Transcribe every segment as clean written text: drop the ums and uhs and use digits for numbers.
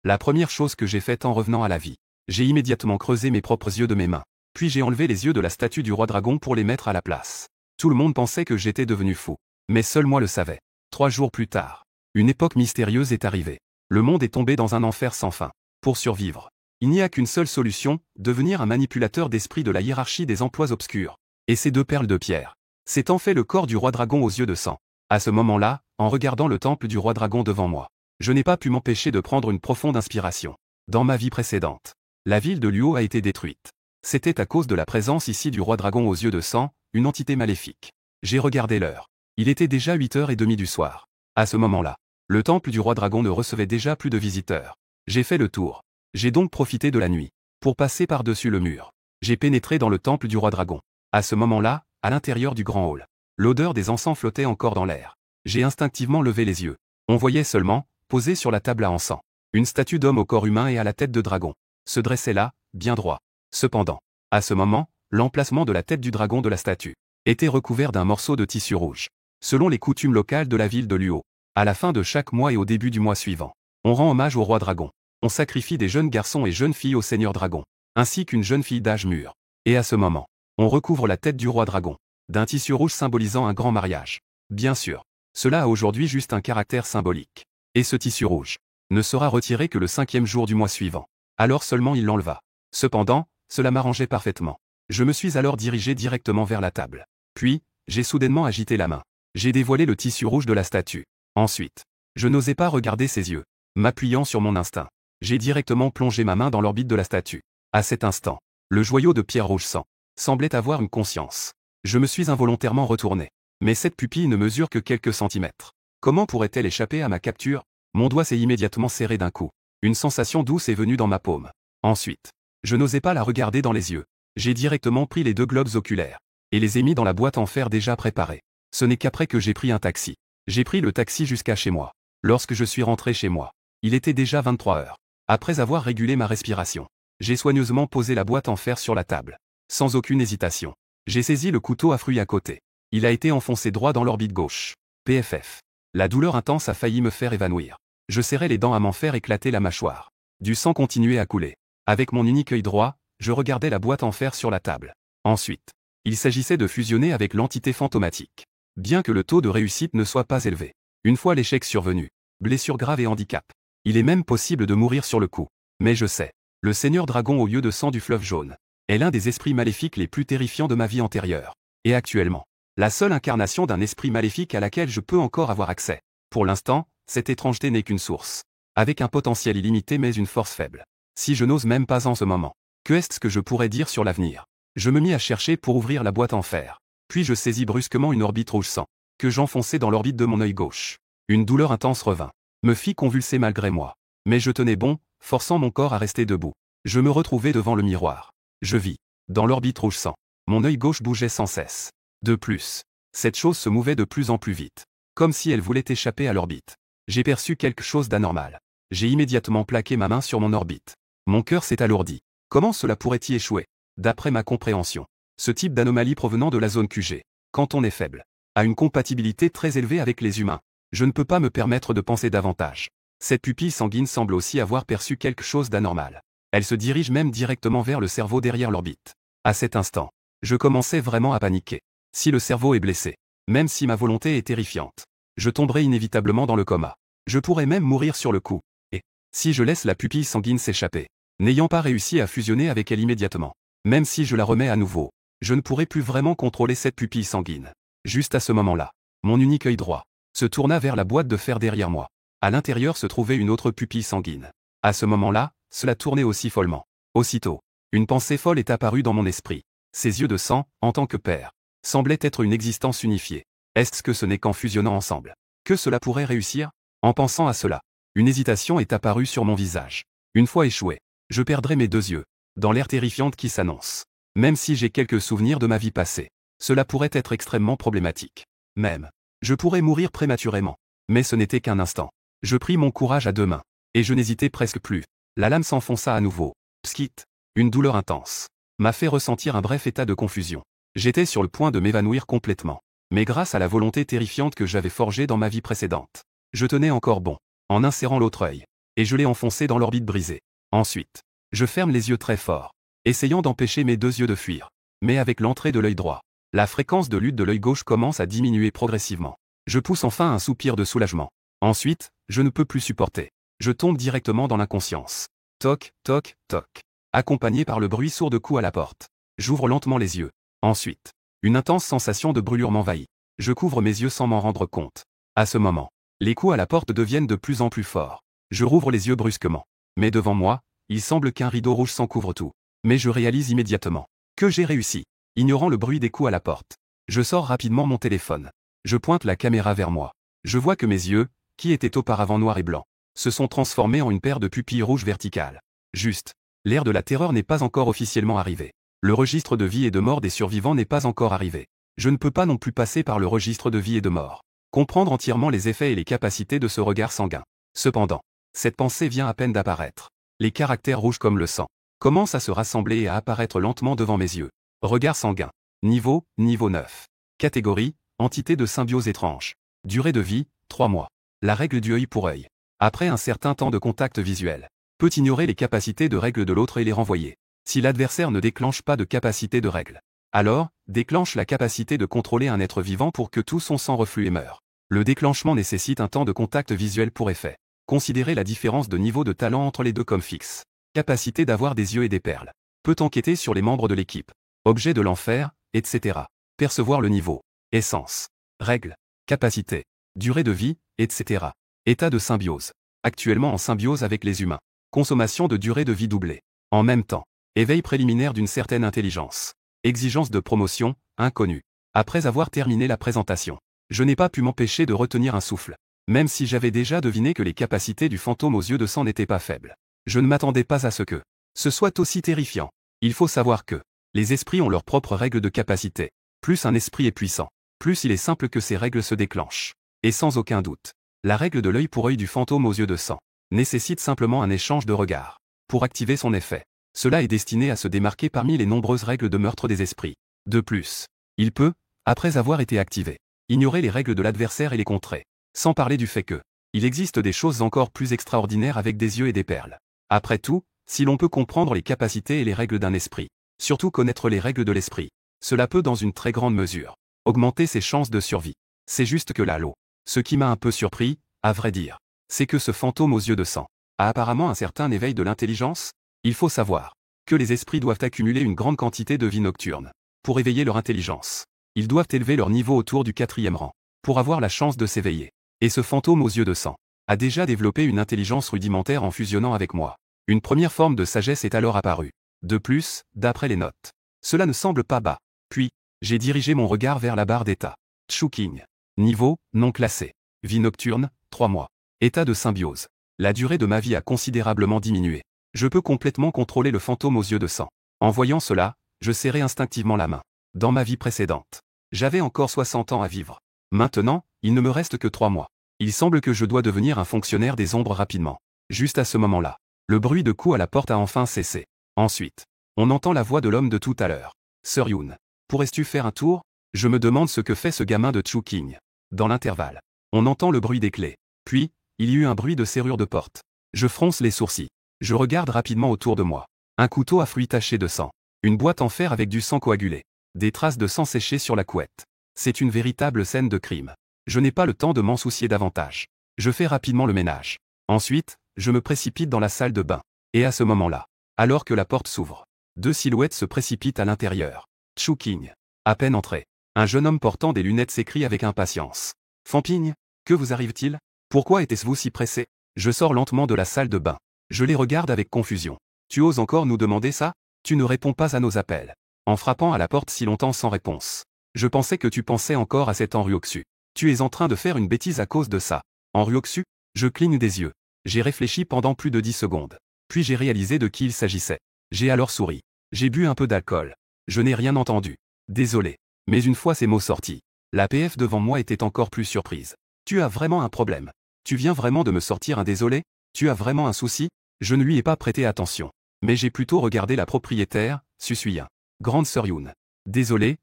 La première chose que j'ai faite en revenant à la vie, j'ai immédiatement creusé mes propres yeux de mes mains. Puis j'ai enlevé les yeux de la statue du roi dragon pour les mettre à la place. Tout le monde pensait que j'étais devenu fou. Mais seul moi le savais. 3 jours plus tard, une époque mystérieuse est arrivée. Le monde est tombé dans un enfer sans fin. Pour survivre, il n'y a qu'une seule solution, devenir un manipulateur d'esprit de la hiérarchie des emplois obscurs. Et ces 2 perles de pierre. C'est en fait le corps du roi dragon aux yeux de sang. À ce moment-là, en regardant le temple du roi dragon devant moi, je n'ai pas pu m'empêcher de prendre une profonde inspiration. Dans ma vie précédente, la ville de Luo a été détruite. C'était à cause de la présence ici du roi dragon aux yeux de sang, une entité maléfique. J'ai regardé l'heure. Il était déjà 8h30 du soir. À ce moment-là, le temple du roi dragon ne recevait déjà plus de visiteurs. J'ai fait le tour. J'ai donc profité de la nuit pour passer par-dessus le mur. J'ai pénétré dans le temple du roi dragon. À ce moment-là, à l'intérieur du grand hall, l'odeur des encens flottait encore dans l'air. J'ai instinctivement levé les yeux. On voyait seulement, posée sur la table à encens, une statue d'homme au corps humain et à la tête de dragon, se dressait là, bien droit. Cependant, à ce moment, l'emplacement de la tête du dragon de la statue était recouvert d'un morceau de tissu rouge. Selon les coutumes locales de la ville de Luo, à la fin de chaque mois et au début du mois suivant, on rend hommage au roi dragon. On sacrifie des jeunes garçons et jeunes filles au seigneur dragon, ainsi qu'une jeune fille d'âge mûr. Et à ce moment, on recouvre la tête du roi dragon d'un tissu rouge symbolisant un grand mariage. Bien sûr, cela a aujourd'hui juste un caractère symbolique. Et ce tissu rouge ne sera retiré que le 5e jour du mois suivant. Alors seulement il l'enleva. Cependant, cela m'arrangeait parfaitement. Je me suis alors dirigé directement vers la table. Puis, j'ai soudainement agité la main. J'ai dévoilé le tissu rouge de la statue. Ensuite, je n'osais pas regarder ses yeux. M'appuyant sur mon instinct, j'ai directement plongé ma main dans l'orbite de la statue. À cet instant, le joyau de pierre rouge sang semblait avoir une conscience. Je me suis involontairement retourné. Mais cette pupille ne mesure que quelques centimètres. Comment pourrait-elle échapper à ma capture? Mon doigt s'est immédiatement serré d'un coup. Une sensation douce est venue dans ma paume. Ensuite, je n'osais pas la regarder dans les yeux. J'ai directement pris les 2 globes oculaires et les ai mis dans la boîte en fer déjà préparée. Ce n'est qu'après que j'ai pris un taxi. J'ai pris le taxi jusqu'à chez moi. Lorsque je suis rentré chez moi, il était déjà 23h. Après avoir régulé ma respiration, j'ai soigneusement posé la boîte en fer sur la table. Sans aucune hésitation, j'ai saisi le couteau à fruits à côté. Il a été enfoncé droit dans l'orbite gauche. PFF. La douleur intense a failli me faire évanouir. Je serrais les dents à m'en faire éclater la mâchoire. Du sang continuait à couler. Avec mon unique œil droit, je regardais la boîte en fer sur la table. Ensuite, il s'agissait de fusionner avec l'entité fantomatique. Bien que le taux de réussite ne soit pas élevé. Une fois l'échec survenu, blessure grave et handicap. Il est même possible de mourir sur le coup. Mais je sais, le seigneur dragon aux yeux de sang du fleuve jaune est l'un des esprits maléfiques les plus terrifiants de ma vie antérieure. Et actuellement, la seule incarnation d'un esprit maléfique à laquelle je peux encore avoir accès. Pour l'instant, cette étrangeté n'est qu'une source. Avec un potentiel illimité mais une force faible. Si je n'ose même pas en ce moment, que est-ce que je pourrais dire sur l'avenir? Je me mis à chercher pour ouvrir la boîte en fer. Puis je saisis brusquement une orbite rouge sang, que j'enfonçai dans l'orbite de mon œil gauche. Une douleur intense revint, me fit convulser malgré moi. Mais je tenais bon, forçant mon corps à rester debout. Je me retrouvai devant le miroir. Je vis, dans l'orbite rouge sang, mon œil gauche bougeait sans cesse. De plus, cette chose se mouvait de plus en plus vite, comme si elle voulait échapper à l'orbite. J'ai perçu quelque chose d'anormal. J'ai immédiatement plaqué ma main sur mon orbite. Mon cœur s'est alourdi. Comment cela pourrait-y échouer? D'après ma compréhension, ce type d'anomalie provenant de la zone QG, quand on est faible, a une compatibilité très élevée avec les humains. Je ne peux pas me permettre de penser davantage. Cette pupille sanguine semble aussi avoir perçu quelque chose d'anormal. Elle se dirige même directement vers le cerveau derrière l'orbite. À cet instant, je commençais vraiment à paniquer. Si le cerveau est blessé, même si ma volonté est terrifiante, je tomberai inévitablement dans le coma. Je pourrais même mourir sur le coup. Et, si je laisse la pupille sanguine s'échapper, n'ayant pas réussi à fusionner avec elle immédiatement, même si je la remets à nouveau, je ne pourrai plus vraiment contrôler cette pupille sanguine. Juste à ce moment-là, mon unique œil droit se tourna vers la boîte de fer derrière moi. À l'intérieur se trouvait une autre pupille sanguine. À ce moment-là, cela tournait aussi follement. Aussitôt, une pensée folle est apparue dans mon esprit. Ces yeux de sang, en tant que père, semblaient être une existence unifiée. Est-ce que ce n'est qu'en fusionnant ensemble que cela pourrait réussir? En pensant à cela, une hésitation est apparue sur mon visage. Une fois échoué, je perdrai mes 2 yeux, dans l'air terrifiante qui s'annonce. Même si j'ai quelques souvenirs de ma vie passée, cela pourrait être extrêmement problématique. Même, je pourrais mourir prématurément. Mais ce n'était qu'un instant. Je pris mon courage à 2 mains, et je n'hésitais presque plus. La lame s'enfonça à nouveau. Pskit. Une douleur intense m'a fait ressentir un bref état de confusion. J'étais sur le point de m'évanouir complètement. Mais grâce à la volonté terrifiante que j'avais forgée dans ma vie précédente, je tenais encore bon, en insérant l'autre œil. et je l'ai enfoncé dans l'orbite brisée. Ensuite, je ferme les yeux très fort, essayant d'empêcher mes deux yeux de fuir. Mais avec l'entrée de l'œil droit, la fréquence de lutte de l'œil gauche commence à diminuer progressivement. Je pousse enfin un soupir de soulagement. Ensuite, je ne peux plus supporter. Je tombe directement dans l'inconscience. Toc, toc, toc. Accompagné par le bruit sourd de coups à la porte. J'ouvre lentement les yeux. Ensuite, une intense sensation de brûlure m'envahit. Je couvre mes yeux sans m'en rendre compte. À ce moment, les coups à la porte deviennent de plus en plus forts. Je rouvre les yeux brusquement. Mais devant moi, il semble qu'un rideau rouge s'en couvre tout. Mais je réalise immédiatement que j'ai réussi, ignorant le bruit des coups à la porte. Je sors rapidement mon téléphone. Je pointe la caméra vers moi. Je vois que mes yeux, qui étaient auparavant noirs et blancs, se sont transformés en une paire de pupilles rouges verticales. Juste, l'ère de la terreur n'est pas encore officiellement arrivée. Le registre de vie et de mort des survivants n'est pas encore arrivé. Je ne peux pas non plus passer par le registre de vie et de mort. Comprendre entièrement les effets et les capacités de ce regard sanguin. Cependant, cette pensée vient à peine d'apparaître. Les caractères rouges comme le sang commencent à se rassembler et à apparaître lentement devant mes yeux. Regard sanguin. Niveau 9. Catégorie, entité de symbiose étrange. Durée de vie, 3 mois. La règle du œil pour œil. Après un certain temps de contact visuel, peut ignorer les capacités de règle de l'autre et les renvoyer. Si l'adversaire ne déclenche pas de capacité de règle, alors, déclenche la capacité de contrôler un être vivant pour que tout son sang reflue et meure. Le déclenchement nécessite un temps de contact visuel pour effet. Considérez la différence de niveau de talent entre les deux comme fixe. Capacité d'avoir des yeux et des perles. Peut enquêter sur les membres de l'équipe. Objet de l'enfer, etc. Percevoir le niveau. Essence. Règle. Capacité. Durée de vie, etc. État de symbiose. Actuellement en symbiose avec les humains. Consommation de durée de vie doublée. En même temps. Éveil préliminaire d'une certaine intelligence. Exigence de promotion, inconnue. Après avoir terminé la présentation, je n'ai pas pu m'empêcher de retenir un souffle. Même si j'avais déjà deviné que les capacités du fantôme aux yeux de sang n'étaient pas faibles. Je ne m'attendais pas à ce que ce soit aussi terrifiant. Il faut savoir que les esprits ont leurs propres règles de capacité. Plus un esprit est puissant, plus il est simple que ces règles se déclenchent. Et sans aucun doute, la règle de l'œil pour œil du fantôme aux yeux de sang nécessite simplement un échange de regards. Pour activer son effet, cela est destiné à se démarquer parmi les nombreuses règles de meurtre des esprits. De plus, il peut, après avoir été activé, ignorer les règles de l'adversaire et les contrer. Sans parler du fait que il existe des choses encore plus extraordinaires avec des yeux et des perles. Après tout, si l'on peut comprendre les capacités et les règles d'un esprit, surtout connaître les règles de l'esprit, cela peut dans une très grande mesure augmenter ses chances de survie. C'est juste que là, ce qui m'a un peu surpris, à vrai dire, c'est que ce fantôme aux yeux de sang a apparemment un certain éveil de l'intelligence. Il faut savoir que les esprits doivent accumuler une grande quantité de vie nocturne pour éveiller leur intelligence. Ils doivent élever leur niveau autour du 4e rang pour avoir la chance de s'éveiller. Et ce fantôme aux yeux de sang a déjà développé une intelligence rudimentaire en fusionnant avec moi. Une première forme de sagesse est alors apparue. De plus, d'après les notes, cela ne semble pas bas. Puis, j'ai dirigé mon regard vers la barre d'état. Chouking. Niveau, non classé. Vie nocturne, 3 mois. État de symbiose. La durée de ma vie a considérablement diminué. Je peux complètement contrôler le fantôme aux yeux de sang. En voyant cela, je serrai instinctivement la main. Dans ma vie précédente, j'avais encore 60 ans à vivre. Maintenant, il ne me reste que 3 mois. Il semble que je dois devenir un fonctionnaire des ombres rapidement. Juste à ce moment-là, le bruit de coups à la porte a enfin cessé. Ensuite, on entend la voix de l'homme de tout à l'heure. Sir Yoon, pourrais-tu faire un tour? Je me demande ce que fait ce gamin de Chouking. Dans l'intervalle, on entend le bruit des clés. Puis, il y eut un bruit de serrure de porte. Je fronce les sourcils. Je regarde rapidement autour de moi. Un couteau à fruits taché de sang. Une boîte en fer avec du sang coagulé. Des traces de sang séché sur la couette. C'est une véritable scène de crime. Je n'ai pas le temps de m'en soucier davantage. Je fais rapidement le ménage. Ensuite, je me précipite dans la salle de bain. Et à ce moment-là, alors que la porte s'ouvre, 2 silhouettes se précipitent à l'intérieur. Chouking. À peine entré, un jeune homme portant des lunettes s'écrie avec impatience. Fampigne, que vous arrive-t-il? Pourquoi était-vous si pressé? Je sors lentement de la salle de bain. Je les regarde avec confusion. Tu oses encore nous demander ça? Tu ne réponds pas à nos appels. En frappant à la porte si longtemps sans réponse. Je pensais que tu pensais encore à cet Henryoksu. Tu es en train de faire une bêtise à cause de ça. Henryoksu? Je cligne des yeux. J'ai réfléchi pendant plus de 10 secondes. Puis j'ai réalisé de qui il s'agissait. J'ai alors souri. J'ai bu un peu d'alcool. Je n'ai rien entendu. Désolé. Mais une fois ces mots sortis, la PF devant moi était encore plus surprise. Tu as vraiment un problème. Tu viens vraiment de me sortir un désolé? Tu as vraiment un souci? Je ne lui ai pas prêté attention. Mais j'ai plutôt regardé la propriétaire, Susuyin. Grande sœur Yoon. Désolé,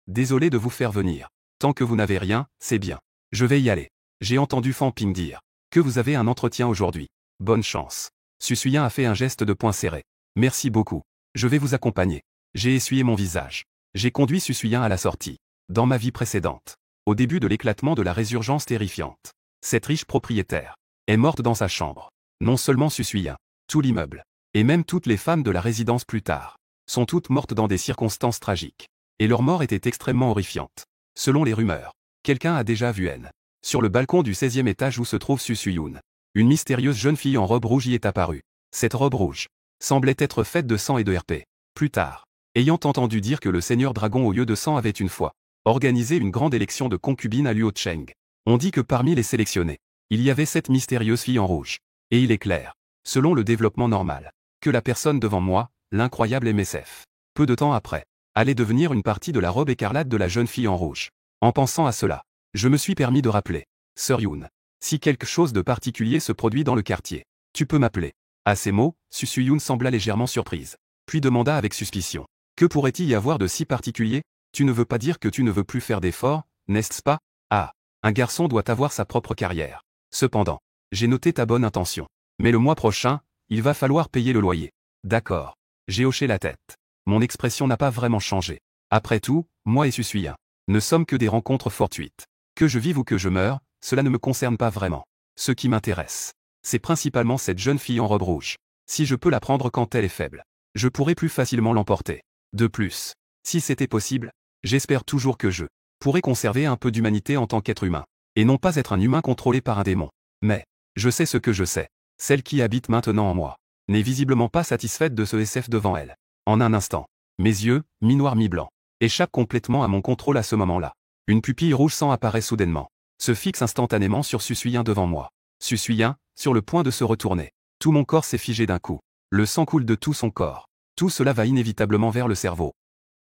désolé de vous faire venir. Tant que vous n'avez rien, c'est bien. Je vais y aller. J'ai entendu Fan Ping dire que vous avez un entretien aujourd'hui. Bonne chance. Susuyen a fait un geste de poing serré. Merci beaucoup. Je vais vous accompagner. J'ai essuyé mon visage. J'ai conduit Susuyen à la sortie. Dans ma vie précédente, au début de l'éclatement de la résurgence terrifiante, cette riche propriétaire est morte dans sa chambre. Non seulement Susuyen, tout l'immeuble, et même toutes les femmes de la résidence plus tard, sont toutes mortes dans des circonstances tragiques. Et leur mort était extrêmement horrifiante. Selon les rumeurs, quelqu'un a déjà vu N. Sur le balcon du 16e étage où se trouve Susuyen. Une mystérieuse jeune fille en robe rouge y est apparue. Cette robe rouge semblait être faite de sang et de RP. Plus tard, ayant entendu dire que le seigneur dragon au lieu de sang avait une fois organisé une grande élection de concubines à Luocheng, on dit que parmi les sélectionnés, il y avait cette mystérieuse fille en rouge. Et il est clair, selon le développement normal, que la personne devant moi, l'incroyable MSF, peu de temps après, allait devenir une partie de la robe écarlate de la jeune fille en rouge. En pensant à cela, je me suis permis de rappeler, Sœur Yoon, si quelque chose de particulier se produit dans le quartier, tu peux m'appeler. À ces mots, Susuyen sembla légèrement surprise, puis demanda avec suspicion. Que pourrait-il y avoir de si particulier? Tu ne veux pas dire que tu ne veux plus faire d'efforts, n'est-ce pas? Ah, un garçon doit avoir sa propre carrière. Cependant, j'ai noté ta bonne intention. Mais le mois prochain, il va falloir payer le loyer. D'accord. J'ai hoché la tête. Mon expression n'a pas vraiment changé. Après tout, moi et Susuyen ne sommes que des rencontres fortuites. Que je vive ou que je meure, cela ne me concerne pas vraiment. Ce qui m'intéresse, c'est principalement cette jeune fille en robe rouge. Si je peux la prendre quand elle est faible, je pourrai plus facilement l'emporter. De plus, si c'était possible, j'espère toujours que je pourrais conserver un peu d'humanité en tant qu'être humain, et non pas être un humain contrôlé par un démon. Mais, je sais ce que je sais. Celle qui habite maintenant en moi n'est visiblement pas satisfaite de ce SF devant elle. En un instant, mes yeux, mi-noir mi-blanc, échappent complètement à mon contrôle à ce moment-là. Une pupille rouge sang apparaît soudainement, se fixe instantanément sur Susuyen devant moi. Susuyen, sur le point de se retourner. Tout mon corps s'est figé d'un coup. Le sang coule de tout son corps. Tout cela va inévitablement vers le cerveau.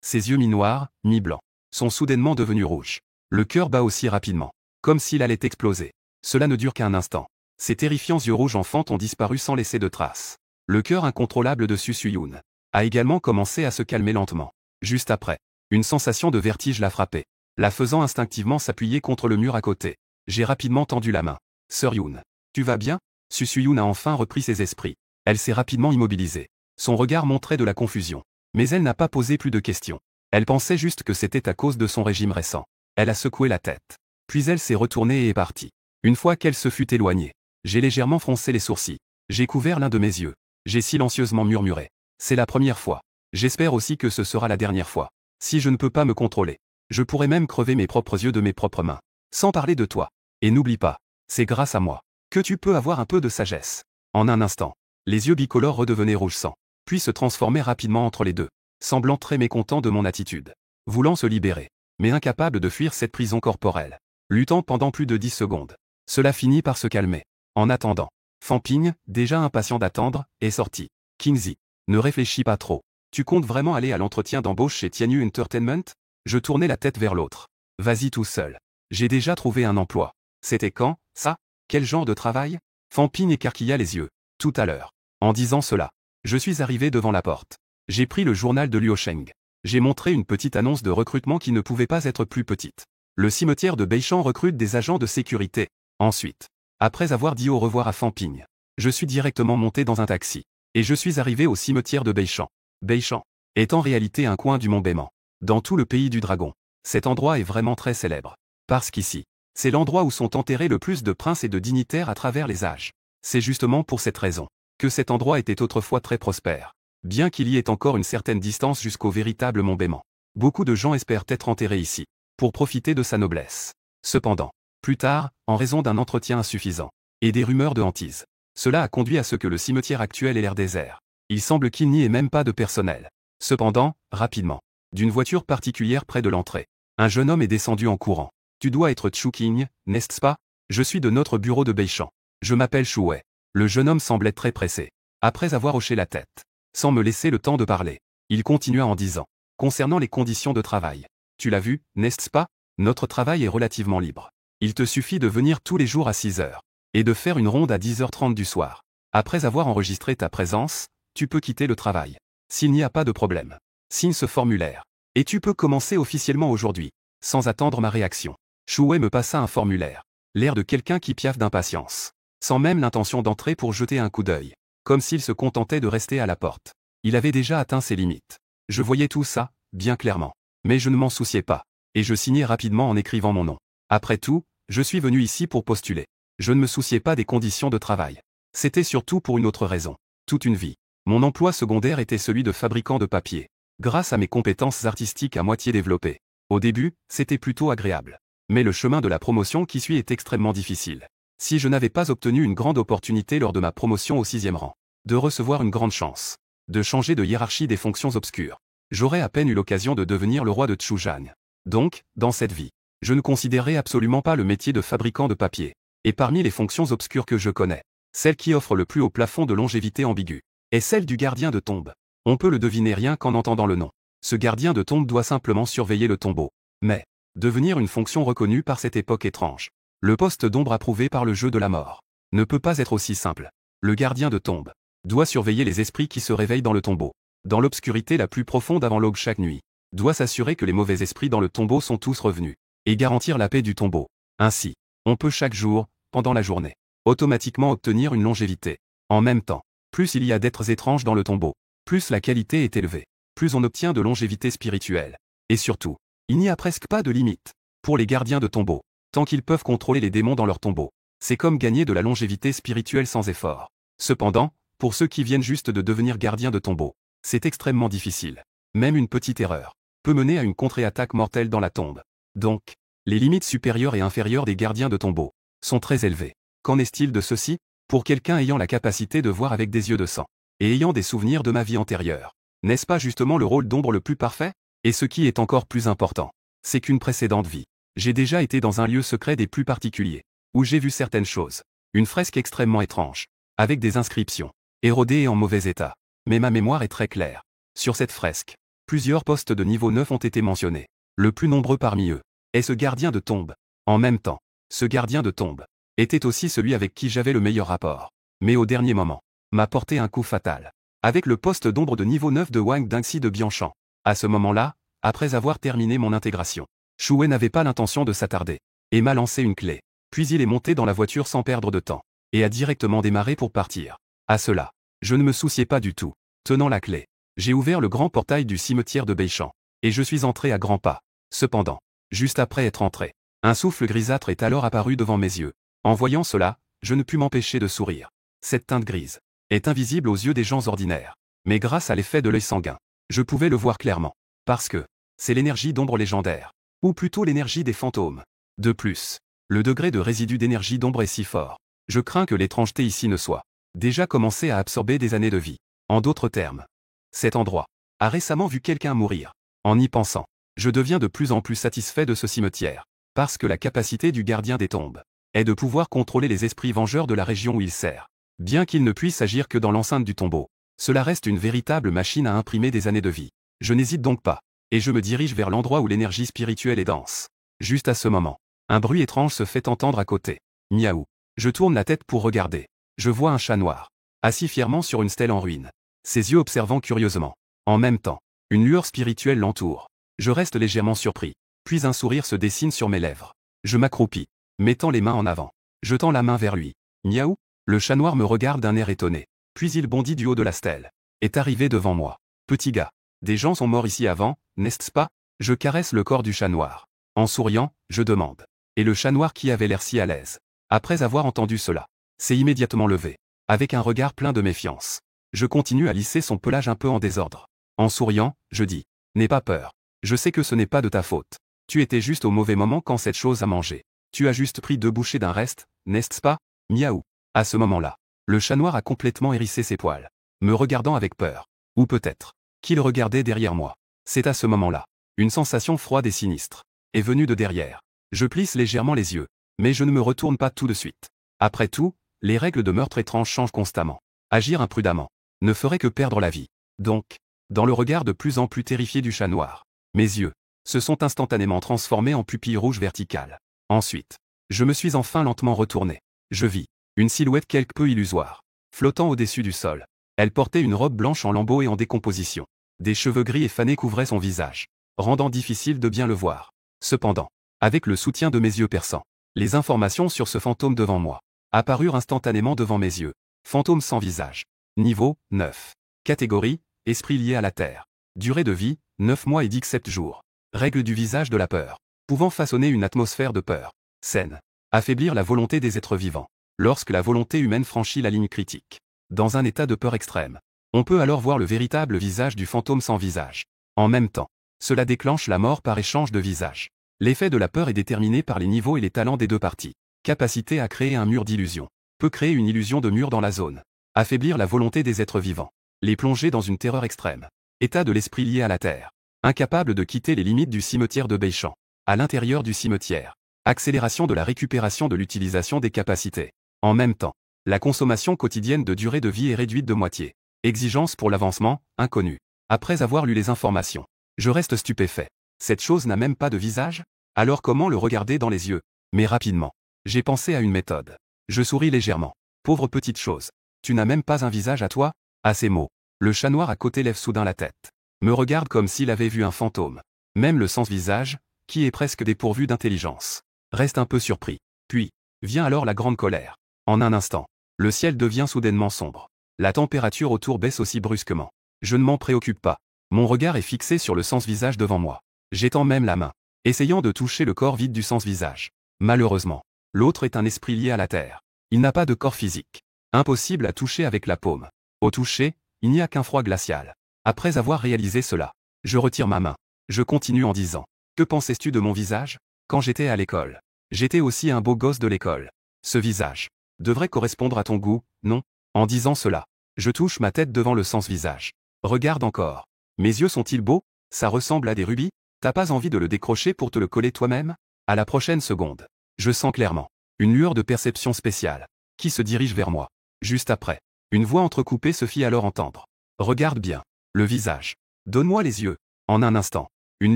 Ses yeux mi-noirs, mi-blancs, sont soudainement devenus rouges. Le cœur bat aussi rapidement, comme s'il allait exploser. Cela ne dure qu'un instant. Ces terrifiants yeux rouges enfants ont disparu sans laisser de traces. Le cœur incontrôlable de Susuyen a également commencé à se calmer lentement. Juste après, une sensation de vertige l'a frappé, la faisant instinctivement s'appuyer contre le mur à côté. J'ai rapidement tendu la main. Sœur Yoon, tu vas bien? Susuyen a enfin repris ses esprits. Elle s'est rapidement immobilisée. Son regard montrait de la confusion. Mais elle n'a pas posé plus de questions. Elle pensait juste que c'était à cause de son régime récent. Elle a secoué la tête. Puis elle s'est retournée et est partie. Une fois qu'elle se fut éloignée, j'ai légèrement froncé les sourcils. J'ai couvert l'un de mes yeux. J'ai silencieusement murmuré. C'est la première fois. J'espère aussi que ce sera la dernière fois. Si je ne peux pas me contrôler, je pourrais même crever mes propres yeux de mes propres mains. Sans parler de toi. Et n'oublie pas, c'est grâce à moi que tu peux avoir un peu de sagesse. En un instant, les yeux bicolores redevenaient rouge sang, puis se transformaient rapidement entre les deux, semblant très mécontent de mon attitude. Voulant se libérer, mais incapable de fuir cette prison corporelle. Luttant pendant plus de 10 secondes. Cela finit par se calmer. En attendant, Fanping, déjà impatient d'attendre, est sorti. Kingsley, ne réfléchis pas trop. Tu comptes vraiment aller à l'entretien d'embauche chez Tianyu Entertainment? Je tournai la tête vers l'autre. Vas-y tout seul. J'ai déjà trouvé un emploi. C'était quand, ça? Quel genre de travail? Fanping écarquilla les yeux. Tout à l'heure. En disant cela, je suis arrivé devant la porte. J'ai pris le journal de Luocheng. J'ai montré une petite annonce de recrutement qui ne pouvait pas être plus petite. Le cimetière de Beichan recrute des agents de sécurité. Ensuite, après avoir dit au revoir à Fanping, je suis directement monté dans un taxi. Et je suis arrivé au cimetière de Beichan. Beichan est en réalité un coin du mont Baiman. Dans tout le pays du dragon. Cet endroit est vraiment très célèbre. Parce qu'ici, c'est l'endroit où sont enterrés le plus de princes et de dignitaires à travers les âges. C'est justement pour cette raison que cet endroit était autrefois très prospère. Bien qu'il y ait encore une certaine distance jusqu'au véritable mont Baiman. Beaucoup de gens espèrent être enterrés ici, pour profiter de sa noblesse. Cependant, plus tard, en raison d'un entretien insuffisant, et des rumeurs de hantise, cela a conduit à ce que le cimetière actuel ait l'air désert. Il semble qu'il n'y ait même pas de personnel. Cependant, rapidement, d'une voiture particulière près de l'entrée, un jeune homme est descendu en courant. Tu dois être Chu Qing, n'est-ce pas? Je suis de notre bureau de Beichan. Je m'appelle Shu Wei. Le jeune homme semblait très pressé. Après avoir hoché la tête, sans me laisser le temps de parler, il continua en disant, concernant les conditions de travail. Tu l'as vu, n'est-ce pas? Notre travail est relativement libre. Il te suffit de venir tous les jours à 6 heures, et de faire une ronde à 10h30 du soir. Après avoir enregistré ta présence, tu peux quitter le travail. S'il n'y a pas de problème, signe ce formulaire. Et tu peux commencer officiellement aujourd'hui, sans attendre ma réaction. Shu Wei me passa un formulaire. L'air de quelqu'un qui piaffe d'impatience. sans même l'intention d'entrer pour jeter un coup d'œil, comme s'il se contentait de rester à la porte. Il avait déjà atteint ses limites. Je voyais tout ça, bien clairement. Mais je ne m'en souciais pas, et je signais rapidement en écrivant mon nom. Après tout, je suis venu ici pour postuler. Je ne me souciais pas des conditions de travail. C'était surtout pour une autre raison. Toute une vie. Mon emploi secondaire était celui de fabricant de papier. Grâce à mes compétences artistiques à moitié développées. Au début, c'était plutôt agréable. Mais le chemin de la promotion qui suit est extrêmement difficile. Si je n'avais pas obtenu une grande opportunité lors de ma promotion au 6e rang, de recevoir une grande chance, de changer de hiérarchie des fonctions obscures, j'aurais à peine eu l'occasion de devenir le roi de Chujan. Donc, dans cette vie, je ne considérais absolument pas le métier de fabricant de papier. Et parmi les fonctions obscures que je connais, celle qui offre le plus haut plafond de longévité ambigu est celle du gardien de tombe. On peut le deviner rien qu'en entendant le nom. Ce gardien de tombe doit simplement surveiller le tombeau. Mais, devenir une fonction reconnue par cette époque étrange, le poste d'ombre approuvé par le jeu de la mort, ne peut pas être aussi simple. Le gardien de tombe doit surveiller les esprits qui se réveillent dans le tombeau, dans l'obscurité la plus profonde avant l'aube chaque nuit, doit s'assurer que les mauvais esprits dans le tombeau sont tous revenus, et garantir la paix du tombeau. Ainsi, on peut chaque jour, pendant la journée, automatiquement obtenir une longévité. En même temps, plus il y a d'êtres étranges dans le tombeau, plus la qualité est élevée, plus on obtient de longévité spirituelle. Et surtout, il n'y a presque pas de limite pour les gardiens de tombeau, tant qu'ils peuvent contrôler les démons dans leur tombeau. C'est comme gagner de la longévité spirituelle sans effort. Cependant, pour ceux qui viennent juste de devenir gardiens de tombeau, c'est extrêmement difficile. Même une petite erreur peut mener à une contre-attaque mortelle dans la tombe. Donc, les limites supérieures et inférieures des gardiens de tombeau sont très élevées. Qu'en est-il de ceci? Pour quelqu'un ayant la capacité de voir avec des yeux de sang, et ayant des souvenirs de ma vie antérieure, n'est-ce pas justement le rôle d'ombre le plus parfait? Et ce qui est encore plus important, c'est qu'une précédente vie, j'ai déjà été dans un lieu secret des plus particuliers, où j'ai vu certaines choses. Une fresque extrêmement étrange, avec des inscriptions, érodées et en mauvais état. Mais ma mémoire est très claire. Sur cette fresque, plusieurs postes de niveau 9 ont été mentionnés. Le plus nombreux parmi eux est ce gardien de tombe. En même temps, ce gardien de tombe était aussi celui avec qui j'avais le meilleur rapport. Mais au dernier moment, m'a porté un coup fatal. Avec le poste d'ombre de niveau 9 de Wang Dingxi de Bianchan. À ce moment-là, après avoir terminé mon intégration, Shuwei n'avait pas l'intention de s'attarder, et m'a lancé une clé. Puis il est monté dans la voiture sans perdre de temps, et a directement démarré pour partir. À cela, je ne me souciais pas du tout. Tenant la clé, j'ai ouvert le grand portail du cimetière de Beichamp, et je suis entré à grands pas. Cependant, juste après être entré, un souffle grisâtre est alors apparu devant mes yeux. En voyant cela, je ne pus m'empêcher de sourire. Cette teinte grise est invisible aux yeux des gens ordinaires, mais grâce à l'effet de l'œil sanguin, je pouvais le voir clairement. Parce que c'est l'énergie d'ombre légendaire, ou plutôt l'énergie des fantômes. De plus, le degré de résidu d'énergie d'ombre est si fort. Je crains que l'étrangeté ici ne soit déjà commencé à absorber des années de vie. En d'autres termes, cet endroit a récemment vu quelqu'un mourir. En y pensant, je deviens de plus en plus satisfait de ce cimetière, parce que la capacité du gardien des tombes est de pouvoir contrôler les esprits vengeurs de la région où il sert. Bien qu'il ne puisse agir que dans l'enceinte du tombeau, cela reste une véritable machine à imprimer des années de vie. Je n'hésite donc pas, et je me dirige vers l'endroit où l'énergie spirituelle est dense. Juste à ce moment, un bruit étrange se fait entendre à côté. Miaou. Je tourne la tête pour regarder. Je vois un chat noir, assis fièrement sur une stèle en ruine, ses yeux observant curieusement. En même temps, une lueur spirituelle l'entoure. Je reste légèrement surpris, puis un sourire se dessine sur mes lèvres. Je m'accroupis, mettant les mains en avant. Je tends la main vers lui. Miaou. Le chat noir me regarde d'un air étonné. Puis il bondit du haut de la stèle. Est arrivé devant moi. Petit gars. Des gens sont morts ici avant, n'est-ce pas? Je caresse le corps du chat noir. En souriant, je demande. Et le chat noir qui avait l'air si à l'aise, après avoir entendu cela, s'est immédiatement levé, avec un regard plein de méfiance. Je continue à lisser son pelage un peu en désordre. En souriant, je dis. N'aie pas peur. Je sais que ce n'est pas de ta faute. Tu étais juste au mauvais moment quand cette chose a mangé. Tu as juste pris 2 bouchées d'un reste, n'est-ce pas? Miaou. À ce moment-là, le chat noir a complètement hérissé ses poils, me regardant avec peur. Ou peut-être qu'il regardait derrière moi. C'est à ce moment-là, une sensation froide et sinistre est venue de derrière. Je plisse légèrement les yeux, mais je ne me retourne pas tout de suite. Après tout, les règles de meurtre étrange changent constamment. Agir imprudemment ne ferait que perdre la vie. Donc, dans le regard de plus en plus terrifié du chat noir, mes yeux se sont instantanément transformés en pupilles rouges verticales. Ensuite, je me suis enfin lentement retourné. Je vis une silhouette quelque peu illusoire, flottant au-dessus du sol. Elle portait une robe blanche en lambeaux et en décomposition. Des cheveux gris et fanés couvraient son visage, rendant difficile de bien le voir. Cependant, avec le soutien de mes yeux perçants, les informations sur ce fantôme devant moi apparurent instantanément devant mes yeux. Fantôme sans visage. Niveau 9. Catégorie esprit lié à la Terre. Durée de vie 9 mois et 17 jours. Règle du visage de la peur. Pouvant façonner une atmosphère de peur. Scène. Affaiblir la volonté des êtres vivants. Lorsque la volonté humaine franchit la ligne critique. Dans un état de peur extrême. On peut alors voir le véritable visage du fantôme sans visage. En même temps, cela déclenche la mort par échange de visage. L'effet de la peur est déterminé par les niveaux et les talents des deux parties. Capacité à créer un mur d'illusion. Peut créer une illusion de mur dans la zone. Affaiblir la volonté des êtres vivants. Les plonger dans une terreur extrême. État de l'esprit lié à la terre. Incapable de quitter les limites du cimetière de Béchamp. À l'intérieur du cimetière. Accélération de la récupération de l'utilisation des capacités. En même temps, la consommation quotidienne de durée de vie est réduite de moitié. Exigence pour l'avancement, inconnu. Après avoir lu les informations, je reste stupéfait. Cette chose n'a même pas de visage? Alors comment le regarder dans les yeux? Mais rapidement, j'ai pensé à une méthode. Je souris légèrement. Pauvre petite chose. Tu n'as même pas un visage à toi? À ces mots, le chat noir à côté lève soudain la tête. Me regarde comme s'il avait vu un fantôme. Même le sans-visage, qui est presque dépourvu d'intelligence, reste un peu surpris. Puis, vient alors la grande colère. En un instant, le ciel devient soudainement sombre. La température autour baisse aussi brusquement. Je ne m'en préoccupe pas. Mon regard est fixé sur le sans-visage devant moi. J'étends même la main, essayant de toucher le corps vide du sans-visage. Malheureusement, l'autre est un esprit lié à la terre. Il n'a pas de corps physique. Impossible à toucher avec la paume. Au toucher, il n'y a qu'un froid glacial. Après avoir réalisé cela, je retire ma main. Je continue en disant: que pensais-tu de mon visage? Quand j'étais à l'école, j'étais aussi un beau gosse de l'école. Ce visage devrait correspondre à ton goût, non? En disant cela, je touche ma tête devant le sans-visage. Regarde encore. Mes yeux sont-ils beaux? Ça ressemble à des rubis? T'as pas envie de le décrocher pour te le coller toi-même? À la prochaine seconde, je sens clairement une lueur de perception spéciale qui se dirige vers moi. Juste après, une voix entrecoupée se fit alors entendre. Regarde bien. Le visage. Donne-moi les yeux. En un instant, une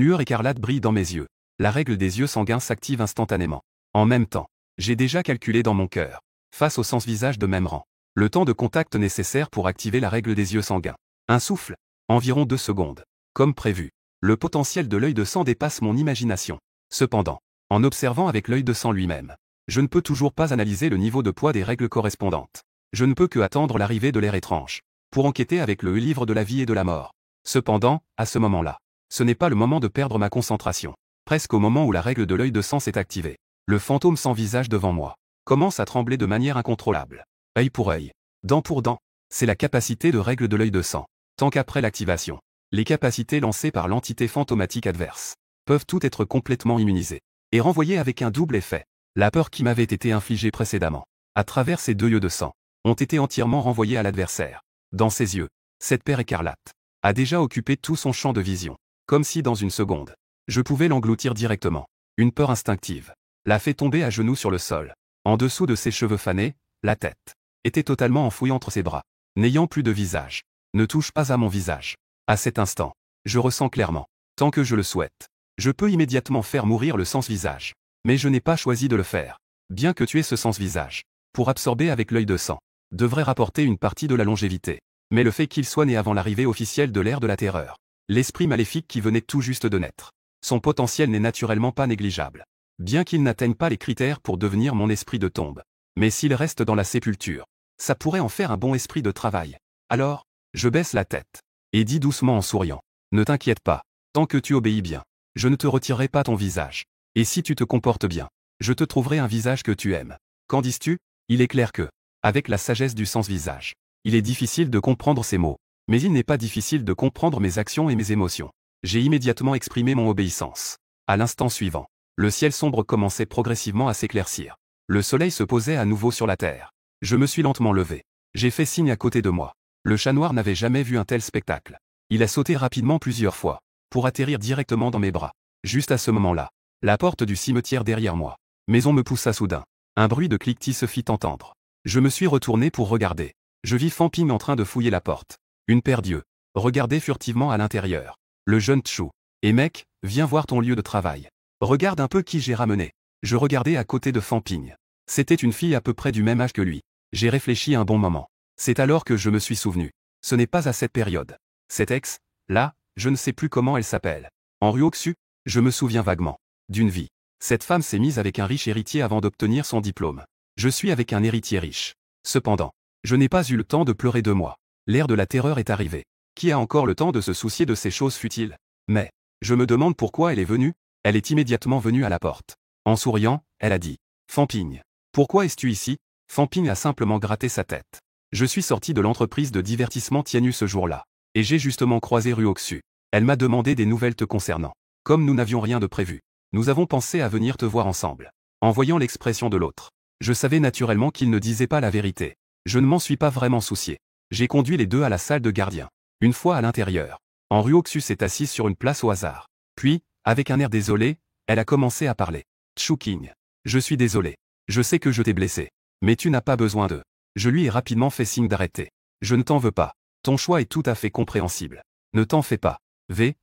lueur écarlate brille dans mes yeux. La règle des yeux sanguins s'active instantanément. En même temps, j'ai déjà calculé dans mon cœur, face au sans-visage de même rang, le temps de contact nécessaire pour activer la règle des yeux sanguins. Un souffle. Environ 2 secondes. Comme prévu. Le potentiel de l'œil de sang dépasse mon imagination. Cependant, en observant avec l'œil de sang lui-même, je ne peux toujours pas analyser le niveau de poids des règles correspondantes. Je ne peux que attendre l'arrivée de l'air étrange, pour enquêter avec le livre de la vie et de la mort. Cependant, à ce moment-là, ce n'est pas le moment de perdre ma concentration. Presque au moment où la règle de l'œil de sang s'est activée, le fantôme sans visage devant moi commence à trembler de manière incontrôlable. Œil pour œil, dent pour dent, c'est la capacité de règle de l'œil de sang. Tant qu'après l'activation, les capacités lancées par l'entité fantomatique adverse peuvent toutes être complètement immunisées et renvoyées avec un double effet. La peur qui m'avait été infligée précédemment, à travers ces 2 yeux de sang, ont été entièrement renvoyées à l'adversaire. Dans ses yeux, cette paire écarlate a déjà occupé tout son champ de vision, comme si dans une seconde, je pouvais l'engloutir directement. Une peur instinctive l'a fait tomber à genoux sur le sol. En dessous de ses cheveux fanés, la tête était totalement enfouie entre ses bras. N'ayant plus de visage, ne touche pas à mon visage. À cet instant, je ressens clairement, tant que je le souhaite, je peux immédiatement faire mourir le sans-visage. Mais je n'ai pas choisi de le faire. Bien que tuer ce sans-visage, pour absorber avec l'œil de sang, devrait rapporter une partie de la longévité. Mais le fait qu'il soit né avant l'arrivée officielle de l'ère de la terreur, l'esprit maléfique qui venait tout juste de naître, son potentiel n'est naturellement pas négligeable. Bien qu'il n'atteigne pas les critères pour devenir mon esprit de tombe. Mais s'il reste dans la sépulture, ça pourrait en faire un bon esprit de travail. Alors, je baisse la tête et dis doucement en souriant: ne t'inquiète pas, tant que tu obéis bien, je ne te retirerai pas ton visage. Et si tu te comportes bien, je te trouverai un visage que tu aimes. Qu'en dis-tu? Il est clair que, avec la sagesse du sans-visage, il est difficile de comprendre ces mots, mais il n'est pas difficile de comprendre mes actions et mes émotions. J'ai immédiatement exprimé mon obéissance. À l'instant suivant, le ciel sombre commençait progressivement à s'éclaircir. Le soleil se posait à nouveau sur la terre. Je me suis lentement levé. J'ai fait signe à côté de moi. Le chat noir n'avait jamais vu un tel spectacle. Il a sauté rapidement plusieurs fois, pour atterrir directement dans mes bras. Juste à ce moment-là, la porte du cimetière derrière moi. Mais on me poussa soudain. Un bruit de cliquetis se fit entendre. Je me suis retourné pour regarder. Je vis Famping en train de fouiller la porte. Une paire d'yeux regardait furtivement à l'intérieur. Le jeune Tchou. Et mec, viens voir ton lieu de travail. Regarde un peu qui j'ai ramené. Je regardais à côté de Famping. C'était une fille à peu près du même âge que lui. J'ai réfléchi un bon moment. C'est alors que je me suis souvenu. Ce n'est pas à cette période. Cette ex, là, je ne sais plus comment elle s'appelle. En Ryoksu, je me souviens vaguement d'une vie. Cette femme s'est mise avec un riche héritier avant d'obtenir son diplôme. Je suis avec un héritier riche. Cependant, je n'ai pas eu le temps de pleurer 2 mois. L'ère de la terreur est arrivée. Qui a encore le temps de se soucier de ces choses futiles? Mais, je me demande pourquoi elle est venue. Elle est immédiatement venue à la porte. En souriant, elle a dit: Famping, pourquoi es-tu ici? Famping a simplement gratté sa tête. Je suis sorti de l'entreprise de divertissement Tianu ce jour-là. Et j'ai justement croisé Ruoxu. Elle m'a demandé des nouvelles te concernant. Comme nous n'avions rien de prévu, nous avons pensé à venir te voir ensemble. En voyant l'expression de l'autre, je savais naturellement qu'il ne disait pas la vérité. Je ne m'en suis pas vraiment soucié. J'ai conduit les deux à la salle de gardien. Une fois à l'intérieur, Ruoxu s'est assise sur une place au hasard. Puis, avec un air désolé, elle a commencé à parler. Chuking, je suis désolé. Je sais que je t'ai blessé. Mais tu n'as pas besoin de. Je lui ai rapidement fait signe d'arrêter. Je ne t'en veux pas. Ton choix est tout à fait compréhensible. Ne t'en fais pas.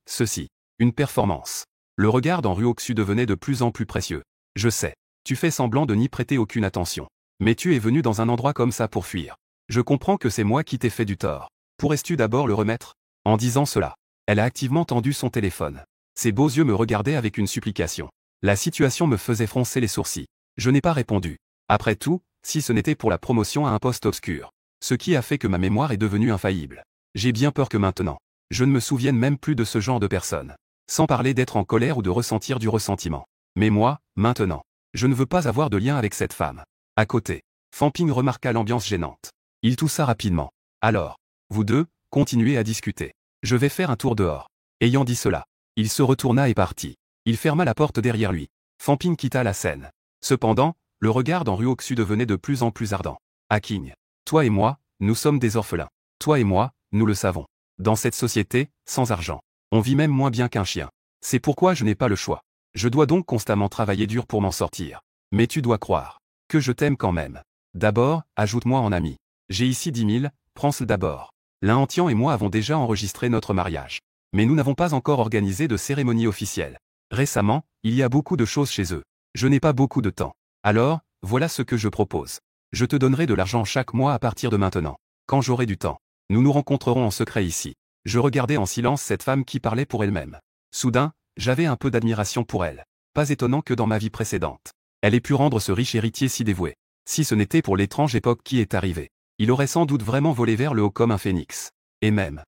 Ceci. Une performance. Le regard d'Ruoxu devenait de plus en plus précieux. Je sais. Tu fais semblant de n'y prêter aucune attention. Mais tu es venu dans un endroit comme ça pour fuir. Je comprends que c'est moi qui t'ai fait du tort. Pourrais-tu d'abord le remettre? En disant cela, elle a activement tendu son téléphone. Ses beaux yeux me regardaient avec une supplication. La situation me faisait froncer les sourcils. Je n'ai pas répondu. Après tout, si ce n'était pour la promotion à un poste obscur. Ce qui a fait que ma mémoire est devenue infaillible. J'ai bien peur que maintenant, je ne me souvienne même plus de ce genre de personne. Sans parler d'être en colère ou de ressentir du ressentiment. Mais moi, maintenant, je ne veux pas avoir de lien avec cette femme. À côté, Famping remarqua l'ambiance gênante. Il toussa rapidement. Alors, vous deux, continuez à discuter. Je vais faire un tour dehors. Ayant dit cela, il se retourna et partit. Il ferma la porte derrière lui. Famping quitta la scène. Cependant, le regard d'Ruoxu devenait de plus en plus ardent. Aking, toi et moi, nous sommes des orphelins. Toi et moi, nous le savons. Dans cette société, sans argent, on vit même moins bien qu'un chien. C'est pourquoi je n'ai pas le choix. Je dois donc constamment travailler dur pour m'en sortir. Mais tu dois croire que je t'aime quand même. D'abord, ajoute-moi en ami. J'ai ici 10 000, prends-le d'abord. L'Antian et moi avons déjà enregistré notre mariage. Mais nous n'avons pas encore organisé de cérémonie officielle. Récemment, il y a beaucoup de choses chez eux. Je n'ai pas beaucoup de temps. Alors, voilà ce que je propose. Je te donnerai de l'argent chaque mois à partir de maintenant. Quand j'aurai du temps, nous nous rencontrerons en secret ici. Je regardais en silence cette femme qui parlait pour elle-même. Soudain, j'avais un peu d'admiration pour elle. Pas étonnant que dans ma vie précédente, elle ait pu rendre ce riche héritier si dévoué. Si ce n'était pour l'étrange époque qui est arrivée, il aurait sans doute vraiment volé vers le haut comme un phénix. Et même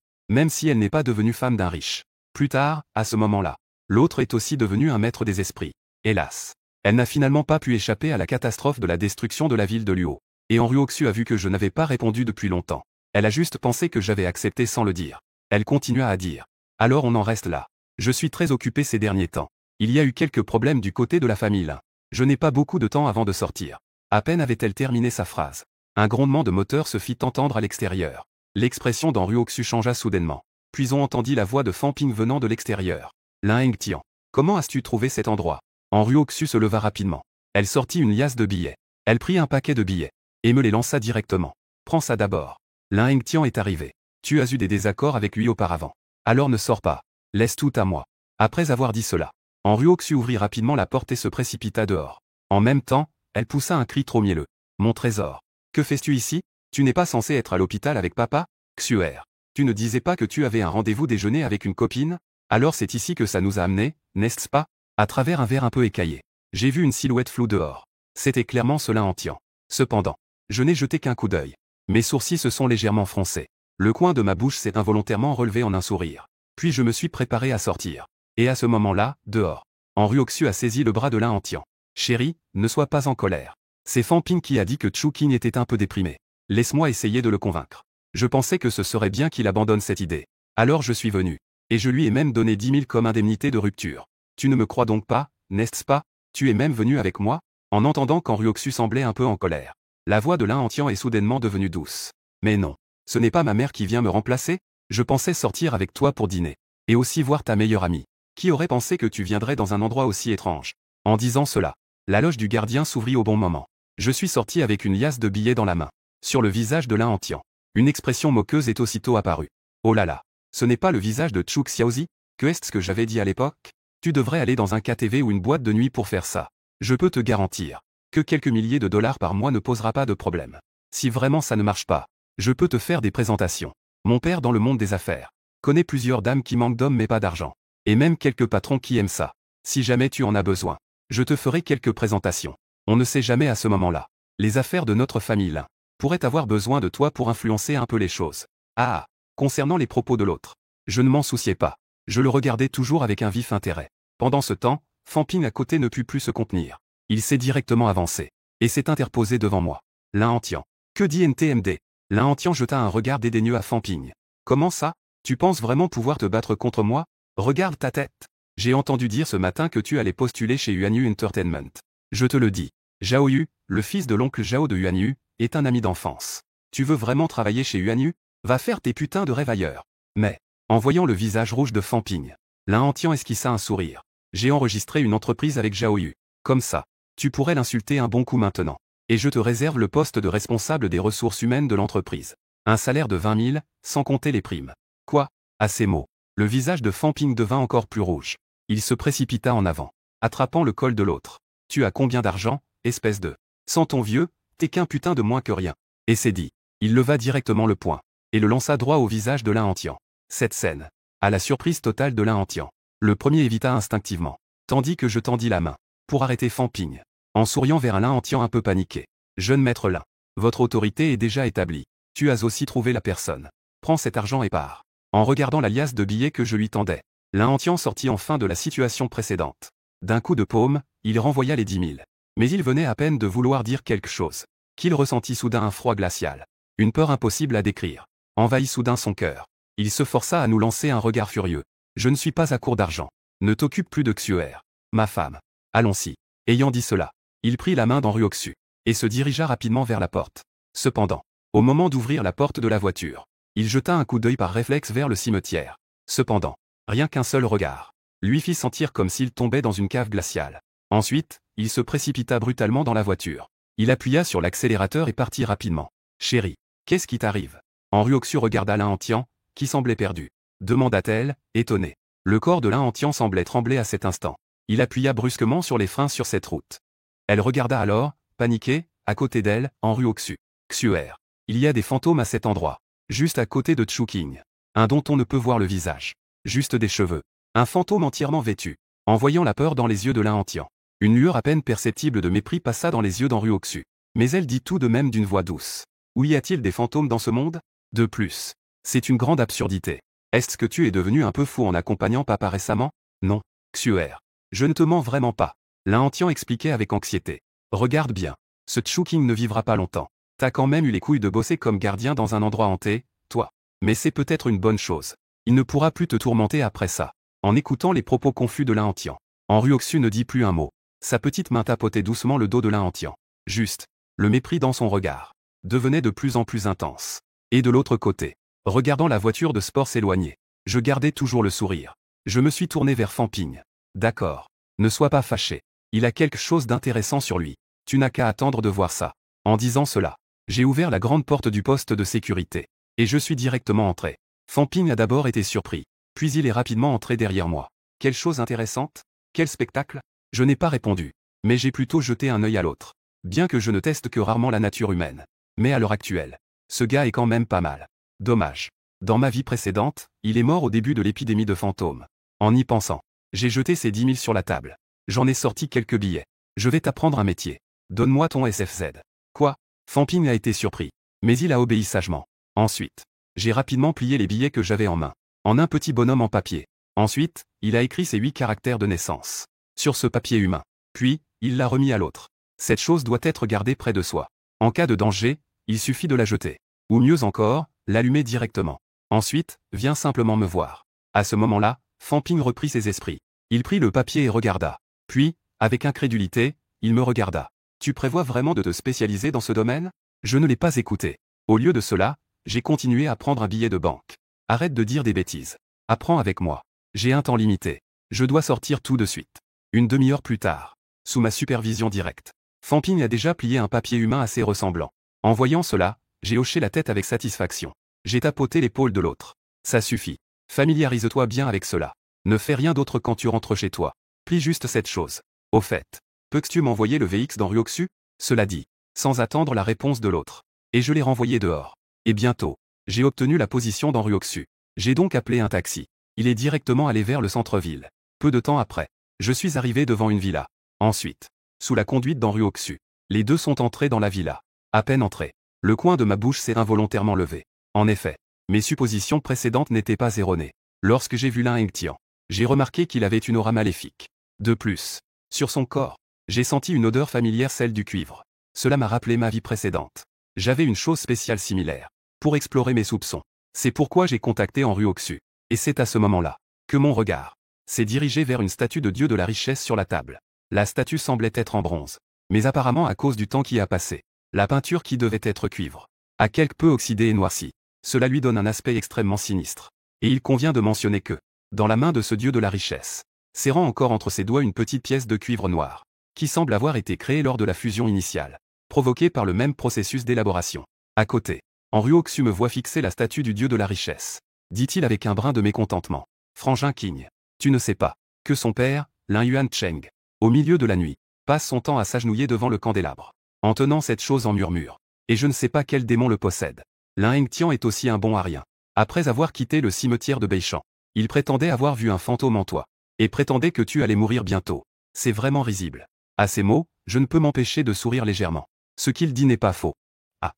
si elle n'est pas devenue femme d'un riche. Plus tard, à ce moment-là, l'autre est aussi devenu un maître des esprits. Hélas, elle n'a finalement pas pu échapper à la catastrophe de la destruction de la ville de Luo. Et Ruoxu a vu que je n'avais pas répondu depuis longtemps. Elle a juste pensé que j'avais accepté sans le dire. Elle continua à dire. Alors on en reste là. Je suis très occupé ces derniers temps. Il y a eu quelques problèmes du côté de la famille là. Je n'ai pas beaucoup de temps avant de sortir. À peine avait-elle terminé sa phrase. Un grondement de moteur se fit entendre à l'extérieur. L'expression d'Ruoxu changea soudainement. Puis on entendit la voix de Famping venant de l'extérieur. Ling Tian, comment as-tu trouvé cet endroit? Ruoxu se leva rapidement. Elle sortit une liasse de billets. Elle prit un paquet de billets et me les lança directement. Prends ça d'abord. Ling Tian est arrivé. Tu as eu des désaccords avec lui auparavant. Alors ne sors pas. Laisse tout à moi. Après avoir dit cela, Ruoxu ouvrit rapidement la porte et se précipita dehors. En même temps, elle poussa un cri trop mielleux. Mon trésor. Que fais-tu ici? Tu n'es pas censé être à l'hôpital avec papa? Xuer. Tu ne disais pas que tu avais un rendez-vous déjeuner avec une copine? Alors c'est ici que ça nous a amenés, n'est-ce pas? À travers un verre un peu écaillé, j'ai vu une silhouette floue dehors. C'était clairement cela en Tian. Cependant, je n'ai jeté qu'un coup d'œil. Mes sourcils se sont légèrement froncés. Le coin de ma bouche s'est involontairement relevé en un sourire. Puis je me suis préparé à sortir. Et à ce moment-là, dehors, Ruoxu a saisi le bras de Tian. Chérie, ne sois pas en colère. C'est Famping qui a dit que Chuking était un peu déprimé. Laisse-moi essayer de le convaincre. Je pensais que ce serait bien qu'il abandonne cette idée. Alors je suis venu. Et je lui ai même donné 10 000 comme indemnité de rupture. Tu ne me crois donc pas, n'est-ce pas? Tu es même venu avec moi? En entendant qu'Ruoxu semblait un peu en colère, la voix de Tian est soudainement devenue douce. Mais non. Ce n'est pas ma mère qui vient me remplacer? Je pensais sortir avec toi pour dîner. Et aussi voir ta meilleure amie. Qui aurait pensé que tu viendrais dans un endroit aussi étrange? En disant cela, la loge du gardien s'ouvrit au bon moment. Je suis sorti avec une liasse de billets dans la main. Sur le visage de Tian, une expression moqueuse est aussitôt apparue. Oh là là, ce n'est pas le visage de Chuk Xiaozi? Que est-ce que j'avais dit à l'époque? Tu devrais aller dans un KTV ou une boîte de nuit pour faire ça. Je peux te garantir que quelques milliers de dollars par mois ne posera pas de problème. Si vraiment ça ne marche pas, je peux te faire des présentations. Mon père dans le monde des affaires connaît plusieurs dames qui manquent d'hommes mais pas d'argent. Et même quelques patrons qui aiment ça. Si jamais tu en as besoin, je te ferai quelques présentations. On ne sait jamais à ce moment-là. Les affaires de notre famille l'un pourraient avoir besoin de toi pour influencer un peu les choses. Ah, concernant les propos de l'autre, je ne m'en souciais pas. Je le regardais toujours avec un vif intérêt. Pendant ce temps, Fanping à côté ne put plus se contenir. Il s'est directement avancé et s'est interposé devant moi. Lin Antian. Que dit NTMD? Lin Antian jeta un regard dédaigneux à Fanping. Comment ça? Tu penses vraiment pouvoir te battre contre moi? Regarde ta tête. J'ai entendu dire ce matin que tu allais postuler chez Yuanyu Entertainment. Je te le dis. Zhao Yu, le fils de l'oncle Zhao de Yuanyu, est un ami d'enfance. Tu veux vraiment travailler chez Yuanyu? Va faire tes putains de rêves ailleurs. Mais, en voyant le visage rouge de Fanping, Lin Antian esquissa un sourire. J'ai enregistré une entreprise avec Zhao Yu. Comme ça, tu pourrais l'insulter un bon coup maintenant. Et je te réserve le poste de responsable des ressources humaines de l'entreprise. Un salaire de 20 000, sans compter les primes. Quoi? À ces mots, le visage de Fanping devint encore plus rouge. Il se précipita en avant, attrapant le col de l'autre. Tu as combien d'argent, espèce de... Sans ton vieux, t'es qu'un putain de moins que rien. Et c'est dit. Il leva directement le poing, et le lança droit au visage de Lin Antian. Cette scène, à la surprise totale de Lin Antian, le premier évita instinctivement, tandis que je tendis la main, pour arrêter Fanping, en souriant vers un Lin Antian un peu paniqué. Jeune maître Lin, votre autorité est déjà établie. Tu as aussi trouvé la personne. Prends cet argent et pars. En regardant la liasse de billets que je lui tendais, Lin Antian sortit enfin de la situation précédente. D'un coup de paume, il renvoya les 10 000. Mais il venait à peine de vouloir dire quelque chose, qu'il ressentit soudain un froid glacial. Une peur impossible à décrire envahit soudain son cœur. Il se força à nous lancer un regard furieux. Je ne suis pas à court d'argent. Ne t'occupe plus de Xuer, ma femme. Allons-y. Ayant dit cela, il prit la main d'Henryoksu et se dirigea rapidement vers la porte. Cependant, au moment d'ouvrir la porte de la voiture, il jeta un coup d'œil par réflexe vers le cimetière. Cependant, rien qu'un seul regard lui fit sentir comme s'il tombait dans une cave glaciale. Ensuite, il se précipita brutalement dans la voiture. Il appuya sur l'accélérateur et partit rapidement. Chérie, qu'est-ce qui t'arrive? Henryoksu regarda Lin Antian, qui semblait perdu. Demanda-t-elle, étonnée. Le corps de Lin Antian semblait trembler à cet instant. Il appuya brusquement sur les freins sur cette route. Elle regarda alors, paniquée, à côté d'elle, Henryoksu. Xuer. Il y a des fantômes à cet endroit. Juste à côté de Chuking. Un dont on ne peut voir le visage. Juste des cheveux. Un fantôme entièrement vêtu. En voyant la peur dans les yeux de Lin Antian, une lueur à peine perceptible de mépris passa dans les yeux d'Henryoksu. Mais elle dit tout de même d'une voix douce. Où y a-t-il des fantômes dans ce monde? De plus, c'est une grande absurdité. Est-ce que tu es devenu un peu fou en accompagnant papa récemment? Non, Xuer. Je ne te mens vraiment pas. Lin Antian expliquait avec anxiété. Regarde bien. Ce Chuking ne vivra pas longtemps. T'as quand même eu les couilles de bosser comme gardien dans un endroit hanté, toi. Mais c'est peut-être une bonne chose. Il ne pourra plus te tourmenter après ça. En écoutant les propos confus de Lin Antian, Henryoksu ne dit plus un mot. Sa petite main tapotait doucement le dos de Lin Antian. Juste, le mépris dans son regard devenait de plus en plus intense. Et de l'autre côté, regardant la voiture de sport s'éloigner, je gardais toujours le sourire. Je me suis tourné vers Fanping. D'accord. Ne sois pas fâché. Il a quelque chose d'intéressant sur lui. Tu n'as qu'à attendre de voir ça. En disant cela, j'ai ouvert la grande porte du poste de sécurité. Et je suis directement entré. Fanping a d'abord été surpris. Puis il est rapidement entré derrière moi. Quelle chose intéressante? Quel spectacle? Je n'ai pas répondu. Mais j'ai plutôt jeté un œil à l'autre. Bien que je ne teste que rarement la nature humaine. Mais à l'heure actuelle, ce gars est quand même pas mal. Dommage. Dans ma vie précédente, il est mort au début de l'épidémie de fantômes. En y pensant, j'ai jeté ces 10 000 sur la table. J'en ai sorti quelques billets. Je vais t'apprendre un métier. Donne-moi ton SFZ. Quoi? Fanping a été surpris. Mais il a obéi sagement. Ensuite, j'ai rapidement plié les billets que j'avais en main. En un petit bonhomme en papier. Ensuite, il a écrit ses 8 caractères de naissance sur ce papier humain. Puis, il l'a remis à l'autre. Cette chose doit être gardée près de soi. En cas de danger, il suffit de la jeter. Ou mieux encore, l'allumer directement. Ensuite, viens simplement me voir. À ce moment-là, Fanping reprit ses esprits. Il prit le papier et regarda. Puis, avec incrédulité, il me regarda. Tu prévois vraiment de te spécialiser dans ce domaine? Je ne l'ai pas écouté. Au lieu de cela, j'ai continué à prendre un billet de banque. Arrête de dire des bêtises. Apprends avec moi. J'ai un temps limité. Je dois sortir tout de suite. Une demi-heure plus tard, sous ma supervision directe, Fanping a déjà plié un papier humain assez ressemblant. En voyant cela, j'ai hoché la tête avec satisfaction. J'ai tapoté l'épaule de l'autre. Ça suffit. Familiarise-toi bien avec cela. Ne fais rien d'autre quand tu rentres chez toi. Plie juste cette chose. Au fait, peux-tu m'envoyer le VX d'Henryoksu? Cela dit, sans attendre la réponse de l'autre. Et je l'ai renvoyé dehors. Et bientôt, j'ai obtenu la position d'Henryoksu. J'ai donc appelé un taxi. Il est directement allé vers le centre-ville. Peu de temps après, je suis arrivé devant une villa. Ensuite, sous la conduite d'Henryoksu, Les deux sont entrés dans la villa. À peine entrés, le coin de ma bouche s'est involontairement levé. En effet, mes suppositions précédentes n'étaient pas erronées. Lorsque j'ai vu Lin Hengtian, j'ai remarqué qu'il avait une aura maléfique. De plus, sur son corps, j'ai senti une odeur familière, celle du cuivre. Cela m'a rappelé ma vie précédente. J'avais une chose spéciale similaire. Pour explorer mes soupçons. C'est pourquoi j'ai contacté Henry Oxu. Et c'est à ce moment-là que mon regard s'est dirigé vers une statue de dieu de la richesse sur la table. La statue semblait être en bronze. Mais apparemment à cause du temps qui a passé, la peinture qui devait être cuivre a quelque peu oxydé et noirci. Cela lui donne un aspect extrêmement sinistre. Et il convient de mentionner que, dans la main de ce dieu de la richesse, serrant encore entre ses doigts une petite pièce de cuivre noir, qui semble avoir été créée lors de la fusion initiale, provoquée par le même processus d'élaboration. À côté, Henry Oxu me voit fixer la statue du dieu de la richesse, dit-il avec un brin de mécontentement. Frangin King, tu ne sais pas que son père, Lin Yuan Cheng, au milieu de la nuit, passe son temps à s'agenouiller devant le candélabre, en tenant cette chose en murmure. Et je ne sais pas quel démon le possède. Lin Hengtian est aussi un bon à rien. Après avoir quitté le cimetière de Beichan, il prétendait avoir vu un fantôme en toi, et prétendait que tu allais mourir bientôt. C'est vraiment risible. À ces mots, je ne peux m'empêcher de sourire légèrement. Ce qu'il dit n'est pas faux. Ah.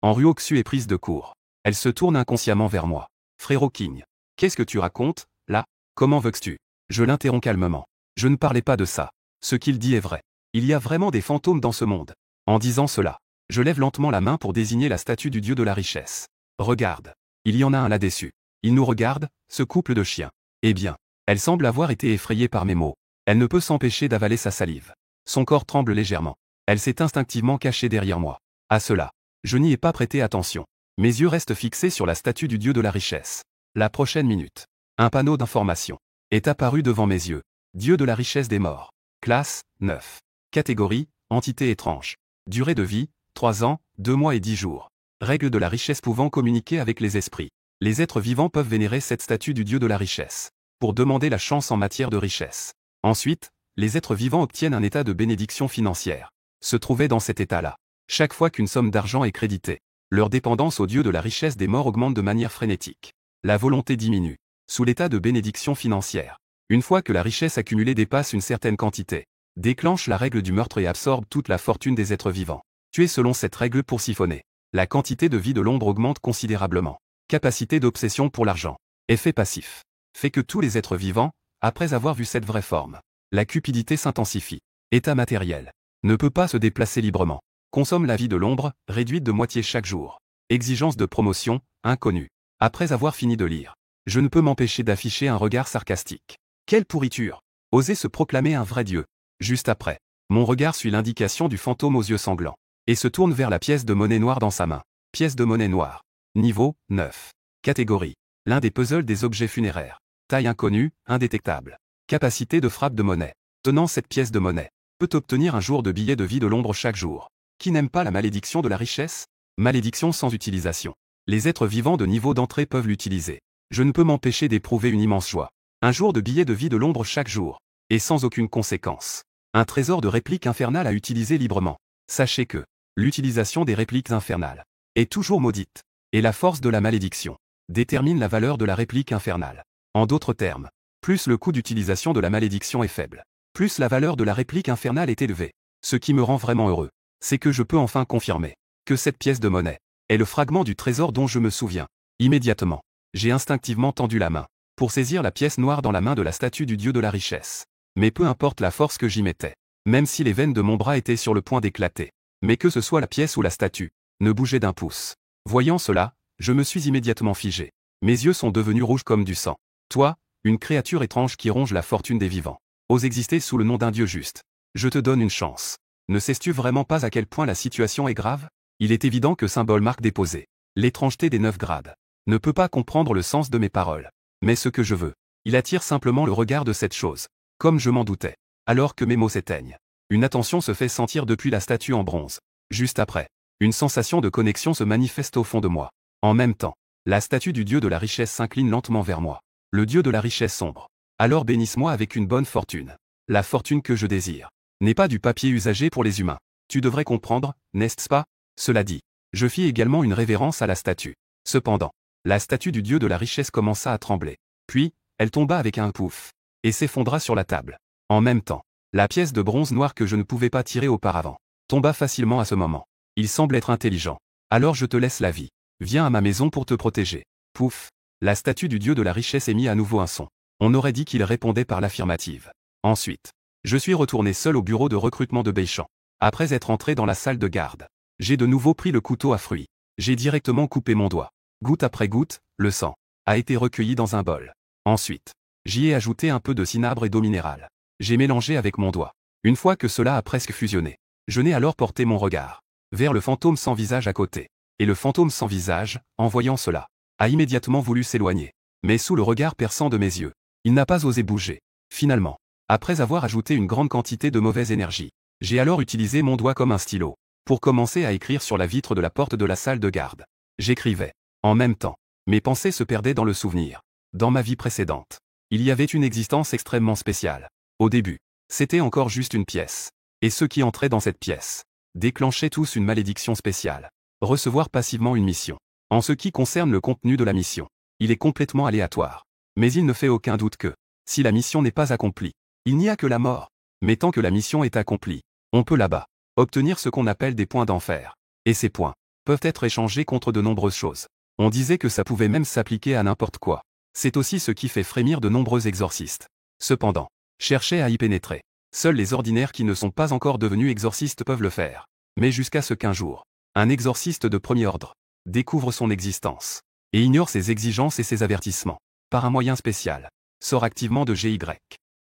Henry Oxu est prise de court. Elle se tourne inconsciemment vers moi. Frérot King, qu'est-ce que tu racontes, là? Comment veux-tu? Je l'interromps calmement. Je ne parlais pas de ça. Ce qu'il dit est vrai. Il y a vraiment des fantômes dans ce monde. En disant cela, je lève lentement la main pour désigner la statue du dieu de la richesse. Regarde. Il y en a un là-dessus. Il nous regarde, ce couple de chiens. Eh bien, elle semble avoir été effrayée par mes mots. Elle ne peut s'empêcher d'avaler sa salive. Son corps tremble légèrement. Elle s'est instinctivement cachée derrière moi. À cela, je n'y ai pas prêté attention. Mes yeux restent fixés sur la statue du dieu de la richesse. La prochaine minute, un panneau d'information est apparu devant mes yeux. Dieu de la richesse des morts. Classe, 9. Catégorie, entité étrange. Durée de vie, 3 ans, 2 mois et 10 jours. Règle de la richesse pouvant communiquer avec les esprits. Les êtres vivants peuvent vénérer cette statue du dieu de la richesse, pour demander la chance en matière de richesse. Ensuite, les êtres vivants obtiennent un état de bénédiction financière. Se trouver dans cet état-là, chaque fois qu'une somme d'argent est créditée, leur dépendance au dieu de la richesse des morts augmente de manière frénétique. La volonté diminue, sous l'état de bénédiction financière. Une fois que la richesse accumulée dépasse une certaine quantité, déclenche la règle du meurtre et absorbe toute la fortune des êtres vivants. Tuer selon cette règle pour siphonner. La quantité de vie de l'ombre augmente considérablement. Capacité d'obsession pour l'argent. Effet passif. Fait que tous les êtres vivants, après avoir vu cette vraie forme, la cupidité s'intensifie. État matériel. Ne peut pas se déplacer librement. Consomme la vie de l'ombre, réduite de moitié chaque jour. Exigence de promotion, inconnue. Après avoir fini de lire, je ne peux m'empêcher d'afficher un regard sarcastique. Quelle pourriture! Oser se proclamer un vrai dieu. Juste après, mon regard suit l'indication du fantôme aux yeux sanglants, et se tourne vers la pièce de monnaie noire dans sa main. Pièce de monnaie noire. Niveau, 9. Catégorie. L'un des puzzles des objets funéraires. Taille inconnue, indétectable. Capacité de frappe de monnaie. Tenant cette pièce de monnaie, peut obtenir un jour de billet de vie de l'ombre chaque jour. Qui n'aime pas la malédiction de la richesse? Malédiction sans utilisation. Les êtres vivants de niveau d'entrée peuvent l'utiliser. Je ne peux m'empêcher d'éprouver une immense joie. Un jour de billet de vie de l'ombre chaque jour. Et sans aucune conséquence. Un trésor de répliques infernales à utiliser librement. Sachez que l'utilisation des répliques infernales est toujours maudite. Et la force de la malédiction détermine la valeur de la réplique infernale. En d'autres termes, plus le coût d'utilisation de la malédiction est faible, plus la valeur de la réplique infernale est élevée. Ce qui me rend vraiment heureux, c'est que je peux enfin confirmer que cette pièce de monnaie est le fragment du trésor dont je me souviens. Immédiatement, j'ai instinctivement tendu la main pour saisir la pièce noire dans la main de la statue du dieu de la richesse. Mais peu importe la force que j'y mettais, même si les veines de mon bras étaient sur le point d'éclater, mais que ce soit la pièce ou la statue, ne bougeait d'un pouce. Voyant cela, je me suis immédiatement figé. Mes yeux sont devenus rouges comme du sang. Toi, une créature étrange qui ronge la fortune des vivants, ose exister sous le nom d'un dieu juste. Je te donne une chance. Ne sais-tu vraiment pas à quel point la situation est grave? Il est évident que symbole marque déposé. L'étrangeté des 9 grades ne peut pas comprendre le sens de mes paroles. Mais ce que je veux, il attire simplement le regard de cette chose. Comme je m'en doutais. Alors que mes mots s'éteignent, une attention se fait sentir depuis la statue en bronze. Juste après, une sensation de connexion se manifeste au fond de moi. En même temps, la statue du dieu de la richesse s'incline lentement vers moi. Le dieu de la richesse sombre. Alors bénisse-moi avec une bonne fortune. La fortune que je désire n'est pas du papier usagé pour les humains. Tu devrais comprendre, n'est-ce pas? Cela dit, je fis également une révérence à la statue. Cependant, la statue du dieu de la richesse commença à trembler. Puis, elle tomba avec un pouf et s'effondra sur la table. En même temps, la pièce de bronze noire que je ne pouvais pas tirer auparavant tomba facilement à ce moment. Il semble être intelligent. Alors je te laisse la vie. Viens à ma maison pour te protéger. Pouf. La statue du dieu de la richesse émit à nouveau un son. On aurait dit qu'il répondait par l'affirmative. Ensuite, je suis retourné seul au bureau de recrutement de Beichamp. Après être entré dans la salle de garde, j'ai de nouveau pris le couteau à fruits. J'ai directement coupé mon doigt. Goutte après goutte, le sang a été recueilli dans un bol. Ensuite, j'y ai ajouté un peu de cinabre et d'eau minérale. J'ai mélangé avec mon doigt. Une fois que cela a presque fusionné, je n'ai alors porté mon regard vers le fantôme sans visage à côté. Et le fantôme sans visage, en voyant cela, a immédiatement voulu s'éloigner. Mais sous le regard perçant de mes yeux, il n'a pas osé bouger. Finalement, après avoir ajouté une grande quantité de mauvaise énergie, j'ai alors utilisé mon doigt comme un stylo pour commencer à écrire sur la vitre de la porte de la salle de garde. J'écrivais. En même temps, mes pensées se perdaient dans le souvenir. Dans ma vie précédente, il y avait une existence extrêmement spéciale. Au début, c'était encore juste une pièce. Et ceux qui entraient dans cette pièce déclenchaient tous une malédiction spéciale. Recevoir passivement une mission. En ce qui concerne le contenu de la mission, il est complètement aléatoire. Mais il ne fait aucun doute que, si la mission n'est pas accomplie, il n'y a que la mort. Mais tant que la mission est accomplie, on peut là-bas obtenir ce qu'on appelle des points d'enfer. Et ces points peuvent être échangés contre de nombreuses choses. On disait que ça pouvait même s'appliquer à n'importe quoi. C'est aussi ce qui fait frémir de nombreux exorcistes. Cependant, cherchez à y pénétrer. Seuls les ordinaires qui ne sont pas encore devenus exorcistes peuvent le faire. Mais jusqu'à ce qu'un jour, un exorciste de premier ordre découvre son existence et ignore ses exigences et ses avertissements. Par un moyen spécial, sort activement de GY.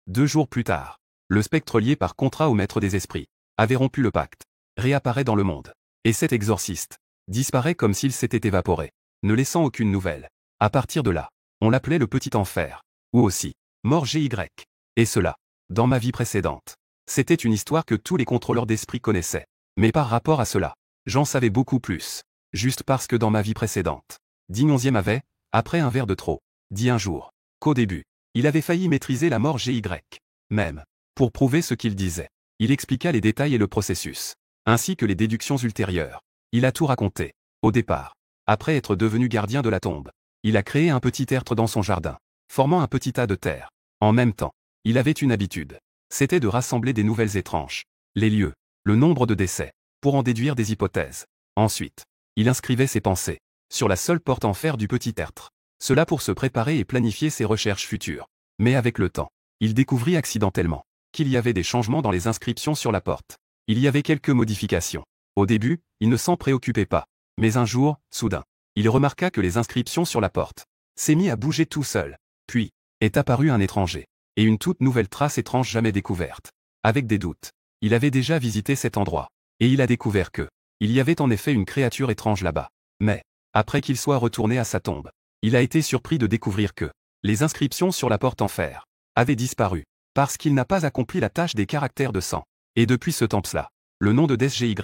2 jours plus tard, le spectre lié par contrat au maître des esprits avait rompu le pacte, réapparaît dans le monde. Et cet exorciste disparaît comme s'il s'était évaporé, ne laissant aucune nouvelle. À partir de là, on l'appelait le petit enfer, ou aussi, mort GY. Et cela, dans ma vie précédente, c'était une histoire que tous les contrôleurs d'esprit connaissaient. Mais par rapport à cela, j'en savais beaucoup plus. Juste parce que dans ma vie précédente, Digne 11e avait, après un verre de trop, dit un jour, qu'au début, il avait failli maîtriser la mort GY. Même, pour prouver ce qu'il disait, il expliqua les détails et le processus, ainsi que les déductions ultérieures. Il a tout raconté. Au départ, après être devenu gardien de la tombe, il a créé un petit tertre dans son jardin, formant un petit tas de terre. En même temps, il avait une habitude. C'était de rassembler des nouvelles étranges, les lieux, le nombre de décès, pour en déduire des hypothèses. Ensuite, il inscrivait ses pensées sur la seule porte en fer du petit tertre. Cela pour se préparer et planifier ses recherches futures. Mais avec le temps, il découvrit accidentellement qu'il y avait des changements dans les inscriptions sur la porte. Il y avait quelques modifications. Au début, il ne s'en préoccupait pas. Mais un jour, soudain, il remarqua que les inscriptions sur la porte s'est mis à bouger tout seul. Puis, est apparu un étranger. Et une toute nouvelle trace étrange jamais découverte. Avec des doutes, il avait déjà visité cet endroit. Et il a découvert que, il y avait en effet une créature étrange là-bas. Mais, après qu'il soit retourné à sa tombe, il a été surpris de découvrir que, les inscriptions sur la porte en fer avaient disparu, parce qu'il n'a pas accompli la tâche des caractères de sang. Et depuis ce temps-là, le nom de DSGY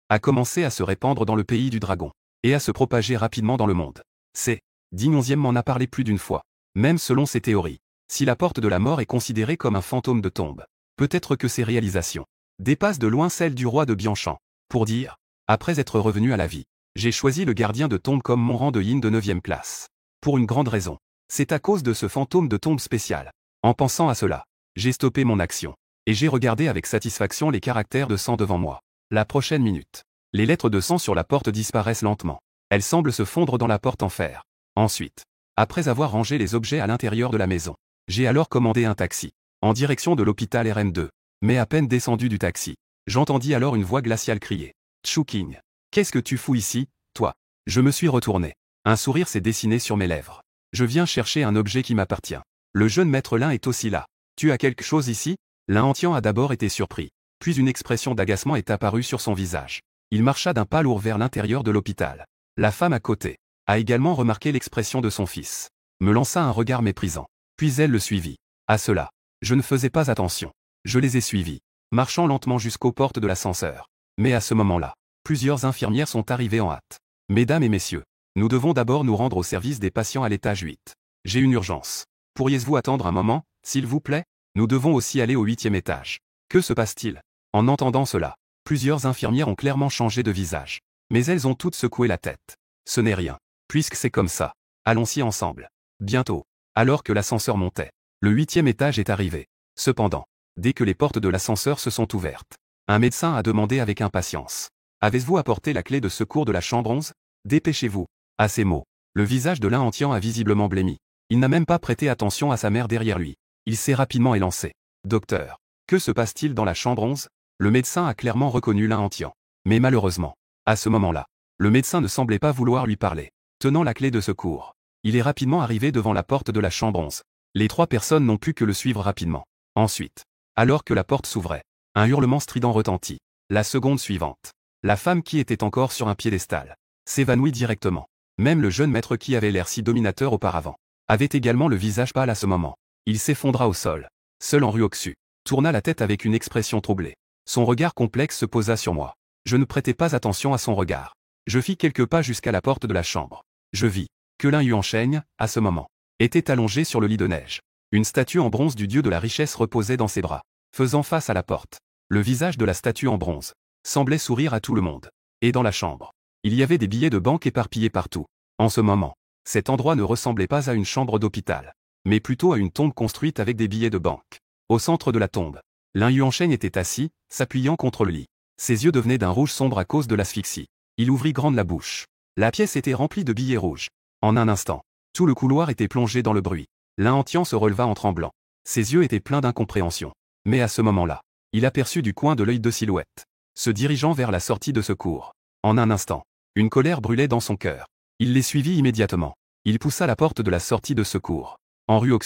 a commencé à se répandre dans le pays du dragon, et à se propager rapidement dans le monde. C'est, Digne 11e m'en a parlé plus d'une fois. Même selon ses théories, si la porte de la mort est considérée comme un fantôme de tombe, peut-être que ses réalisations dépassent de loin celles du roi de Bianchamp. Pour dire, après être revenu à la vie, j'ai choisi le gardien de tombe comme mon rang de yin de 9e classe. Pour une grande raison. C'est à cause de ce fantôme de tombe spécial. En pensant à cela, j'ai stoppé mon action, et j'ai regardé avec satisfaction les caractères de sang devant moi. La prochaine minute, les lettres de sang sur la porte disparaissent lentement. Elles semblent se fondre dans la porte en fer. Ensuite, après avoir rangé les objets à l'intérieur de la maison, j'ai alors commandé un taxi, en direction de l'hôpital RM2. Mais à peine descendu du taxi, j'entendis alors une voix glaciale crier. Tchouking, qu'est-ce que tu fous ici, toi? Je me suis retourné. Un sourire s'est dessiné sur mes lèvres. Je viens chercher un objet qui m'appartient. Le jeune maître Lin est aussi là. Tu as quelque chose ici? L'Ancien a d'abord été surpris. Puis une expression d'agacement est apparue sur son visage. Il marcha d'un pas lourd vers l'intérieur de l'hôpital. La femme à côté a également remarqué l'expression de son fils. Me lança un regard méprisant. Puis elle le suivit. À cela, je ne faisais pas attention. Je les ai suivis, marchant lentement jusqu'aux portes de l'ascenseur. Mais à ce moment-là, plusieurs infirmières sont arrivées en hâte. Mesdames et messieurs, nous devons d'abord nous rendre au service des patients à l'étage 8. J'ai une urgence. Pourriez-vous attendre un moment, s'il vous plaît? Nous devons aussi aller au 8e étage. Que se passe-t-il? En entendant cela, plusieurs infirmières ont clairement changé de visage. Mais elles ont toutes secoué la tête. Ce n'est rien, puisque c'est comme ça. Allons-y ensemble. Bientôt, alors que l'ascenseur montait, le 8e étage est arrivé. Cependant, dès que les portes de l'ascenseur se sont ouvertes, Un médecin a demandé avec impatience. Avez-vous apporté la clé de secours de la chambre 11? Dépêchez-vous. À ces mots, le visage de l'Ancien a visiblement blêmi. Il n'a même pas prêté attention à sa mère derrière lui. Il s'est rapidement élancé. Docteur, que se passe-t-il dans la chambre 11? Le médecin a clairement reconnu l'Ancien. Mais malheureusement, à ce moment-là, le médecin ne semblait pas vouloir lui parler. Tenant la clé de secours, il est rapidement arrivé devant la porte de la chambre 11. Les 3 personnes n'ont pu que le suivre rapidement. Ensuite, alors que la porte s'ouvrait, un hurlement strident retentit. La seconde suivante, la femme qui était encore sur un piédestal s'évanouit directement. Même le jeune maître qui avait l'air si dominateur auparavant avait également le visage pâle à ce moment. Il s'effondra au sol. Seul Henryok tourna la tête avec une expression troublée. Son regard complexe se posa sur moi. Je ne prêtais pas attention à son regard. Je fis quelques pas jusqu'à la porte de la chambre. Je vis que l'un Yuancheng, à ce moment, était allongé sur le lit de neige. Une statue en bronze du dieu de la richesse reposait dans ses bras, faisant face à la porte. Le visage de la statue en bronze semblait sourire à tout le monde. Et dans la chambre, il y avait des billets de banque éparpillés partout. En ce moment, cet endroit ne ressemblait pas à une chambre d'hôpital, mais plutôt à une tombe construite avec des billets de banque. Au centre de la tombe, l'un Yuancheng était assis, s'appuyant contre le lit. Ses yeux devenaient d'un rouge sombre à cause de l'asphyxie. Il ouvrit grande la bouche. La pièce était remplie de billets rouges. En un instant, tout le couloir était plongé dans le bruit. L'Ancien se releva en tremblant. Ses yeux étaient pleins d'incompréhension. Mais à ce moment-là, il aperçut du coin de l'œil 2 silhouettes, se dirigeant vers la sortie de secours. En un instant, une colère brûlait dans son cœur. Il les suivit immédiatement. Il poussa la porte de la sortie de secours. Henryok,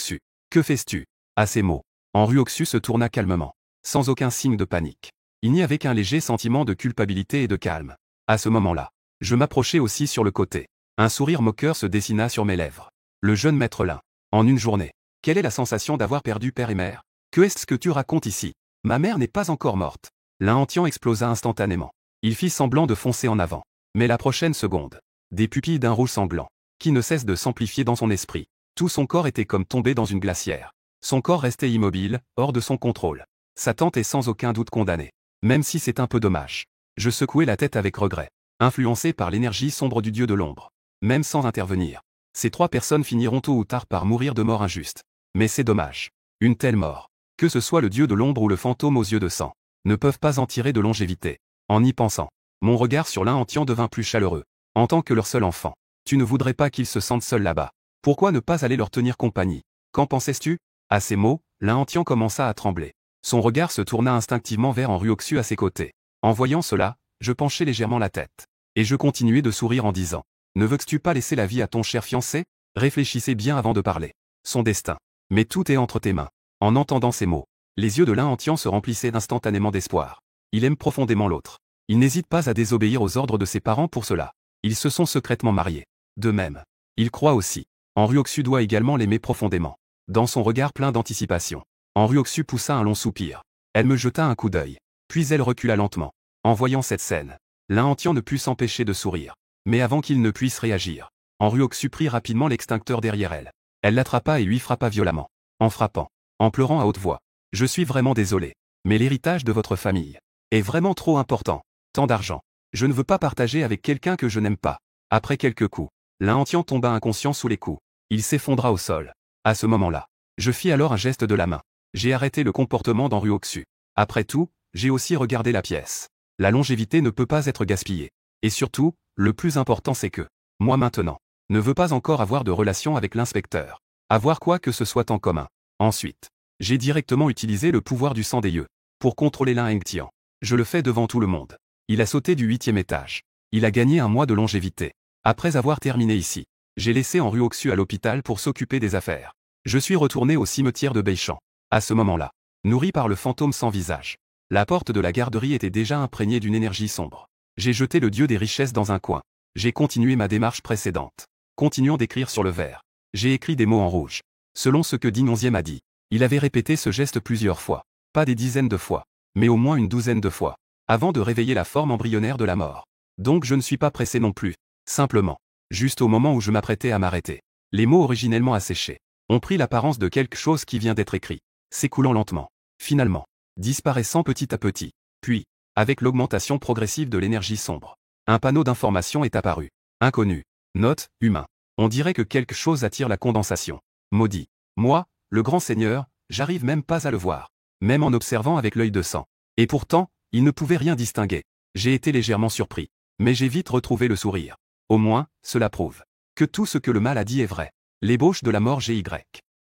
que fais-tu? À ces mots, Henryok se tourna calmement, sans aucun signe de panique. Il n'y avait qu'un léger sentiment de culpabilité et de calme. À ce moment-là, je m'approchai aussi sur le côté. Un sourire moqueur se dessina sur mes lèvres. Le jeune maître Lin. En une journée, quelle est la sensation d'avoir perdu père et mère? Que est-ce que tu racontes ici? Ma mère n'est pas encore morte. L'Ancien explosa instantanément. Il fit semblant de foncer en avant. Mais la prochaine seconde, des pupilles d'un rouge sanglant, qui ne cesse de s'amplifier dans son esprit. Tout son corps était comme tombé dans une glacière. Son corps restait immobile, hors de son contrôle. Sa tante est sans aucun doute condamnée. Même si c'est un peu dommage. Je secouai la tête avec regret, influencé par l'énergie sombre du dieu de l'ombre. Même sans intervenir, ces 3 personnes finiront tôt ou tard par mourir de mort injuste. Mais c'est dommage. Une telle mort, que ce soit le dieu de l'ombre ou le fantôme aux yeux de sang, ne peuvent pas en tirer de longévité. En y pensant, mon regard sur l'Ancien devint plus chaleureux. En tant que leur seul enfant, tu ne voudrais pas qu'ils se sentent seuls là-bas. Pourquoi ne pas aller leur tenir compagnie? Qu'en pensais-tu? À ces mots, l'Ancien commença à trembler. Son regard se tourna instinctivement vers Henryok à ses côtés. En voyant cela, je penchai légèrement la tête. Et je continuai de sourire en disant: ne veux-tu pas laisser la vie à ton cher fiancé? Réfléchissez bien avant de parler. Son destin. Mais tout est entre tes mains. En entendant ces mots, les yeux de l'Ancien se remplissaient instantanément d'espoir. Il aime profondément l'autre. Il n'hésite pas à désobéir aux ordres de ses parents pour cela. Ils se sont secrètement mariés. De même, il croit aussi. Henryok doit également l'aimer profondément. Dans son regard plein d'anticipation, Henryok poussa un long soupir. Elle me jeta un coup d'œil. Puis elle recula lentement. En voyant cette scène, l'Ancien ne put s'empêcher de sourire. Mais avant qu'il ne puisse réagir, Henryok prit rapidement l'extincteur derrière elle. Elle l'attrapa et lui frappa violemment. En frappant, en pleurant à haute voix. Je suis vraiment désolé. Mais l'héritage de votre famille est vraiment trop important. Tant d'argent. Je ne veux pas partager avec quelqu'un que je n'aime pas. Après quelques coups, l'Ancien tomba inconscient sous les coups. Il s'effondra au sol. À ce moment-là, je fis alors un geste de la main. J'ai arrêté le comportement d'Henryok. Après tout, j'ai aussi regardé la pièce. La longévité ne peut pas être gaspillée. Et surtout, le plus important c'est que, moi maintenant, ne veux pas encore avoir de relation avec l'inspecteur. Avoir quoi que ce soit en commun. Ensuite, j'ai directement utilisé le pouvoir du sang des yeux pour contrôler l'Ancien. Je le fais devant tout le monde. Il a sauté du 8e étage. Il a gagné un mois de longévité. Après avoir terminé ici, j'ai laissé Henryok à l'hôpital pour s'occuper des affaires. Je suis retourné au cimetière de Beichamp. À ce moment-là, nourri par le fantôme sans visage, la porte de la garderie était déjà imprégnée d'une énergie sombre. J'ai jeté le dieu des richesses dans un coin. J'ai continué ma démarche précédente. Continuant d'écrire sur le verre. J'ai écrit des mots en rouge. Selon ce que Ding 11e a dit, il avait répété ce geste plusieurs fois. Pas des dizaines de fois, mais au moins une douzaine de fois, avant de réveiller la forme embryonnaire de la mort. Donc je ne suis pas pressé non plus. Simplement, juste au moment où je m'apprêtais à m'arrêter, les mots originellement asséchés ont pris l'apparence de quelque chose qui vient d'être écrit, s'écoulant lentement, finalement, disparaissant petit à petit. Puis, avec l'augmentation progressive de l'énergie sombre, un panneau d'information est apparu. Inconnu. Note, humain. On dirait que quelque chose attire la condensation. Maudit. Moi, le grand seigneur, j'arrive même pas à le voir. Même en observant avec l'œil de sang. Et pourtant, Il ne pouvait rien distinguer. J'ai été légèrement surpris. Mais j'ai vite retrouvé le sourire. Au moins, cela prouve que tout ce que le mal a dit est vrai. L'ébauche de la mort GY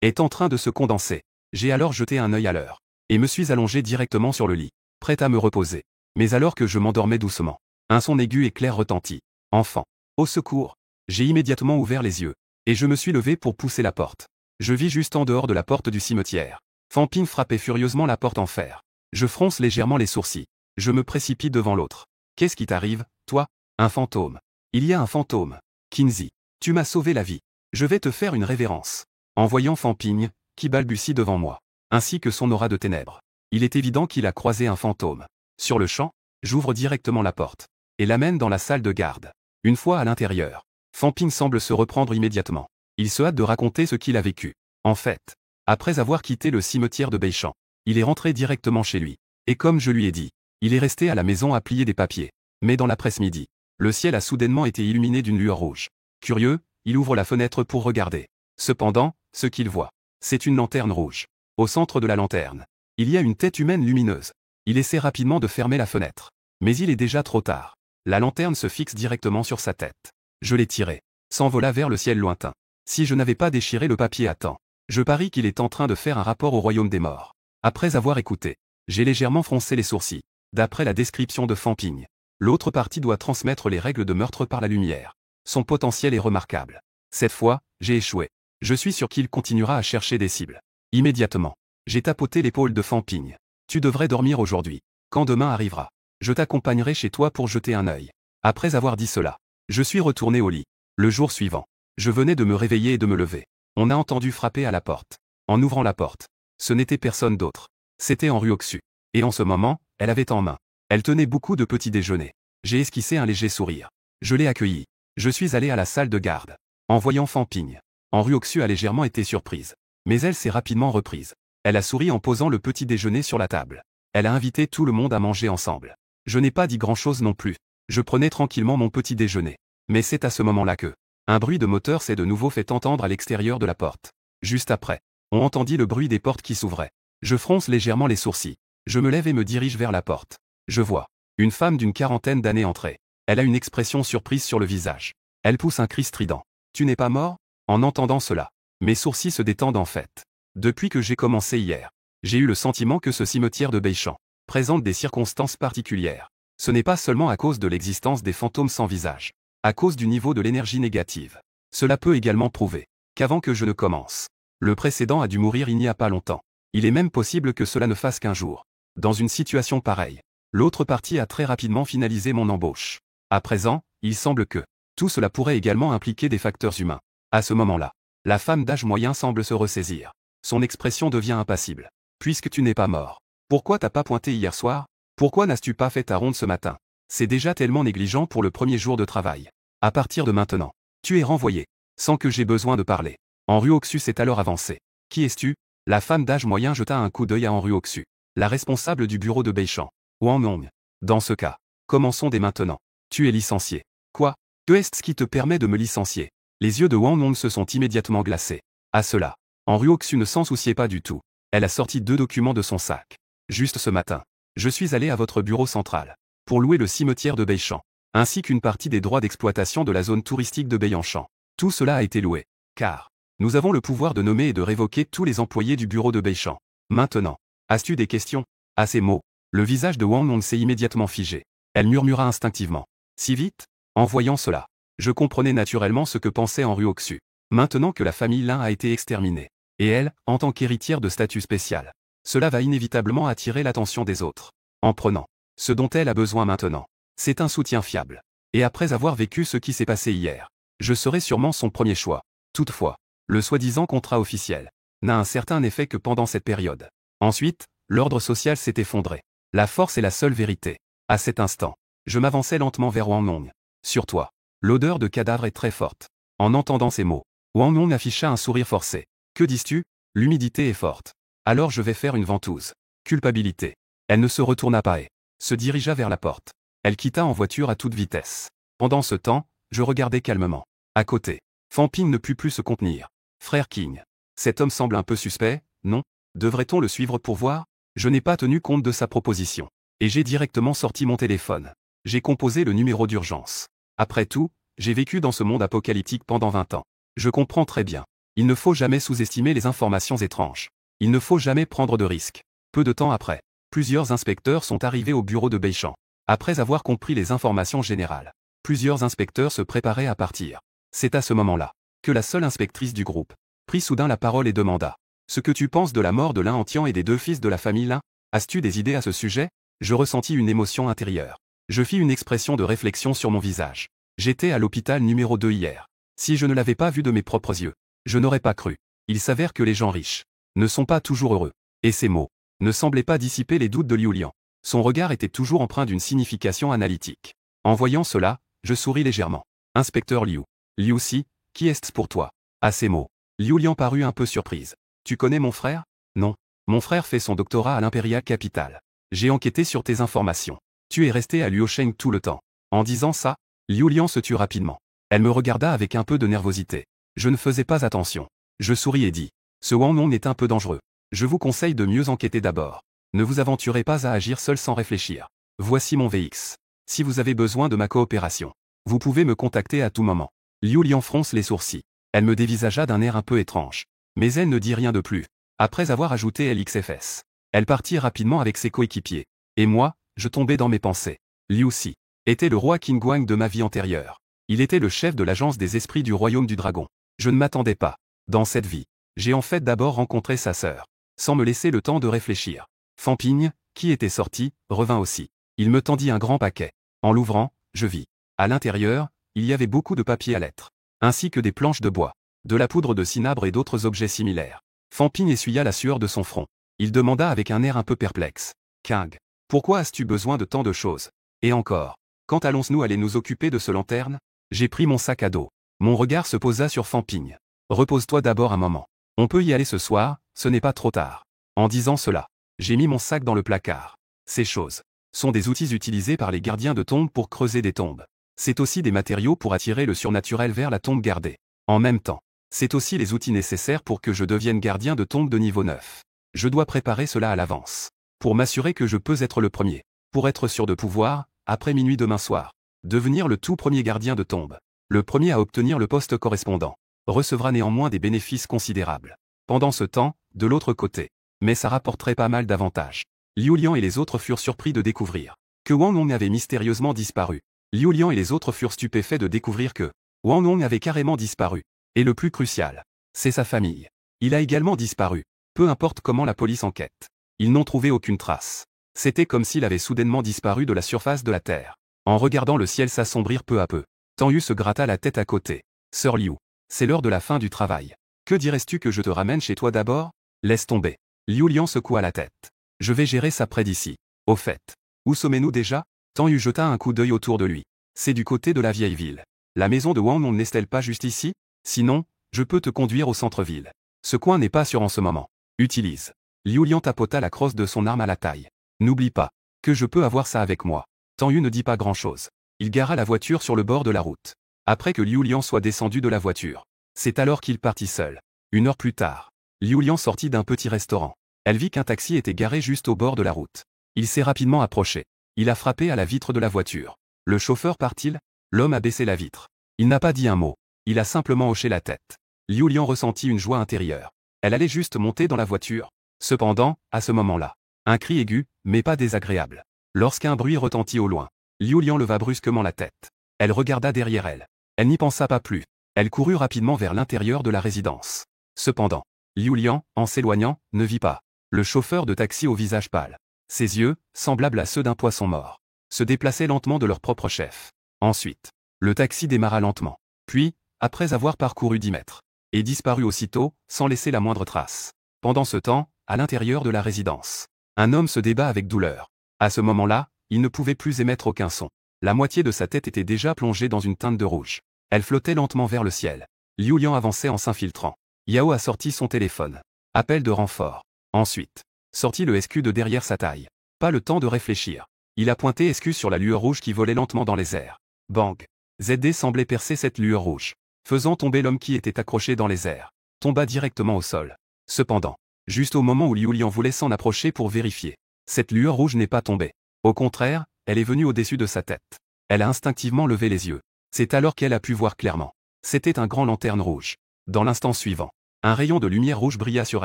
est en train de se condenser. J'ai alors jeté un œil à l'heure. Et me suis allongé directement sur le lit, prêt à me reposer. Mais alors que je m'endormais doucement, un son aigu et clair retentit. Enfant. Au secours. J'ai immédiatement ouvert les yeux. Et je me suis levé pour pousser la porte. Je vis juste en dehors de la porte du cimetière. Fan Ping frappait furieusement la porte en fer. Je fronce légèrement les sourcils. Je me précipite devant l'autre. Qu'est-ce qui t'arrive, toi? Un fantôme. Il y a un fantôme. Kinsey. Tu m'as sauvé la vie. Je vais te faire une révérence. En voyant Fan Ping, qui balbutie devant moi, ainsi que son aura de ténèbres, il est évident qu'il a croisé un fantôme. Sur le champ, j'ouvre directement la porte et l'amène dans la salle de garde. Une fois à l'intérieur, Fan Ping semble se reprendre immédiatement. Il se hâte de raconter ce qu'il a vécu. En fait, après avoir quitté le cimetière de Beichamp, il est rentré directement chez lui. Et comme je lui ai dit, il est resté à la maison à plier des papiers. Mais dans l'après-midi, le ciel a soudainement été illuminé d'une lueur rouge. Curieux, il ouvre la fenêtre pour regarder. Cependant, ce qu'il voit, c'est une lanterne rouge. Au centre de la lanterne, il y a une tête humaine lumineuse. Il essaie rapidement de fermer la fenêtre. Mais il est déjà trop tard. La lanterne se fixe directement sur sa tête. Je l'ai tiré. S'envola vers le ciel lointain. Si je n'avais pas déchiré le papier à temps, je parie qu'il est en train de faire un rapport au royaume des morts. Après avoir écouté, j'ai légèrement froncé les sourcils. D'après la description de Fan Ping, l'autre partie doit transmettre les règles de meurtre par la lumière. Son potentiel est remarquable. Cette fois, j'ai échoué. Je suis sûr qu'il continuera à chercher des cibles. Immédiatement, j'ai tapoté l'épaule de Fan Ping. Tu devrais dormir aujourd'hui. Quand demain arrivera, je t'accompagnerai chez toi pour jeter un œil. Après avoir dit cela, je suis retourné au lit. Le jour suivant, je venais de me réveiller et de me lever. On a entendu frapper à la porte. En ouvrant la porte, ce n'était personne d'autre. C'était Henri Oxu. Et en ce moment, elle avait en main. Elle tenait beaucoup de petits déjeuners. J'ai esquissé un léger sourire. Je l'ai accueillie. Je suis allé à la salle de garde. En voyant Fan Ping, Henri Oxu a légèrement été surprise. Mais elle s'est rapidement reprise. Elle a souri en posant le petit déjeuner sur la table. Elle a invité tout le monde à manger ensemble. Je n'ai pas dit grand-chose non plus. Je prenais tranquillement mon petit déjeuner. Mais c'est à ce moment-là que un bruit de moteur s'est de nouveau fait entendre à l'extérieur de la porte. Juste après, on entendit le bruit des portes qui s'ouvraient. Je fronce légèrement les sourcils. Je me lève et me dirige vers la porte. Je vois une femme d'une quarantaine d'années entrer. Elle a une expression surprise sur le visage. Elle pousse un cri strident. « Tu n'es pas mort ?» En entendant cela, mes sourcils se détendent en fait. Depuis que j'ai commencé hier, j'ai eu le sentiment que ce cimetière de Beichamp présente des circonstances particulières. Ce n'est pas seulement à cause de l'existence des fantômes sans visage. À cause du niveau de l'énergie négative. Cela peut également prouver qu'avant que je ne commence, le précédent a dû mourir il n'y a pas longtemps. Il est même possible que cela ne fasse qu'un jour. Dans une situation pareille, l'autre partie a très rapidement finalisé mon embauche. À présent, il semble que tout cela pourrait également impliquer des facteurs humains. À ce moment-là, la femme d'âge moyen semble se ressaisir. Son expression devient impassible. Puisque tu n'es pas mort, pourquoi t'as pas pointé hier soir? Pourquoi n'as-tu pas fait ta ronde ce matin? C'est déjà tellement négligent pour le premier jour de travail. À partir de maintenant, tu es renvoyé, sans que j'aie besoin de parler. Henri Oxu s'est alors avancé. Qui es-tu? La femme d'âge moyen jeta un coup d'œil à Henri Oxu, la responsable du bureau de Beichamp. Wang Nong. Dans ce cas, commençons dès maintenant. Tu es licencié. Quoi? Qu'est-ce qui te permet de me licencier? Les yeux de Wang Nong se sont immédiatement glacés. À cela, Henri Oxu ne s'en souciait pas du tout. Elle a sorti 2 documents de son sac. Juste ce matin, je suis allé à votre bureau central pour louer le cimetière de Beichamp, ainsi qu'une partie des droits d'exploitation de la zone touristique de Beyanchamp. Tout cela a été loué, car nous avons le pouvoir de nommer et de révoquer tous les employés du bureau de Beichamp. Maintenant, as-tu des questions? À ces mots, le visage de Wang Nong s'est immédiatement figé. Elle murmura instinctivement. Si vite? En voyant cela, je comprenais naturellement ce que pensait Henri Oxu. Maintenant que la famille Lin a été exterminée, et elle, en tant qu'héritière de statut spécial, cela va inévitablement attirer l'attention des autres. En prenant ce dont elle a besoin maintenant, c'est un soutien fiable. Et après avoir vécu ce qui s'est passé hier, je serai sûrement son premier choix. Toutefois, le soi-disant contrat officiel n'a un certain effet que pendant cette période. Ensuite, l'ordre social s'est effondré. La force est la seule vérité. À cet instant, je m'avançais lentement vers Wang Nong. Sur toi, l'odeur de cadavre est très forte. En entendant ces mots, Wang Nong afficha un sourire forcé. Que dis-tu? L'humidité est forte. Alors je vais faire une ventouse. Culpabilité. Elle ne se retourna pas et se dirigea vers la porte. Elle quitta en voiture à toute vitesse. Pendant ce temps, je regardais calmement. À côté, Fan Ping ne put plus se contenir. Frère King. Cet homme semble un peu suspect, non? Devrait-on le suivre pour voir? Je n'ai pas tenu compte de sa proposition. Et j'ai directement sorti mon téléphone. J'ai composé le numéro d'urgence. Après tout, j'ai vécu dans ce monde apocalyptique pendant 20 ans. Je comprends très bien. Il ne faut jamais sous-estimer les informations étranges. Il ne faut jamais prendre de risques. Peu de temps après, plusieurs inspecteurs sont arrivés au bureau de Béchamp. Après avoir compris les informations générales, plusieurs inspecteurs se préparaient à partir. C'est à ce moment-là que la seule inspectrice du groupe prit soudain la parole et demanda « Ce que tu penses de la mort de l'un Entian et des 2 fils de la famille Lin? As-tu des idées à ce sujet ?» Je ressentis une émotion intérieure. Je fis une expression de réflexion sur mon visage. J'étais à l'hôpital numéro 2 hier. Si je ne l'avais pas vu de mes propres yeux, je n'aurais pas cru. Il s'avère que les gens riches ne sont pas toujours heureux. Et ces mots ne semblaient pas dissiper les doutes de Liu Liang. Son regard était toujours empreint d'une signification analytique. En voyant cela, je souris légèrement. Inspecteur Liu. Liu Si, qui est-ce pour toi? À ces mots, Liu Liang parut un peu surprise. Tu connais mon frère? Non. Mon frère fait son doctorat à l'Imperial Capital. J'ai enquêté sur tes informations. Tu es resté à Luosheng tout le temps. En disant ça, Liu Liang se tut rapidement. Elle me regarda avec un peu de nervosité. Je ne faisais pas attention. Je souris et dis. Ce Wang Nong est un peu dangereux. Je vous conseille de mieux enquêter d'abord. Ne vous aventurez pas à agir seul sans réfléchir. Voici mon VX. Si vous avez besoin de ma coopération, vous pouvez me contacter à tout moment. Liu Liang fronce les sourcils. Elle me dévisagea d'un air un peu étrange. Mais elle ne dit rien de plus. Après avoir ajouté LXFS, elle partit rapidement avec ses coéquipiers. Et moi, je tombais dans mes pensées. Liu Si était le roi Qin Guang de ma vie antérieure. Il était le chef de l'agence des esprits du royaume du dragon. Je ne m'attendais pas. Dans cette vie, j'ai en fait d'abord rencontré sa sœur. Sans me laisser le temps de réfléchir. Fan Ping, qui était sorti, revint aussi. Il me tendit un grand paquet. En l'ouvrant, je vis. À l'intérieur, il y avait beaucoup de papier à lettres, ainsi que des planches de bois, de la poudre de cinabre et d'autres objets similaires. Fan Ping essuya la sueur de son front. Il demanda avec un air un peu perplexe. King, pourquoi as-tu besoin de tant de choses? Et encore, quand allons-nous aller nous occuper de ce lanterne? J'ai pris mon sac à dos. Mon regard se posa sur Fan Ping. Repose-toi d'abord un moment. On peut y aller ce soir, ce n'est pas trop tard. En disant cela, j'ai mis mon sac dans le placard. Ces choses sont des outils utilisés par les gardiens de tombes pour creuser des tombes. C'est aussi des matériaux pour attirer le surnaturel vers la tombe gardée. En même temps, c'est aussi les outils nécessaires pour que je devienne gardien de tombe de niveau 9. Je dois préparer cela à l'avance. Pour m'assurer que je peux être le premier. Pour être sûr de pouvoir, après minuit demain soir, devenir le tout premier gardien de tombe. Le premier à obtenir le poste correspondant recevra néanmoins des bénéfices considérables. Pendant ce temps, de l'autre côté, mais ça rapporterait pas mal d'avantages. Liu Liang et les autres furent surpris de découvrir que Wang Nong avait mystérieusement disparu. Liu Liang et les autres furent stupéfaits de découvrir que Wang Nong avait carrément disparu. Et le plus crucial, c'est sa famille. Il a également disparu. Peu importe comment la police enquête. Ils n'ont trouvé aucune trace. C'était comme s'il avait soudainement disparu de la surface de la Terre. En regardant le ciel s'assombrir peu à peu, Tang Yu se gratta la tête à côté. Sœur Liu, c'est l'heure de la fin du travail. Que dirais-tu que je te ramène chez toi d'abord? Laisse tomber. Liu Liang secoua la tête. Je vais gérer ça près d'ici. Au fait, où sommes-nous déjà? Tang Yu jeta un coup d'œil autour de lui. C'est du côté de la vieille ville. La maison de Wang Nong n'est-elle pas juste ici? Sinon, je peux te conduire au centre-ville. Ce coin n'est pas sûr en ce moment. Utilise. Liu Liang tapota la crosse de son arme à la taille. N'oublie pas que je peux avoir ça avec moi. Tang Yu ne dit pas grand-chose. Il gara la voiture sur le bord de la route. Après que Liu Liang soit descendu de la voiture, c'est alors qu'il partit seul. 1 heure plus tard, Liu Liang sortit d'un petit restaurant. Elle vit qu'un taxi était garé juste au bord de la route. Il s'est rapidement approché. Il a frappé à la vitre de la voiture. Le chauffeur part-il? L'homme a baissé la vitre. Il n'a pas dit un mot. Il a simplement hoché la tête. Liu Liang ressentit une joie intérieure. Elle allait juste monter dans la voiture. Cependant, à ce moment-là, un cri aigu, mais pas désagréable. Lorsqu'un bruit retentit au loin, Liu Liang leva brusquement la tête. Elle regarda derrière elle. Elle n'y pensa pas plus. Elle courut rapidement vers l'intérieur de la résidence. Cependant, Liu Liang, en s'éloignant, ne vit pas le chauffeur de taxi au visage pâle. Ses yeux, semblables à ceux d'un poisson mort, se déplaçaient lentement de leur propre chef. Ensuite, le taxi démarra lentement. Puis, après avoir parcouru 10 mètres, et disparut aussitôt, sans laisser la moindre trace. Pendant ce temps, à l'intérieur de la résidence, un homme se débat avec douleur. À ce moment-là, il ne pouvait plus émettre aucun son. La moitié de sa tête était déjà plongée dans une teinte de rouge. Elle flottait lentement vers le ciel. Liu Liang avançait en s'infiltrant. Yao a sorti son téléphone. Appel de renfort. Ensuite, sortit le SQ de derrière sa taille. Pas le temps de réfléchir. Il a pointé SQ sur la lueur rouge qui volait lentement dans les airs. Bang. ZD semblait percer cette lueur rouge, faisant tomber l'homme qui était accroché dans les airs. Tomba directement au sol. Cependant, juste au moment où Liu Liang voulait s'en approcher pour vérifier, cette lueur rouge n'est pas tombée. Au contraire, elle est venue au-dessus de sa tête. Elle a instinctivement levé les yeux. C'est alors qu'elle a pu voir clairement. C'était un grand lanterne rouge. Dans l'instant suivant, un rayon de lumière rouge brilla sur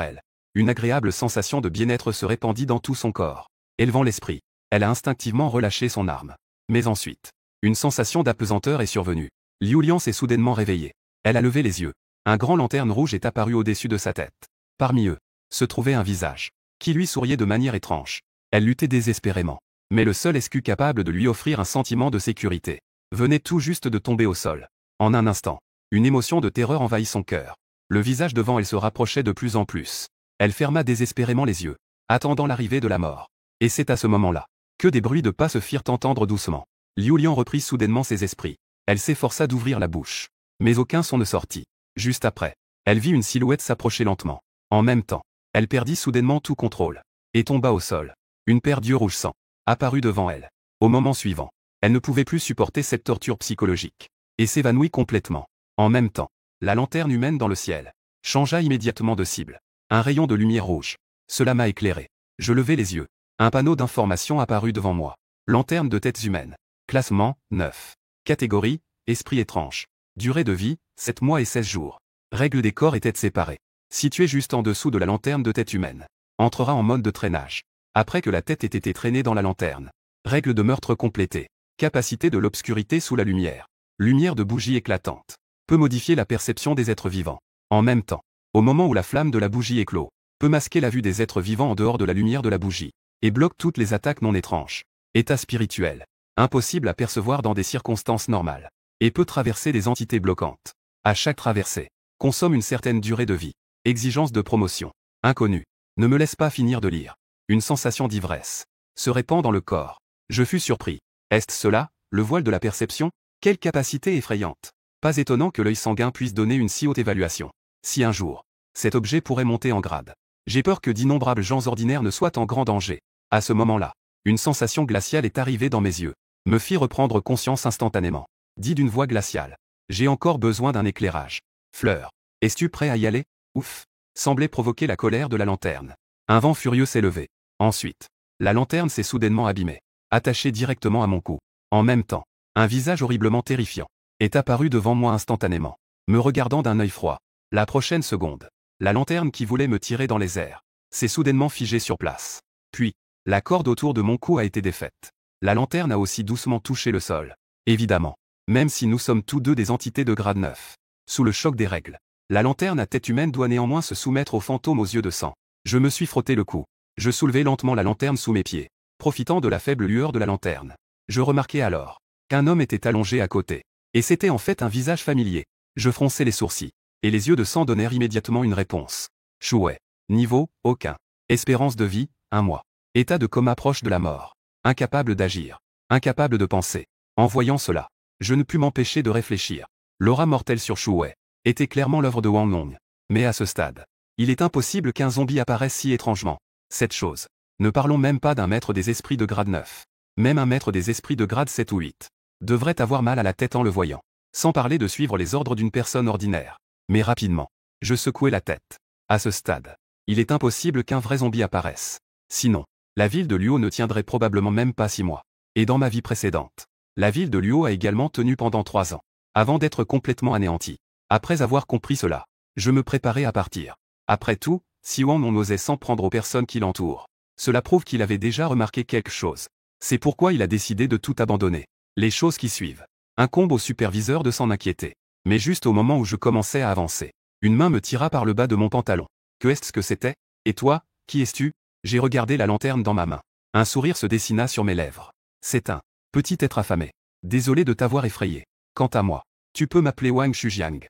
elle. Une agréable sensation de bien-être se répandit dans tout son corps. Élevant l'esprit, elle a instinctivement relâché son arme. Mais ensuite, une sensation d'apesanteur est survenue. Liu Lian s'est soudainement réveillée. Elle a levé les yeux. Un grand lanterne rouge est apparu au-dessus de sa tête. Parmi eux, se trouvait un visage, qui lui souriait de manière étrange. Elle luttait désespérément. Mais le seul escu capable de lui offrir un sentiment de sécurité venait tout juste de tomber au sol. En un instant, une émotion de terreur envahit son cœur. Le visage devant elle se rapprochait de plus en plus. Elle ferma désespérément les yeux, attendant l'arrivée de la mort. Et c'est à ce moment-là que des bruits de pas se firent entendre doucement. Liu Lian reprit soudainement ses esprits. Elle s'efforça d'ouvrir la bouche. Mais aucun son ne sortit. Juste après, elle vit une silhouette s'approcher lentement. En même temps, elle perdit soudainement tout contrôle. Et tomba au sol. Une paire d'yeux rouge sang apparut devant elle. Au moment suivant, elle ne pouvait plus supporter cette torture psychologique. Et s'évanouit complètement. En même temps, la lanterne humaine dans le ciel changea immédiatement de cible. Un rayon de lumière rouge. Cela m'a éclairé. Je levai les yeux. Un panneau d'information apparut devant moi. Lanterne de têtes humaines. Classement, 9. Catégorie, esprit étrange. Durée de vie, 7 mois et 16 jours. Règle des corps et têtes séparées. Situé juste en dessous de la lanterne de tête humaine. Entrera en mode de traînage. Après que la tête ait été traînée dans la lanterne. Règle de meurtre complétée. Capacité de l'obscurité sous la lumière. Lumière de bougie éclatante. Peut modifier la perception des êtres vivants. En même temps, au moment où la flamme de la bougie éclot, peut masquer la vue des êtres vivants en dehors de la lumière de la bougie. Et bloque toutes les attaques non étranges. État spirituel. Impossible à percevoir dans des circonstances normales. Et peut traverser des entités bloquantes. À chaque traversée, consomme une certaine durée de vie. Exigence de promotion. Inconnu. Ne me laisse pas finir de lire. Une sensation d'ivresse se répand dans le corps. Je fus surpris. Est-ce cela, le voile de la perception? Quelle capacité effrayante. Pas étonnant que l'œil sanguin puisse donner une si haute évaluation. Si un jour, cet objet pourrait monter en grade. J'ai peur que d'innombrables gens ordinaires ne soient en grand danger. À ce moment-là, une sensation glaciale est arrivée dans mes yeux. Me fit reprendre conscience instantanément. Dit d'une voix glaciale. J'ai encore besoin d'un éclairage. Fleur. Es-tu prêt à y aller? Ouf. Semblait provoquer la colère de la lanterne. Un vent furieux s'est levé. Ensuite, la lanterne s'est soudainement abîmée. Attachée directement à mon cou. En même temps, un visage horriblement terrifiant est apparu devant moi instantanément, me regardant d'un œil froid. La prochaine seconde, la lanterne qui voulait me tirer dans les airs s'est soudainement figée sur place. Puis, la corde autour de mon cou a été défaite. La lanterne a aussi doucement touché le sol. Évidemment, même si nous sommes tous deux des entités de grade 9, sous le choc des règles, la lanterne à tête humaine doit néanmoins se soumettre aux fantômes aux yeux de sang. Je me suis frotté le cou. Je soulevai lentement la lanterne sous mes pieds, profitant de la faible lueur de la lanterne. Je remarquai alors qu'un homme était allongé à côté. Et c'était en fait un visage familier. Je fronçai les sourcils. Et les yeux de sang donnèrent immédiatement une réponse. Chouet. Niveau, aucun. Espérance de vie, 1 mois. État de coma proche de la mort. Incapable d'agir. Incapable de penser. En voyant cela, je ne pus m'empêcher de réfléchir. L'aura mortelle sur Chouet était clairement l'œuvre de Wang Long. Mais à ce stade, il est impossible qu'un zombie apparaisse si étrangement. Cette chose. Ne parlons même pas d'un maître des esprits de grade 9. Même un maître des esprits de grade 7 ou 8 devrait avoir mal à la tête en le voyant. Sans parler de suivre les ordres d'une personne ordinaire. Mais rapidement, je secouai la tête. À ce stade, il est impossible qu'un vrai zombie apparaisse. Sinon, la ville de Luo ne tiendrait probablement même pas 6 mois. Et dans ma vie précédente, la ville de Luo a également tenu pendant 3 ans, avant d'être complètement anéantie. Après avoir compris cela, je me préparais à partir. Après tout, si Wang Long osait s'en prendre aux personnes qui l'entourent, cela prouve qu'il avait déjà remarqué quelque chose. C'est pourquoi il a décidé de tout abandonner. Les choses qui suivent incombent au superviseur de s'en inquiéter. Mais juste au moment où je commençais à avancer, une main me tira par le bas de mon pantalon. Que est-ce que c'était? Et toi, qui es-tu? J'ai regardé la lanterne dans ma main. Un sourire se dessina sur mes lèvres. C'est un petit être affamé. Désolé de t'avoir effrayé. Quant à moi, tu peux m'appeler Wang Shujiang.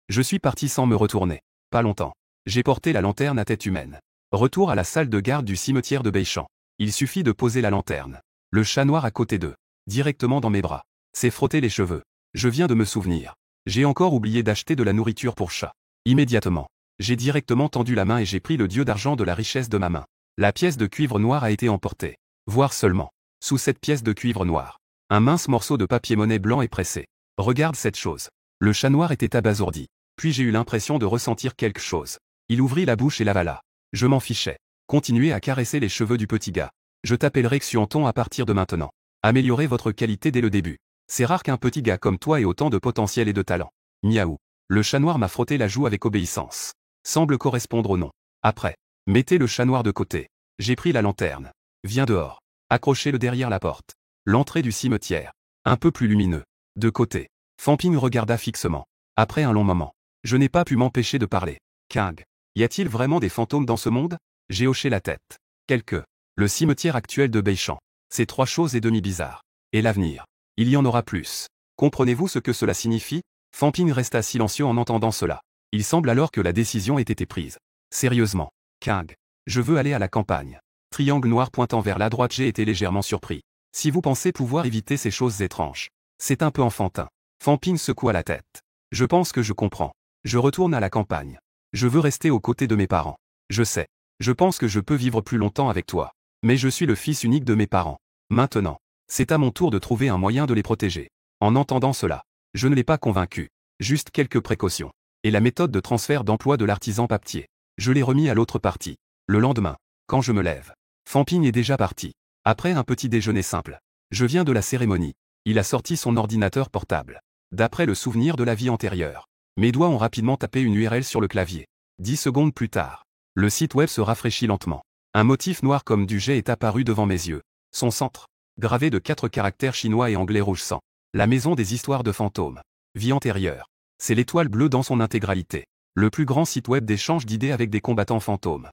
Je suis parti sans me retourner. Pas longtemps. J'ai porté la lanterne à tête humaine. Retour à la salle de garde du cimetière de Beichamp. Il suffit de poser la lanterne. Le chat noir à côté d'eux, directement dans mes bras, s'est frotté les cheveux. Je viens de me souvenir. J'ai encore oublié d'acheter de la nourriture pour chat. Immédiatement, j'ai directement tendu la main et j'ai pris le dieu d'argent de la richesse de ma main. La pièce de cuivre noir a été emportée. Voir seulement, sous cette pièce de cuivre noir, un mince morceau de papier-monnaie blanc est pressé. Regarde cette chose. Le chat noir était abasourdi. Puis j'ai eu l'impression de ressentir quelque chose. Il ouvrit la bouche et l'avala. Je m'en fichais. Continuez à caresser les cheveux du petit gars. Je t'appellerai Xuanton à partir de maintenant. Améliorez votre qualité dès le début. C'est rare qu'un petit gars comme toi ait autant de potentiel et de talent. Miaou. Le chat noir m'a frotté la joue avec obéissance. Semble correspondre au nom. Après. Mettez le chat noir de côté. J'ai pris la lanterne. Viens dehors. Accrochez-le derrière la porte. L'entrée du cimetière. Un peu plus lumineux. De côté. Famping regarda fixement. Après un long moment. Je n'ai pas pu m'empêcher de parler. King. Y a-t-il vraiment des fantômes dans ce monde? J'ai hoché la tête. Quelques. Le cimetière actuel de Beichamp. C'est 3 choses et demi bizarres. Et l'avenir. Il y en aura plus. Comprenez-vous ce que cela signifie? Famping resta silencieux en entendant cela. Il semble alors que la décision ait été prise. Sérieusement. King. Je veux aller à la campagne. Triangle noir pointant vers la droite. J'ai été légèrement surpris. Si vous pensez pouvoir éviter ces choses étranges. C'est un peu enfantin. Famping secoua la tête. Je pense que je comprends. Je retourne à la campagne. Je veux rester aux côtés de mes parents. Je sais. Je pense que je peux vivre plus longtemps avec toi. Mais je suis le fils unique de mes parents. Maintenant. C'est à mon tour de trouver un moyen de les protéger. En entendant cela. Je ne l'ai pas convaincu. Juste quelques précautions. Et la méthode de transfert d'emploi de l'artisan papetier. Je l'ai remis à l'autre partie. Le lendemain. Quand je me lève. Famping est déjà parti. Après un petit déjeuner simple. Je viens de la cérémonie. Il a sorti son ordinateur portable. D'après le souvenir de la vie antérieure. Mes doigts ont rapidement tapé une URL sur le clavier. 10 secondes plus tard. Le site web se rafraîchit lentement. Un motif noir comme du jet est apparu devant mes yeux. Son centre. Gravé de 4 caractères chinois et anglais rouge sang. La maison des histoires de fantômes. Vie antérieure. C'est l'étoile bleue dans son intégralité. Le plus grand site web d'échange d'idées avec des combattants fantômes.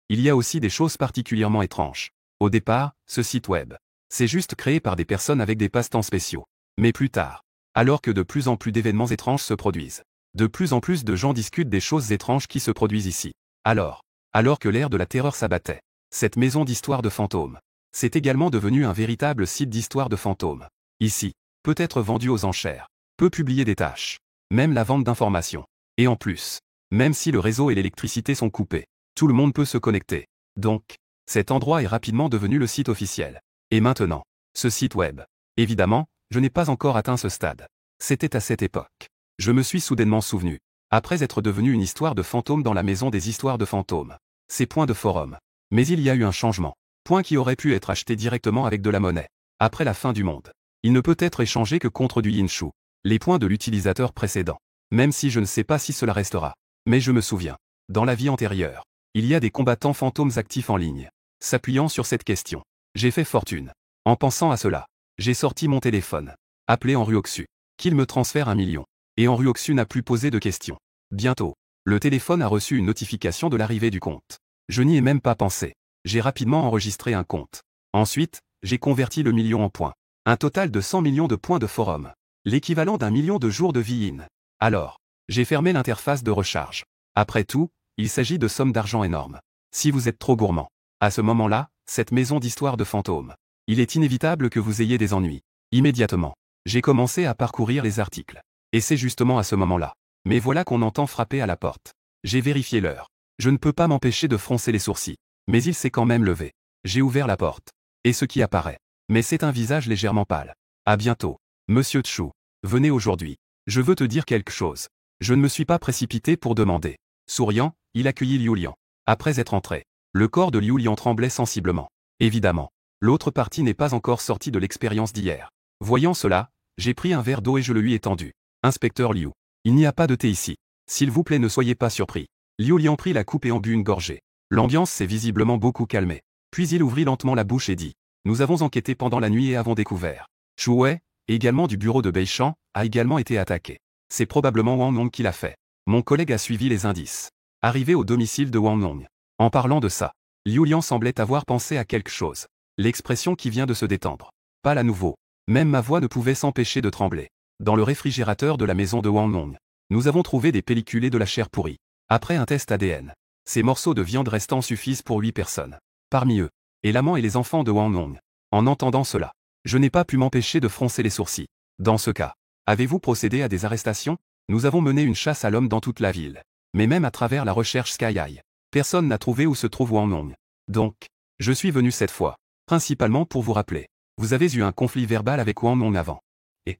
Il y a aussi des choses particulièrement étranges. Au départ, ce site web. C'est juste créé par des personnes avec des passe-temps spéciaux. Mais plus tard. Alors que de plus en plus d'événements étranges se produisent. De plus en plus de gens discutent des choses étranges qui se produisent ici. Alors que l'ère de la terreur s'abattait. Cette maison d'histoire de fantômes. C'est également devenu un véritable site d'histoire de fantômes. Ici. Peut être vendu aux enchères. Peut publier des tâches. Même la vente d'informations. Et en plus. Même si le réseau et l'électricité sont coupés. Tout le monde peut se connecter. Donc. Cet endroit est rapidement devenu le site officiel. Et maintenant. Ce site web. Évidemment, je n'ai pas encore atteint ce stade. C'était à cette époque. Je me suis soudainement souvenu. Après être devenu une histoire de fantômes dans la maison des histoires de fantômes. C'est point de forum. Mais il y a eu un changement. Point qui aurait pu être acheté directement avec de la monnaie. Après la fin du monde. Il ne peut être échangé que contre du yin-shu. Les points de l'utilisateur précédent. Même si je ne sais pas si cela restera. Mais je me souviens. Dans la vie antérieure. Il y a des combattants fantômes actifs en ligne. S'appuyant sur cette question. J'ai fait fortune. En pensant à cela. J'ai sorti mon téléphone. Appelé Henri Oxu. Qu'il me transfère 1 million. Et Henri Oxu n'a plus posé de questions. Bientôt. Le téléphone a reçu une notification de l'arrivée du compte. Je n'y ai même pas pensé. J'ai rapidement enregistré un compte. Ensuite, j'ai converti le million en points. Un total de 100 millions de points de forum. L'équivalent d'1 million de jours de vie in. Alors, j'ai fermé l'interface de recharge. Après tout, il s'agit de sommes d'argent énormes. Si vous êtes trop gourmand. À ce moment-là, cette maison d'histoire de fantômes. Il est inévitable que vous ayez des ennuis. Immédiatement. J'ai commencé à parcourir les articles. Et c'est justement à ce moment-là. Mais voilà qu'on entend frapper à la porte. J'ai vérifié l'heure. Je ne peux pas m'empêcher de froncer les sourcils. Mais il s'est quand même levé. J'ai ouvert la porte. Et ce qui apparaît. Mais c'est un visage légèrement pâle. À bientôt. Monsieur Tchou. Venez aujourd'hui. Je veux te dire quelque chose. Je ne me suis pas précipité pour demander. Souriant, il accueillit Liu Lian. Après être entré. Le corps de Liu Lian tremblait sensiblement. Évidemment. L'autre partie n'est pas encore sortie de l'expérience d'hier. Voyant cela, j'ai pris un verre d'eau et je le lui ai tendu. Inspecteur Liu. Il n'y a pas de thé ici. S'il vous plaît, ne soyez pas surpris. Liu Lian prit la coupe et en but une gorgée. L'ambiance s'est visiblement beaucoup calmée. Puis il ouvrit lentement la bouche et dit. Nous avons enquêté pendant la nuit et avons découvert. Chu Wei, également du bureau de Beichamp, a également été attaqué. C'est probablement Wang Long qui l'a fait. Mon collègue a suivi les indices. Arrivé au domicile de Wang Long. En parlant de ça, Liu Lian semblait avoir pensé à quelque chose. L'expression qui vient de se détendre. Pas à nouveau. Même ma voix ne pouvait s'empêcher de trembler. Dans le réfrigérateur de la maison de Wang Long, nous avons trouvé des pellicules et de la chair pourrie. Après un test ADN, ces morceaux de viande restants suffisent pour 8 personnes. Parmi eux, et l'amant et les enfants de Wang Long. En entendant cela, je n'ai pas pu m'empêcher de froncer les sourcils. Dans ce cas, avez-vous procédé à des arrestations? Nous avons mené une chasse à l'homme dans toute la ville. Mais même à travers la recherche Sky Eye, personne n'a trouvé où se trouve Wang Long. Donc, je suis venu cette fois, principalement pour vous rappeler. Vous avez eu un conflit verbal avec Wang Long avant. Et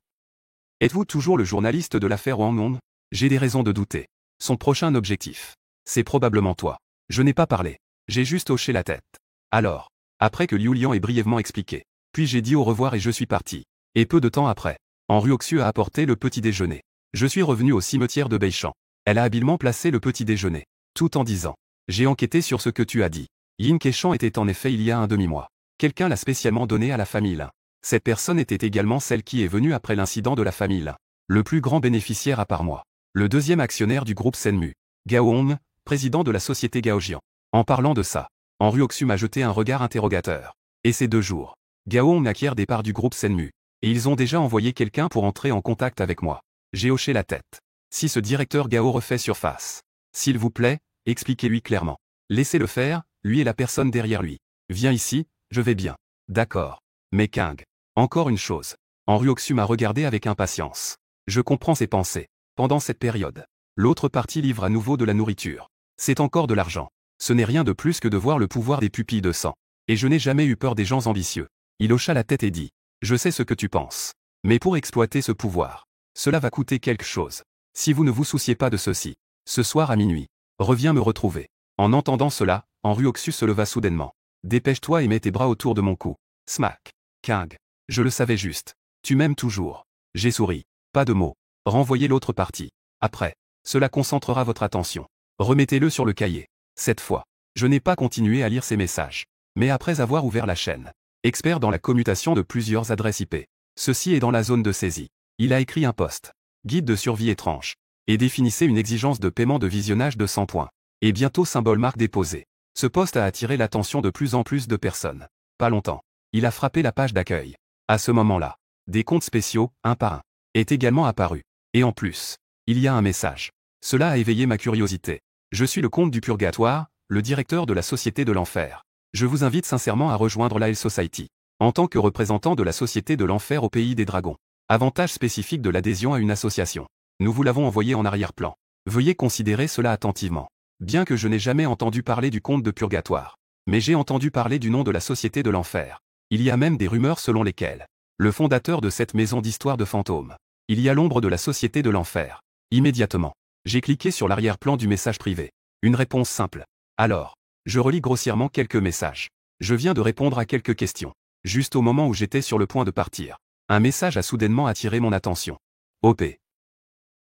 êtes-vous toujours le journaliste de l'affaire Wang Long? J'ai des raisons de douter. Son prochain objectif. C'est probablement toi. Je n'ai pas parlé. J'ai juste hoché la tête. Alors, Après que Liu Lian ait brièvement expliqué. Puis j'ai dit au revoir et je suis parti. Et peu de temps après, en Ruoxu a apporté le petit déjeuner. Je suis revenu au cimetière de Beichan. Elle a habilement placé le petit déjeuner, tout en disant. J'ai enquêté sur ce que tu as dit. Yin Keishan était en effet il y a un demi-mois. Quelqu'un l'a spécialement donné à la famille Lin. Cette personne était également celle qui est venue après l'incident de la famille Lin. Le plus grand bénéficiaire à part moi. Le deuxième actionnaire du groupe Senmu. Gao Hong, président de la société Gaojian. En parlant de ça, en Ruoxu m'a jeté un regard interrogateur. Et ces 2 jours, Gao Hong acquiert des parts du groupe Senmu. Et ils ont déjà envoyé quelqu'un pour entrer en contact avec moi. J'ai hoché la tête. Si ce directeur Gao refait surface, s'il vous plaît, expliquez-lui clairement. Laissez-le faire, lui et la personne derrière lui. Viens ici, je vais bien. D'accord. Mais King, encore une chose. En Ruoxu m'a regardé avec impatience. Je comprends ses pensées. Pendant cette période, l'autre partie livre à nouveau de la nourriture. C'est encore de l'argent. Ce n'est rien de plus que de voir le pouvoir des pupilles de sang. Et je n'ai jamais eu peur des gens ambitieux. Il hocha la tête et dit. Je sais ce que tu penses. Mais pour exploiter ce pouvoir, cela va coûter quelque chose. Si vous ne vous souciez pas de ceci, ce soir à minuit, reviens me retrouver. En entendant cela, en Ruoxu se leva soudainement. Dépêche-toi et mets tes bras autour de mon cou. Smack. King. Je le savais juste. Tu m'aimes toujours. J'ai souri. Pas de mots. Renvoyez l'autre partie. Après, cela concentrera votre attention. Remettez-le sur le cahier. Cette fois, je n'ai pas continué à lire ces messages. Mais après avoir ouvert la chaîne, expert dans la commutation de plusieurs adresses IP. Ceci est dans la zone de saisie. Il a écrit un post. Guide de survie étrange. Et définissait une exigence de paiement de visionnage de 100 points. Et bientôt symbole marque déposée. Ce post a attiré l'attention de plus en plus de personnes. Pas longtemps. Il a frappé la page d'accueil. À ce moment-là, des comptes spéciaux, un par un, est également apparu. Et en plus, il y a un message. Cela a éveillé ma curiosité. Je suis le comte du purgatoire, le directeur de la société de l'enfer. Je vous invite sincèrement à rejoindre la Hell Society. En tant que représentant de la société de l'enfer au pays des dragons. Avantage spécifique de l'adhésion à une association. Nous vous l'avons envoyé en arrière-plan. Veuillez considérer cela attentivement. Bien que je n'ai jamais entendu parler du comte de purgatoire. Mais j'ai entendu parler du nom de la société de l'enfer. Il y a même des rumeurs selon lesquelles le fondateur de cette maison d'histoire de fantômes. Il y a l'ombre de la société de l'enfer. Immédiatement, j'ai cliqué sur l'arrière-plan du message privé. Une réponse simple. Alors, je relis grossièrement quelques messages. Je viens de répondre à quelques questions. Juste au moment où j'étais sur le point de partir. Un message a soudainement attiré mon attention. OP.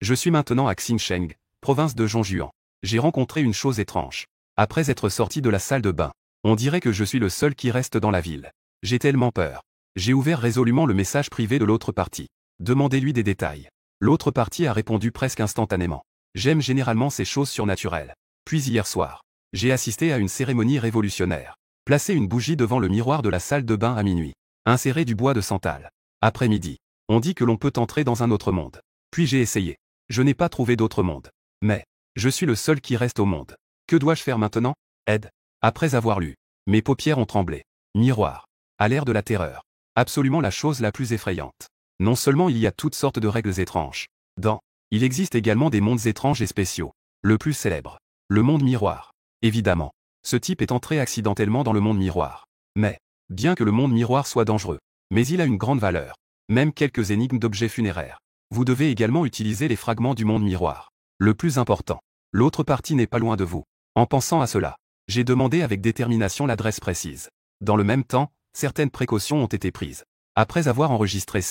Je suis maintenant à Xinsheng, province de Zhongjuan. J'ai rencontré une chose étrange. Après être sorti de la salle de bain, on dirait que je suis le seul qui reste dans la ville. J'ai tellement peur. J'ai ouvert résolument le message privé de l'autre partie. Demandez-lui des détails. L'autre partie a répondu presque instantanément. J'aime généralement ces choses surnaturelles. Puis hier soir, j'ai assisté à une cérémonie révolutionnaire. Placer une bougie devant le miroir de la salle de bain à minuit. Insérer du bois de santal. Après-midi, on dit que l'on peut entrer dans un autre monde. Puis j'ai essayé. Je n'ai pas trouvé d'autre monde. Mais, je suis le seul qui reste au monde. Que dois-je faire maintenant? Aide. Après avoir lu, mes paupières ont tremblé. Miroir. À l'ère de la terreur. Absolument la chose la plus effrayante. Non seulement il y a toutes sortes de règles étranges. Il existe également des mondes étranges et spéciaux. Le plus célèbre. Le monde miroir. Évidemment. Ce type est entré accidentellement dans le monde miroir. Mais, bien que le monde miroir soit dangereux, mais il a une grande valeur. Même quelques énigmes d'objets funéraires. Vous devez également utiliser les fragments du monde miroir. Le plus important. L'autre partie n'est pas loin de vous. En pensant à cela, j'ai demandé avec détermination l'adresse précise. Dans le même temps, certaines précautions ont été prises. Après avoir enregistré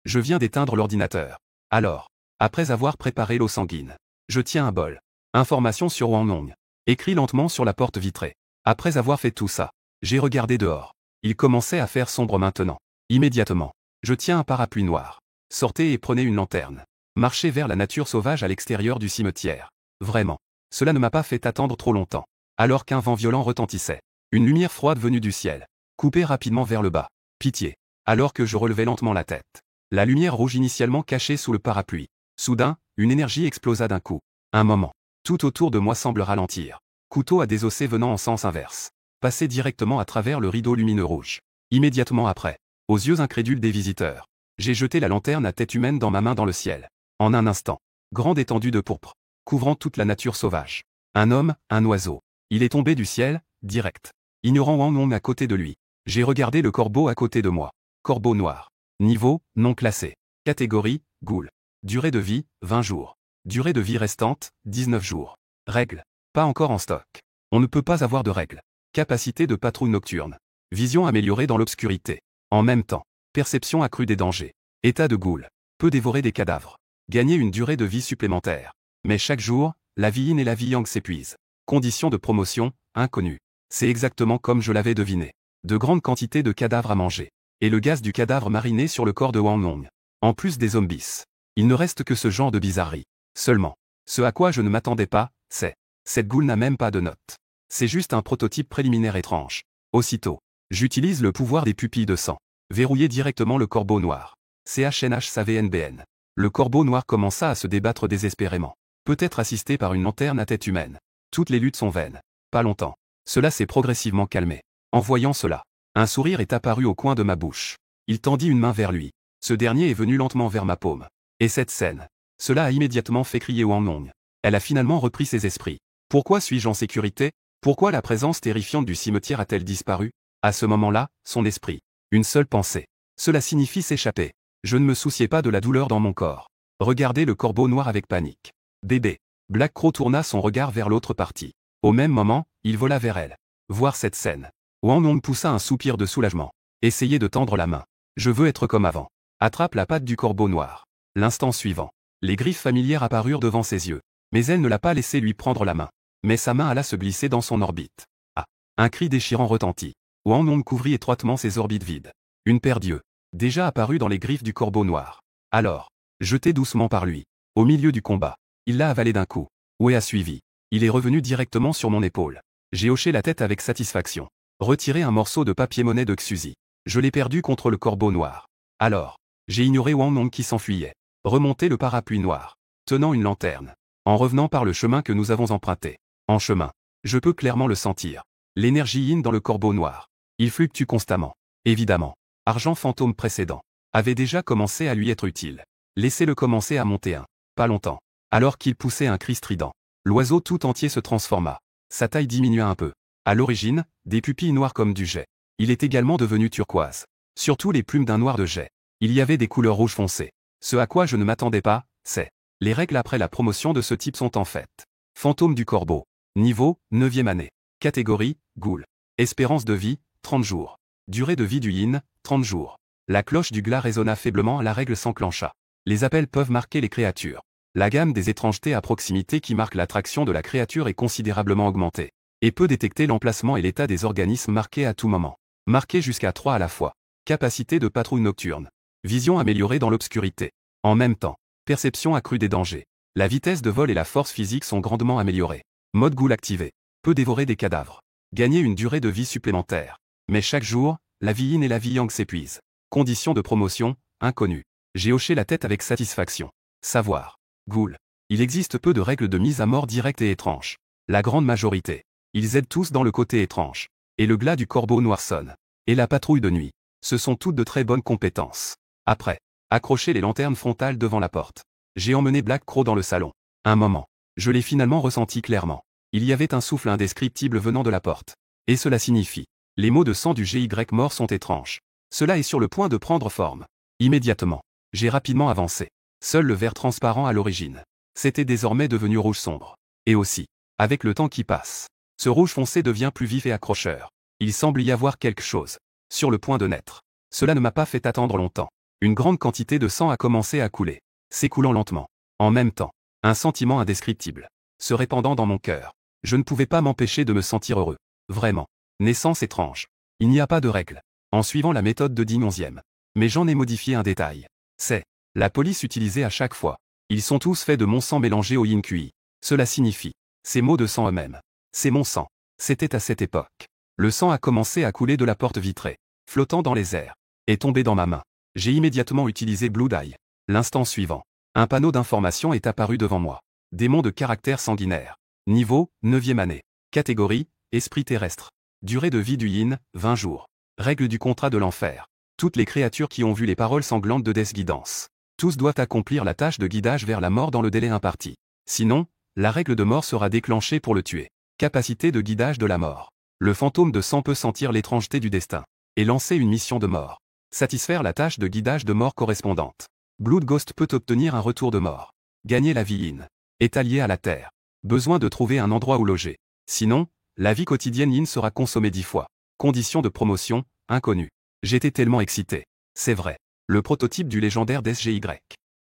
je viens d'éteindre l'ordinateur. Alors, après avoir préparé l'eau sanguine, je tiens un bol. Information sur Wang Long. Écrit lentement sur la porte vitrée. Après avoir fait tout ça, j'ai regardé dehors. Il commençait à faire sombre maintenant. Immédiatement, je tiens un parapluie noir. Sortez et prenez une lanterne. Marchez vers la nature sauvage à l'extérieur du cimetière. Vraiment. Cela ne m'a pas fait attendre trop longtemps. Alors qu'un vent violent retentissait. Une lumière froide venue du ciel. Coupée rapidement vers le bas. Pitié. Alors que je relevais lentement la tête. La lumière rouge initialement cachée sous le parapluie. Soudain, une énergie explosa d'un coup. Un moment. Tout autour de moi semble ralentir. Couteau à désosser venant en sens inverse. Passer directement à travers le rideau lumineux rouge. Immédiatement après, aux yeux incrédules des visiteurs, j'ai jeté la lanterne à tête humaine dans ma main dans le ciel. En un instant, grande étendue de pourpre, couvrant toute la nature sauvage. Un homme, un oiseau. Il est tombé du ciel, direct. Ignorant Wang Long à côté de lui. J'ai regardé le corbeau à côté de moi. Corbeau noir. Niveau, non classé. Catégorie, Ghoul. Durée de vie, 20 jours. Durée de vie restante, 19 jours. Règles. Pas encore en stock. On ne peut pas avoir de règles. Capacité de patrouille nocturne. Vision améliorée dans l'obscurité. En même temps, perception accrue des dangers. État de ghoul. Peut dévorer des cadavres. Gagner une durée de vie supplémentaire. Mais chaque jour, la vie yin et la vie yang s'épuisent. Conditions de promotion, inconnues. C'est exactement comme je l'avais deviné. De grandes quantités de cadavres à manger. Et le gaz du cadavre mariné sur le corps de Wang Long. En plus des zombies. Il ne reste que ce genre de bizarrerie. Seulement. Ce à quoi je ne m'attendais pas, c'est. Cette ghoul n'a même pas de notes. C'est juste un prototype préliminaire étrange. Aussitôt. J'utilise le pouvoir des pupilles de sang. Verrouiller directement le corbeau noir. CHNHSAVNBN. Le corbeau noir commença à se débattre désespérément. Peut-être assisté par une lanterne à tête humaine. Toutes les luttes sont vaines. Pas longtemps. Cela s'est progressivement calmé. En voyant cela, un sourire est apparu au coin de ma bouche. Il tendit une main vers lui. Ce dernier est venu lentement vers ma paume. Et cette scène. Cela a immédiatement fait crier Wang Long. Elle a finalement repris ses esprits. Pourquoi suis-je en sécurité? Pourquoi la présence terrifiante du cimetière a-t-elle disparu? À ce moment-là, son esprit. Une seule pensée. Cela signifie s'échapper. Je ne me souciais pas de la douleur dans mon corps. Regardez le corbeau noir avec panique. Bébé. Black Crow tourna son regard vers l'autre partie. Au même moment, il vola vers elle. Voir cette scène. Wang Long poussa un soupir de soulagement. Essayez de tendre la main. Je veux être comme avant. Attrape la patte du corbeau noir. L'instant suivant. Les griffes familières apparurent devant ses yeux. Mais elle ne l'a pas laissé lui prendre la main. Mais sa main alla se glisser dans son orbite. Ah. Un cri déchirant retentit. Wang Long couvrit étroitement ses orbites vides. Une paire d'yeux. Déjà apparue dans les griffes du corbeau noir. Alors. Jeté doucement par lui. Au milieu du combat. Il l'a avalé d'un coup. Wei a suivi. Il est revenu directement sur mon épaule. J'ai hoché la tête avec satisfaction. Retiré un morceau de papier-monnaie de Xuzi. Je l'ai perdu contre le corbeau noir. Alors. J'ai ignoré Wang Long qui s'enfuyait. Remonté le parapluie noir. Tenant une lanterne. En revenant par le chemin que nous avons emprunté. En chemin. Je peux clairement le sentir. L'énergie yin dans le corbeau noir. Il fluctue constamment. Évidemment. Argent fantôme précédent. Avait déjà commencé à lui être utile. Laissez-le commencer à monter un. Pas longtemps. Alors qu'il poussait un cri strident. L'oiseau tout entier se transforma. Sa taille diminua un peu. À l'origine, des pupilles noires comme du jet. Il est également devenu turquoise. Surtout les plumes d'un noir de jet. Il y avait des couleurs rouges foncées. Ce à quoi je ne m'attendais pas, c'est. Les règles après la promotion de ce type sont en fait. Fantôme du corbeau. Niveau, 9e année. Catégorie, ghoul. Espérance de vie, 30 jours. Durée de vie du yin, 30 jours. La cloche du glas résonna faiblement, la règle s'enclencha. Les appels peuvent marquer les créatures. La gamme des étrangetés à proximité qui marque l'attraction de la créature est considérablement augmentée. Et peut détecter l'emplacement et l'état des organismes marqués à tout moment. Marqués jusqu'à 3 à la fois. Capacité de patrouille nocturne. Vision améliorée dans l'obscurité. En même temps. Perception accrue des dangers. La vitesse de vol et la force physique sont grandement améliorées. Mode ghoul activé. Peut dévorer des cadavres. Gagner une durée de vie supplémentaire. Mais chaque jour, la vie yin et la vie yang s'épuisent. Conditions de promotion, inconnues. J'ai hoché la tête avec satisfaction. Savoir. Ghoul. Il existe peu de règles de mise à mort directes et étranges. La grande majorité. Ils aident tous dans le côté étrange. Et le glas du corbeau noir sonne. Et la patrouille de nuit. Ce sont toutes de très bonnes compétences. Après. Accrocher les lanternes frontales devant la porte. J'ai emmené Black Crow dans le salon. Un moment. Je l'ai finalement ressenti clairement. Il y avait un souffle indescriptible venant de la porte. Et cela signifie. Les mots de sang du GY mort sont étranges. Cela est sur le point de prendre forme. Immédiatement. J'ai rapidement avancé. Seul le verre transparent à l'origine. C'était désormais devenu rouge sombre. Et aussi. Avec le temps qui passe. Ce rouge foncé devient plus vif et accrocheur. Il semble y avoir quelque chose. Sur le point de naître. Cela ne m'a pas fait attendre longtemps. Une grande quantité de sang a commencé à couler. S'écoulant lentement. En même temps. Un sentiment indescriptible. Se répandant dans mon cœur. Je ne pouvais pas m'empêcher de me sentir heureux. Vraiment. Naissance étrange. Il n'y a pas de règle. En suivant la méthode de Ding 11e. Mais j'en ai modifié un détail. C'est. La police utilisée à chaque fois. Ils sont tous faits de mon sang mélangé au yin QI. Cela signifie. Ces mots de sang eux-mêmes. C'est mon sang. C'était à cette époque. Le sang a commencé à couler de la porte vitrée. Flottant dans les airs. Et tombé dans ma main. J'ai immédiatement utilisé Blue Dye. L'instant suivant. Un panneau d'information est apparu devant moi. Démon de caractère sanguinaire. Niveau, 9e année. Catégorie, esprit terrestre. Durée de vie du yin, 20 jours. Règle du contrat de l'enfer. Toutes les créatures qui ont vu les paroles sanglantes de Death Guidance. Tous doivent accomplir la tâche de guidage vers la mort dans le délai imparti. Sinon, la règle de mort sera déclenchée pour le tuer. Capacité de guidage de la mort. Le fantôme de sang peut sentir l'étrangeté du destin. Et lancer une mission de mort. Satisfaire la tâche de guidage de mort correspondante. Blood Ghost peut obtenir un retour de mort. Gagner la vie yin. Est allié à la terre. Besoin de trouver un endroit où loger. Sinon, la vie quotidienne yin sera consommée 10 fois. Conditions de promotion, inconnues. J'étais tellement excité. C'est vrai. Le prototype du légendaire DSGY.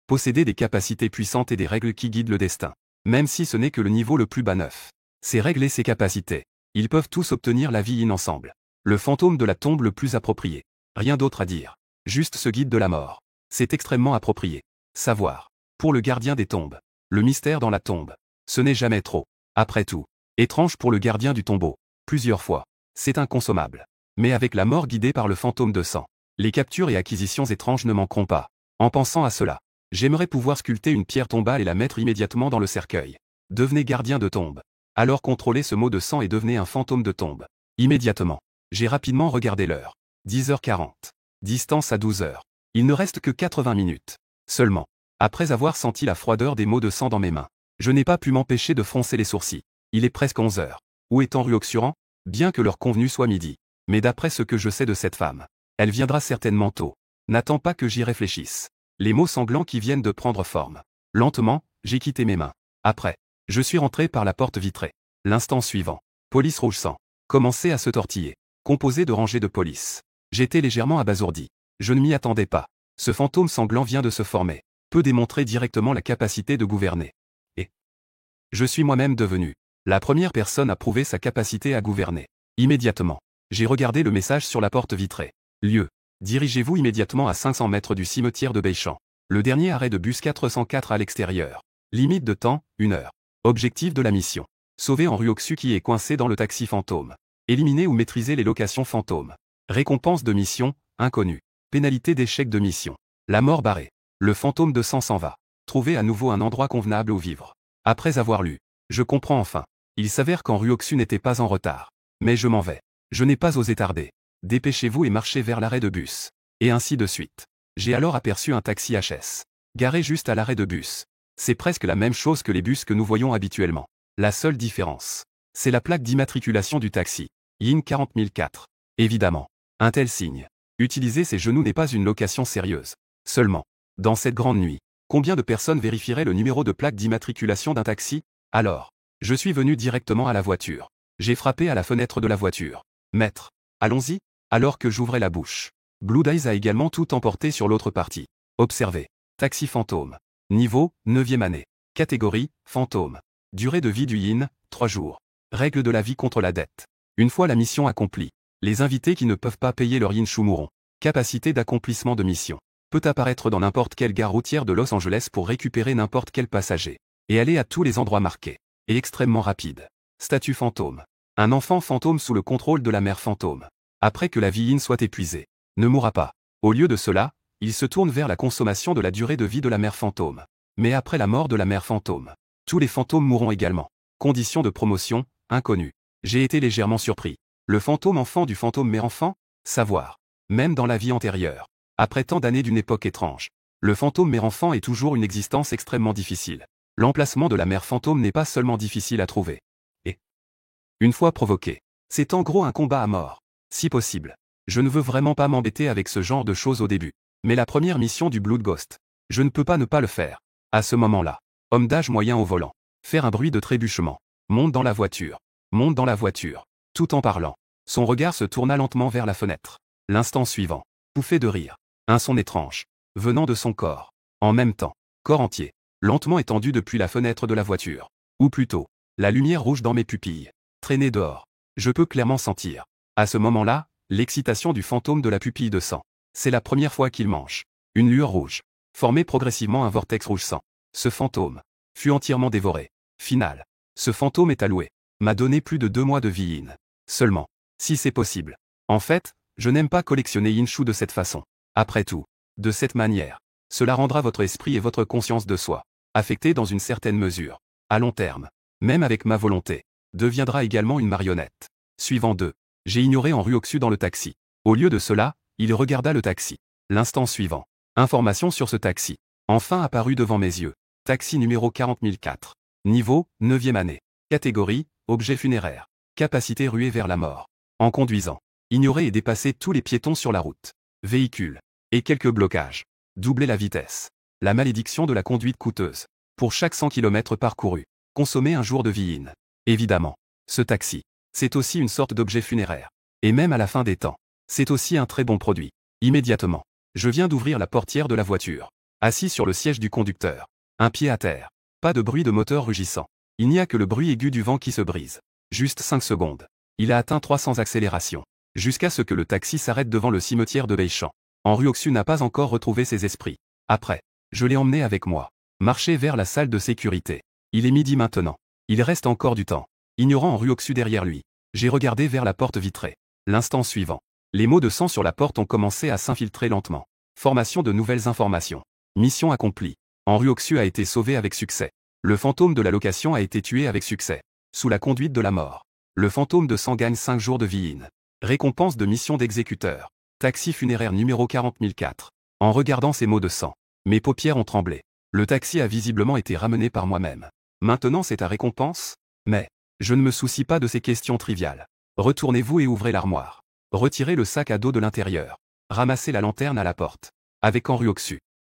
Posséder des capacités puissantes et des règles qui guident le destin. Même si ce n'est que le niveau le plus bas 9. Ces règles et ces capacités. Ils peuvent tous obtenir la vie in ensemble. Le fantôme de la tombe le plus approprié. Rien d'autre à dire. Juste ce guide de la mort. C'est extrêmement approprié. Savoir. Pour le gardien des tombes. Le mystère dans la tombe. Ce n'est jamais trop. Après tout. Étrange pour le gardien du tombeau. Plusieurs fois. C'est inconsommable. Mais avec la mort guidée par le fantôme de sang. Les captures et acquisitions étranges ne manqueront pas. En pensant à cela. J'aimerais pouvoir sculpter une pierre tombale et la mettre immédiatement dans le cercueil. Devenez gardien de tombe. Alors contrôlez ce mot de sang et devenez un fantôme de tombe. Immédiatement. J'ai rapidement regardé l'heure. 10h40. Distance à 12h. Il ne reste que 80 minutes. Seulement. Après avoir senti la froideur des mots de sang dans mes mains. Je n'ai pas pu m'empêcher de froncer les sourcils. Il est presque 11h. Où est Ruoxuran? Bien que l'heure convenue soit midi. Mais d'après ce que je sais de cette femme. Elle viendra certainement tôt. N'attends pas que j'y réfléchisse. Les mots sanglants qui viennent de prendre forme. Lentement, j'ai quitté mes mains. Après. Je suis rentré par la porte vitrée. L'instant suivant. Police rouge sang. Commençait à se tortiller. Composé de rangées de police. J'étais légèrement abasourdi. Je ne m'y attendais pas. Ce fantôme sanglant vient de se former. Peut démontrer directement la capacité de gouverner. Et je suis moi-même devenu la première personne à prouver sa capacité à gouverner. Immédiatement. J'ai regardé le message sur la porte vitrée. Lieu. Dirigez-vous immédiatement à 500 mètres du cimetière de Beichamp. Le dernier arrêt de bus 404 à l'extérieur. Limite de temps, 1 heure. Objectif de la mission. Sauver Ruoxu qui est coincé dans le taxi fantôme. Éliminer ou maîtriser les locations fantômes. Récompense de mission, inconnue. Pénalité d'échec de mission. La mort barrée. Le fantôme de sang s'en va. Trouver à nouveau un endroit convenable où vivre. Après avoir lu. Je comprends enfin. Il s'avère qu'Ruoxu n'était pas en retard. Mais je m'en vais. Je n'ai pas osé tarder. Dépêchez-vous et marchez vers l'arrêt de bus. Et ainsi de suite. J'ai alors aperçu un taxi HS. Garé juste à l'arrêt de bus. C'est presque la même chose que les bus que nous voyons habituellement. La seule différence. C'est la plaque d'immatriculation du taxi. Yin 40004. Évidemment. Un tel signe. Utiliser ses genoux n'est pas une location sérieuse. Seulement. Dans cette grande nuit. Combien de personnes vérifieraient le numéro de plaque d'immatriculation d'un taxi? Alors. Je suis venu directement à la voiture. J'ai frappé à la fenêtre de la voiture. Maître. Allons-y. Alors que j'ouvrais la bouche. Blue Eyes a également tout emporté sur l'autre partie. Observez. Taxi fantôme. Niveau, 9e année. Catégorie, fantôme. Durée de vie du Yin, 3 jours. Règle de la vie contre la dette. Une fois la mission accomplie. Les invités qui ne peuvent pas payer leur Yin Shu mourront. Capacité d'accomplissement de mission. Peut apparaître dans n'importe quelle gare routière de Los Angeles pour récupérer n'importe quel passager. Et aller à tous les endroits marqués. Et extrêmement rapide. Statut fantôme. Un enfant fantôme sous le contrôle de la mère fantôme. Après que la vie Yin soit épuisée. Ne mourra pas. Au lieu de cela, il se tourne vers la consommation de la durée de vie de la mère fantôme. Mais après la mort de la mère fantôme. Tous les fantômes mourront également. Conditions de promotion, inconnues. J'ai été légèrement surpris. Le fantôme enfant du fantôme mère enfant? Savoir. Même dans la vie antérieure. Après tant d'années d'une époque étrange. Le fantôme mère enfant est toujours une existence extrêmement difficile. L'emplacement de la mère fantôme n'est pas seulement difficile à trouver. Et une fois provoqué. C'est en gros un combat à mort. Si possible. Je ne veux vraiment pas m'embêter avec ce genre de choses au début. Mais la première mission du Blood Ghost. Je ne peux pas ne pas le faire. À ce moment-là. Homme d'âge moyen au volant. Faire un bruit de trébuchement. Monte dans la voiture. Monte dans la voiture. Tout en parlant. Son regard se tourna lentement vers la fenêtre. L'instant suivant. Pouffé de rire. Un son étrange. Venant de son corps. En même temps. Corps entier. Lentement étendu depuis la fenêtre de la voiture. Ou plutôt. La lumière rouge dans mes pupilles. Traîner dehors. Je peux clairement sentir. À ce moment-là, l'excitation du fantôme de la pupille de sang. C'est la première fois qu'il mange. Une lueur rouge. Formait progressivement un vortex rouge sang. Ce fantôme fut entièrement dévoré. Final. Ce fantôme est alloué. M'a donné plus de 2 mois de vie Yin. Seulement. Si c'est possible. En fait, je n'aime pas collectionner Yinshu de cette façon. Après tout. De cette manière. Cela rendra votre esprit et votre conscience de soi. Affectés dans une certaine mesure. À long terme. Même avec ma volonté. Deviendra également une marionnette. Suivant 2. J'ai ignoré Ruoxu dans le taxi. Au lieu de cela, il regarda le taxi. L'instant suivant. Information sur ce taxi. Enfin apparu devant mes yeux. Taxi numéro 40004. Niveau, 9e année. Catégorie, objet funéraire. Capacité ruée vers la mort. En conduisant. Ignorer et dépasser tous les piétons sur la route. Véhicule. Et quelques blocages. Doubler la vitesse. La malédiction de la conduite coûteuse. Pour chaque 100 km parcourus. Consommer un jour de vie Yin. Évidemment. Ce taxi. C'est aussi une sorte d'objet funéraire. Et même à la fin des temps. C'est aussi un très bon produit. Immédiatement. Je viens d'ouvrir la portière de la voiture. Assis sur le siège du conducteur. Un pied à terre. Pas de bruit de moteur rugissant. Il n'y a que le bruit aigu du vent qui se brise. Juste 5 secondes. Il a atteint 300 accélérations. Jusqu'à ce que le taxi s'arrête devant le cimetière de Beichamp. Henri n'a pas encore retrouvé ses esprits. Après, je l'ai emmené avec moi. Marcher vers la salle de sécurité. Il est midi maintenant. Il reste encore du temps. Ignorant Henri derrière lui. J'ai regardé vers la porte vitrée. L'instant suivant. Les mots de sang sur la porte ont commencé à s'infiltrer lentement. Formation de nouvelles informations. Mission accomplie. Henri a été sauvé avec succès. Le fantôme de la location a été tué avec succès. Sous la conduite de la mort. Le fantôme de sang gagne 5 jours de vie in. Récompense de mission d'exécuteur. Taxi funéraire numéro 40004. En regardant ces mots de sang, mes paupières ont tremblé. Le taxi a visiblement été ramené par moi-même. Maintenant c'est ta récompense? Mais, je ne me soucie pas de ces questions triviales. Retournez-vous et ouvrez l'armoire. Retirez le sac à dos de l'intérieur. Ramassez la lanterne à la porte. Avec Henri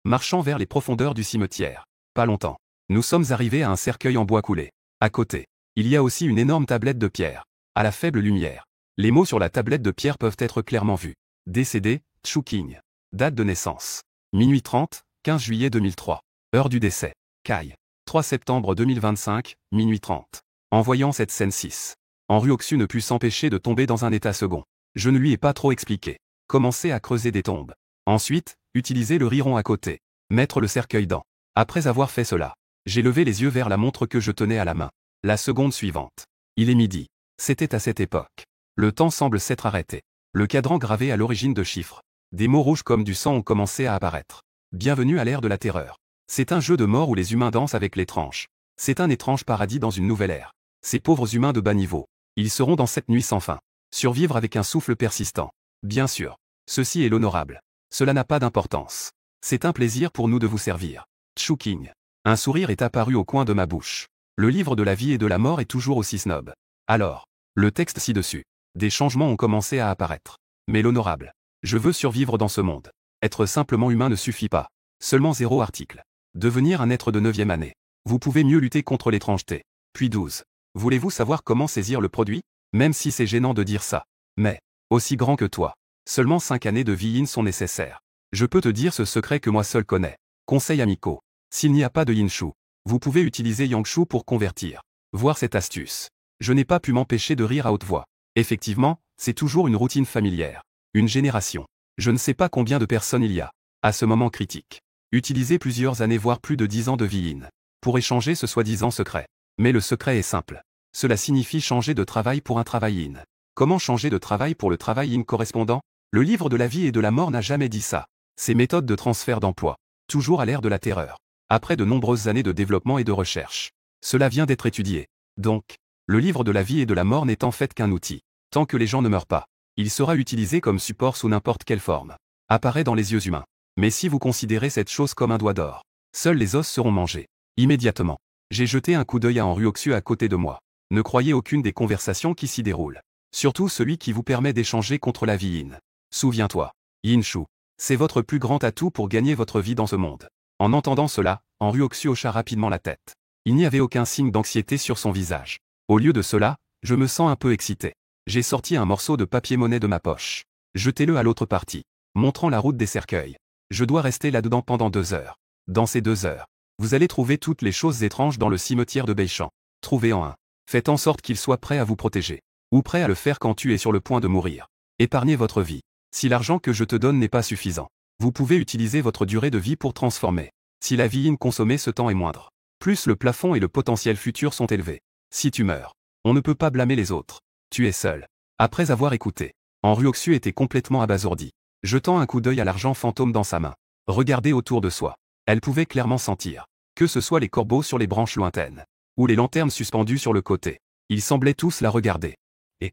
marchant vers les profondeurs du cimetière. Pas longtemps. Nous sommes arrivés à un cercueil en bois coulé. À côté, il y a aussi une énorme tablette de pierre. À la faible lumière. Les mots sur la tablette de pierre peuvent être clairement vus. Décédé, Chouking. Date de naissance. Minuit 30, 15 juillet 2003. Heure du décès. Caille. 3 septembre 2025, minuit 30. En voyant cette scène 6. Henri ne put s'empêcher de tomber dans un état second. Je ne lui ai pas trop expliqué. Commencer à creuser des tombes. Ensuite, utiliser le riron à côté. Mettre le cercueil dans. Après avoir fait cela, j'ai levé les yeux vers la montre que je tenais à la main. La seconde suivante. Il est midi. C'était à cette époque. Le temps semble s'être arrêté. Le cadran gravé à l'origine de chiffres. Des mots rouges comme du sang ont commencé à apparaître. Bienvenue à l'ère de la terreur. C'est un jeu de mort où les humains dansent avec l'étrange. C'est un étrange paradis dans une nouvelle ère. Ces pauvres humains de bas niveau. Ils seront dans cette nuit sans fin. Survivre avec un souffle persistant. Bien sûr. Ceci est l'honorable. Cela n'a pas d'importance. C'est un plaisir pour nous de vous servir. Chouking. Un sourire est apparu au coin de ma bouche. Le livre de la vie et de la mort est toujours aussi snob. Alors, le texte ci-dessus. Des changements ont commencé à apparaître. Mais l'honorable. Je veux survivre dans ce monde. Être simplement humain ne suffit pas. Seulement 0 article. Devenir un être de 9e année. Vous pouvez mieux lutter contre l'étrangeté. Puis 12. Voulez-vous savoir comment saisir le produit? Même si c'est gênant de dire ça. Mais, aussi grand que toi. Seulement 5 années de vie in sont nécessaires. Je peux te dire ce secret que moi seul connais. Conseil amicaux. S'il n'y a pas de Yinshu, vous pouvez utiliser Yangshu pour convertir. Voir cette astuce. Je n'ai pas pu m'empêcher de rire à haute voix. Effectivement, c'est toujours une routine familière. Une génération. Je ne sais pas combien de personnes il y a. À ce moment critique. Utiliser plusieurs années voire plus de 10 ans de vie in. Pour échanger ce soi-disant secret. Mais le secret est simple. Cela signifie changer de travail pour un travail in. Comment changer de travail pour le travail in correspondant? Le livre de la vie et de la mort n'a jamais dit ça. Ces méthodes de transfert d'emploi. Toujours à l'ère de la terreur. Après de nombreuses années de développement et de recherche. Cela vient d'être étudié. Donc, le livre de la vie et de la mort n'est en fait qu'un outil. Tant que les gens ne meurent pas, il sera utilisé comme support sous n'importe quelle forme. Apparaît dans les yeux humains. Mais si vous considérez cette chose comme un doigt d'or, seuls les os seront mangés. Immédiatement. J'ai jeté un coup d'œil à Henri à côté de moi. Ne croyez aucune des conversations qui s'y déroulent. Surtout celui qui vous permet d'échanger contre la vie in. Souviens-toi. Yinshu. C'est votre plus grand atout pour gagner votre vie dans ce monde. En entendant cela, Henri hocha rapidement la tête. Il n'y avait aucun signe d'anxiété sur son visage. Au lieu de cela, je me sens un peu excité. J'ai sorti un morceau de papier-monnaie de ma poche. Jetez-le à l'autre partie. Montrant la route des cercueils. Je dois rester là-dedans pendant 2 heures. Dans ces 2 heures, vous allez trouver toutes les choses étranges dans le cimetière de Beichamp. Trouvez-en un. Faites en sorte qu'il soit prêt à vous protéger. Ou prêt à le faire quand tu es sur le point de mourir. Épargnez votre vie. Si l'argent que je te donne n'est pas suffisant, vous pouvez utiliser votre durée de vie pour transformer. Si la vie in consommée ce temps est moindre, plus le plafond et le potentiel futur sont élevés. Si tu meurs, on ne peut pas blâmer les autres. Tu es seul. Après avoir écouté, Henri était complètement abasourdi. Jetant un coup d'œil à l'argent fantôme dans sa main. Regardez autour de soi. Elle pouvait clairement sentir. Que ce soit les corbeaux sur les branches lointaines. Ou les lanternes suspendues sur le côté. Ils semblaient tous la regarder. Et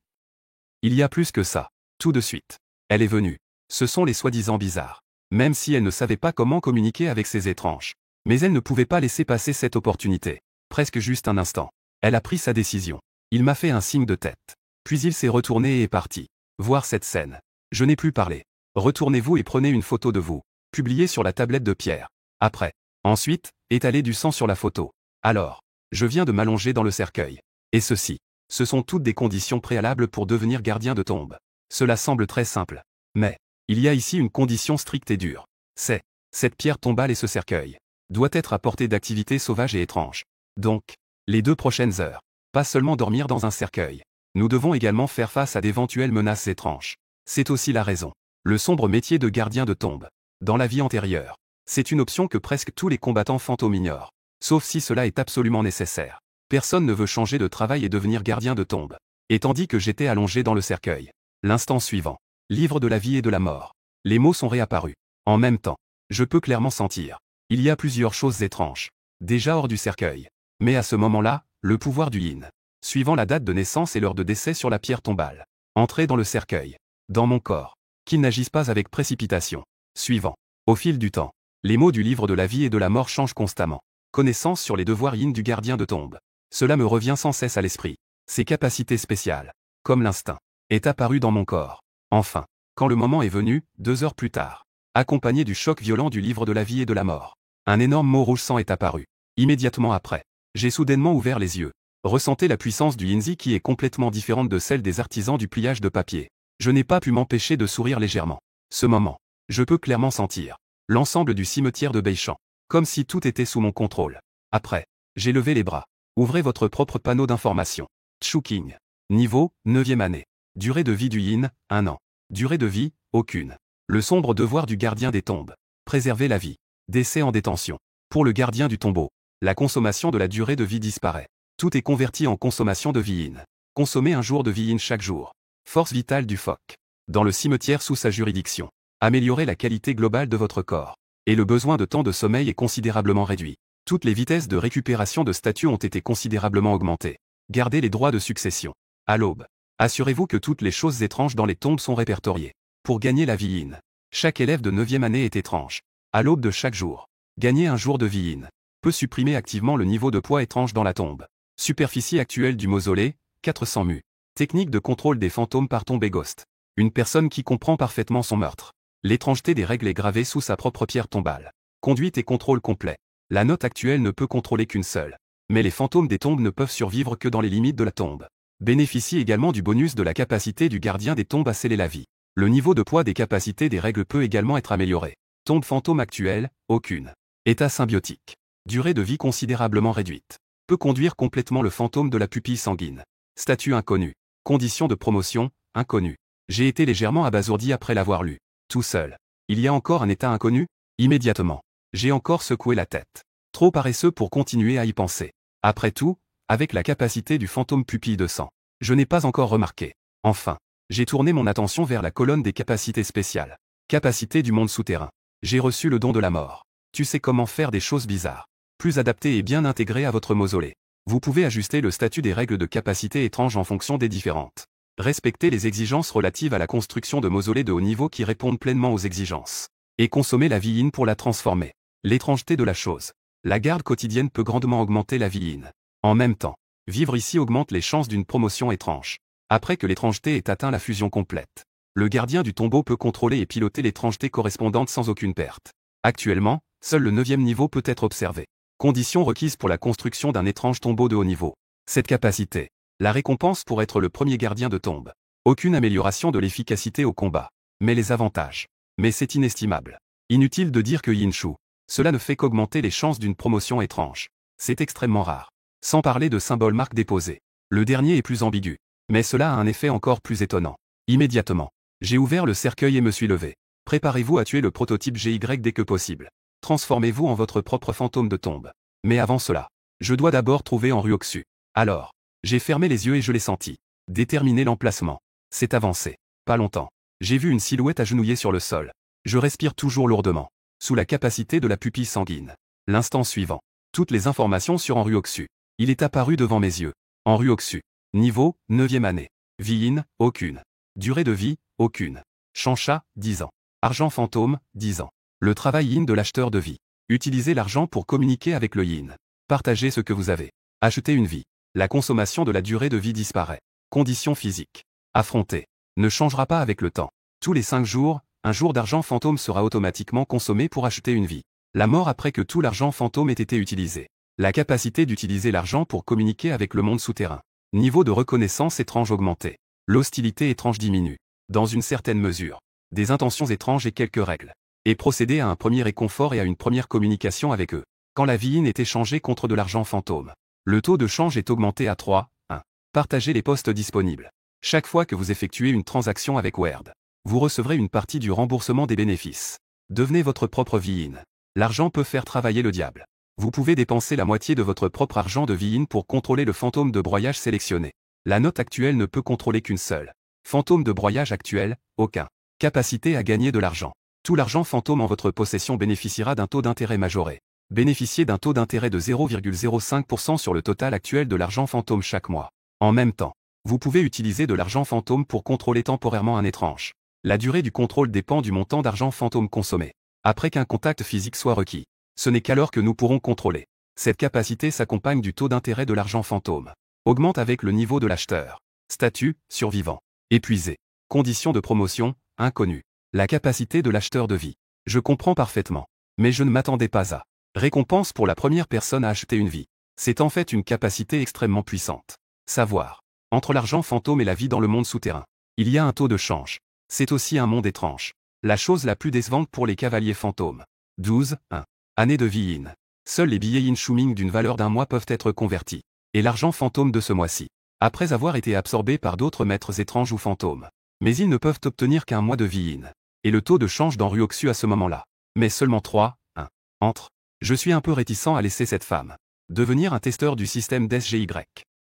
il y a plus que ça. Tout de suite. Elle est venue. Ce sont les soi-disant bizarres. Même si elle ne savait pas comment communiquer avec ces étranges. Mais elle ne pouvait pas laisser passer cette opportunité. Presque juste un instant. Elle a pris sa décision. Il m'a fait un signe de tête. Puis il s'est retourné et est parti. Voir cette scène. Je n'ai plus parlé. Retournez-vous et prenez une photo de vous. Publiée sur la tablette de pierre. Après. Ensuite, étalez du sang sur la photo. Alors. Je viens de m'allonger dans le cercueil. Et ceci. Ce sont toutes des conditions préalables pour devenir gardien de tombe. Cela semble très simple. Mais, il y a ici une condition stricte et dure. Cette pierre tombale et ce cercueil doit être à portée d'activités sauvages et étranges. Donc, les 2 prochaines heures, pas seulement dormir dans un cercueil. Nous devons également faire face à d'éventuelles menaces étranges. C'est aussi la raison. Le sombre métier de gardien de tombe. Dans la vie antérieure, c'est une option que presque tous les combattants fantômes ignorent. Sauf si cela est absolument nécessaire. Personne ne veut changer de travail et devenir gardien de tombe. Et tandis que j'étais allongé dans le cercueil. L'instant suivant. Livre de la vie et de la mort. Les mots sont réapparus. En même temps, je peux clairement sentir. Il y a plusieurs choses étranges. Déjà hors du cercueil. Mais à ce moment-là, le pouvoir du yin. Suivant la date de naissance et l'heure de décès sur la pierre tombale. Entrer dans le cercueil. Dans mon corps. Qu'ils n'agissent pas avec précipitation. Suivant. Au fil du temps. Les mots du livre de la vie et de la mort changent constamment. Connaissance sur les devoirs yin du gardien de tombe. Cela me revient sans cesse à l'esprit. Ses capacités spéciales, comme l'instinct, est apparu dans mon corps. Enfin, quand le moment est venu, 2 heures plus tard, accompagné du choc violent du livre de la vie et de la mort, un énorme mot rouge sang est apparu. Immédiatement après, j'ai soudainement ouvert les yeux. Ressentez la puissance du Yinzi qui est complètement différente de celle des artisans du pliage de papier. Je n'ai pas pu m'empêcher de sourire légèrement. Ce moment, je peux clairement sentir l'ensemble du cimetière de Beichamp, comme si tout était sous mon contrôle. Après, j'ai levé les bras. Ouvrez votre propre panneau d'information. Chuking. Niveau, 9e année. Durée de vie du yin, 1 an. Durée de vie, aucune. Le sombre devoir du gardien des tombes. Préserver la vie. Décès en détention. Pour le gardien du tombeau, la consommation de la durée de vie disparaît. Tout est converti en consommation de vie yin. Consommez 1 jour de vie yin chaque jour. Force vitale du phoque. Dans le cimetière sous sa juridiction. Améliorez la qualité globale de votre corps. Et le besoin de temps de sommeil est considérablement réduit. Toutes les vitesses de récupération de statuts ont été considérablement augmentées. Gardez les droits de succession. À l'aube. Assurez-vous que toutes les choses étranges dans les tombes sont répertoriées. Pour gagner la vie yin. Chaque élève de 9e année est étrange. À l'aube de chaque jour. Gagner 1 jour de vie yin. Peut supprimer activement le niveau de poids étrange dans la tombe. Superficie actuelle du mausolée, 400 mu. Technique de contrôle des fantômes par tombe et ghost. Une personne qui comprend parfaitement son meurtre. L'étrangeté des règles est gravée sous sa propre pierre tombale. Conduite et contrôle complet. La note actuelle ne peut contrôler qu'une seule. Mais les fantômes des tombes ne peuvent survivre que dans les limites de la tombe. Bénéficie également du bonus de la capacité du gardien des tombes à sceller la vie. Le niveau de poids des capacités des règles peut également être amélioré. Tombe fantôme actuelle, aucune. État symbiotique. Durée de vie considérablement réduite. Peut conduire complètement le fantôme de la pupille sanguine. Statut inconnu. Conditions de promotion, inconnu. J'ai été légèrement abasourdi après l'avoir lu. Tout seul. Il y a encore un état inconnu? Immédiatement. J'ai encore secoué la tête. Trop paresseux pour continuer à y penser. Après tout, avec la capacité du fantôme pupille de sang. Je n'ai pas encore remarqué. Enfin, j'ai tourné mon attention vers la colonne des capacités spéciales. Capacité du monde souterrain. J'ai reçu le don de la mort. Tu sais comment faire des choses bizarres. Plus adaptées et bien intégrées à votre mausolée. Vous pouvez ajuster le statut des règles de capacité étranges en fonction des différentes. Respectez les exigences relatives à la construction de mausolées de haut niveau qui répondent pleinement aux exigences. Et consommez la vie yin pour la transformer. L'étrangeté de la chose. La garde quotidienne peut grandement augmenter la vie yin. En même temps, vivre ici augmente les chances d'une promotion étrange. Après que l'étrangeté ait atteint la fusion complète, le gardien du tombeau peut contrôler et piloter l'étrangeté correspondante sans aucune perte. Actuellement, seul le 9e niveau peut être observé. Conditions requises pour la construction d'un étrange tombeau de haut niveau. Cette capacité. La récompense pour être le premier gardien de tombe. Aucune amélioration de l'efficacité au combat. Mais les avantages. Mais c'est inestimable. Inutile de dire que Yinshu. Cela ne fait qu'augmenter les chances d'une promotion étrange. C'est extrêmement rare. Sans parler de symbole marque déposée. Le dernier est plus ambigu. Mais cela a un effet encore plus étonnant. Immédiatement. J'ai ouvert le cercueil et me suis levé. Préparez-vous à tuer le prototype GY dès que possible. Transformez-vous en votre propre fantôme de tombe. Mais avant cela, je dois d'abord trouver en Ryoksu. Alors, j'ai fermé les yeux et je l'ai senti. Déterminer l'emplacement. C'est avancé. Pas longtemps. J'ai vu une silhouette agenouillée sur le sol. Je respire toujours lourdement. Sous la capacité de la pupille sanguine. L'instant suivant. Toutes les informations sur Ryoksu. Il est apparu devant mes yeux. Ryoksu. Niveau, 9e année. Vie yin, aucune. Durée de vie, aucune. Chansha, 10 ans. Argent fantôme, 10 ans. Le travail yin de l'acheteur de vie. Utilisez l'argent pour communiquer avec le yin. Partagez ce que vous avez. Achetez une vie. La consommation de la durée de vie disparaît. Conditions physiques. Affronter. Ne changera pas avec le temps. Tous les 5 jours, un jour d'argent fantôme sera automatiquement consommé pour acheter une vie. La mort après que tout l'argent fantôme ait été utilisé. La capacité d'utiliser l'argent pour communiquer avec le monde souterrain. Niveau de reconnaissance étrange augmenté. L'hostilité étrange diminue. dans une certaine mesure, des intentions étranges et quelques règles, et procéder à un premier réconfort et à une première communication avec eux. Quand la vie-in est échangée contre de l'argent fantôme, le taux de change est augmenté à 3, 1. Partagez les postes disponibles. Chaque fois que vous effectuez une transaction avec Werd, vous recevrez une partie du remboursement des bénéfices. Devenez votre propre vie-in. L'argent peut faire travailler le diable. Vous pouvez dépenser la moitié de votre propre argent de vie-in pour contrôler le fantôme de broyage sélectionné. La note actuelle ne peut contrôler qu'une seule. Fantôme de broyage actuel, aucun. Capacité à gagner de l'argent. Tout l'argent fantôme en votre possession bénéficiera d'un taux d'intérêt majoré. Bénéficiez d'un taux d'intérêt de 0,05% sur le total actuel de l'argent fantôme chaque mois. En même temps, vous pouvez utiliser de l'argent fantôme pour contrôler temporairement un étrange. La durée du contrôle dépend du montant d'argent fantôme consommé. Après qu'un contact physique soit requis, ce n'est qu'alors que nous pourrons contrôler. Cette capacité s'accompagne du taux d'intérêt de l'argent fantôme. Augmente avec le niveau de l'acheteur. Statut, survivant. Épuisé. Conditions de promotion, inconnues. La capacité de l'acheteur de vie. Je comprends parfaitement. Mais je ne m'attendais pas à. Récompense pour la première personne à acheter une vie. C'est en fait une capacité extrêmement puissante. Savoir. Entre l'argent fantôme et la vie dans le monde souterrain, il y a un taux de change. C'est aussi un monde étrange. La chose la plus décevante pour les cavaliers fantômes. 12, 1. Année de vie in. Seuls les billets in-shuming d'une valeur d'un mois peuvent être convertis. Et l'argent fantôme de ce mois-ci. Après avoir été absorbé par d'autres maîtres étranges ou fantômes. Mais ils ne peuvent obtenir qu'un mois de vie in. Et le taux de change dans Ryoksu à ce moment-là. Mais seulement 3, 1. Entre. Je suis un peu réticent à laisser cette femme devenir un testeur du système d'SGY.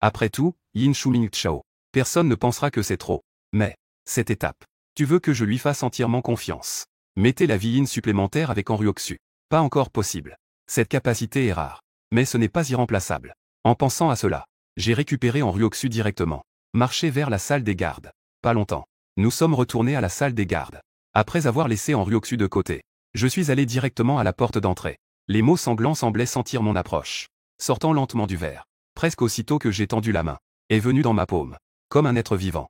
Après tout, Yin Shuming Chao. Personne ne pensera que c'est trop. Mais, cette étape. Tu veux que je lui fasse entièrement confiance. Mettez la vie in supplémentaire avec en Ryoksu. Pas encore possible. Cette capacité est rare. Mais ce n'est pas irremplaçable. En pensant à cela, j'ai récupéré en Ryoksu directement. Marché vers la salle des gardes. Pas longtemps. Nous sommes retournés à la salle des gardes. Après avoir laissé en Ryoksu de côté, je suis allé directement à la porte d'entrée. Les mots sanglants semblaient sentir mon approche. Sortant lentement du verre, presque aussitôt que j'ai tendu la main, est venu dans ma paume, comme un être vivant.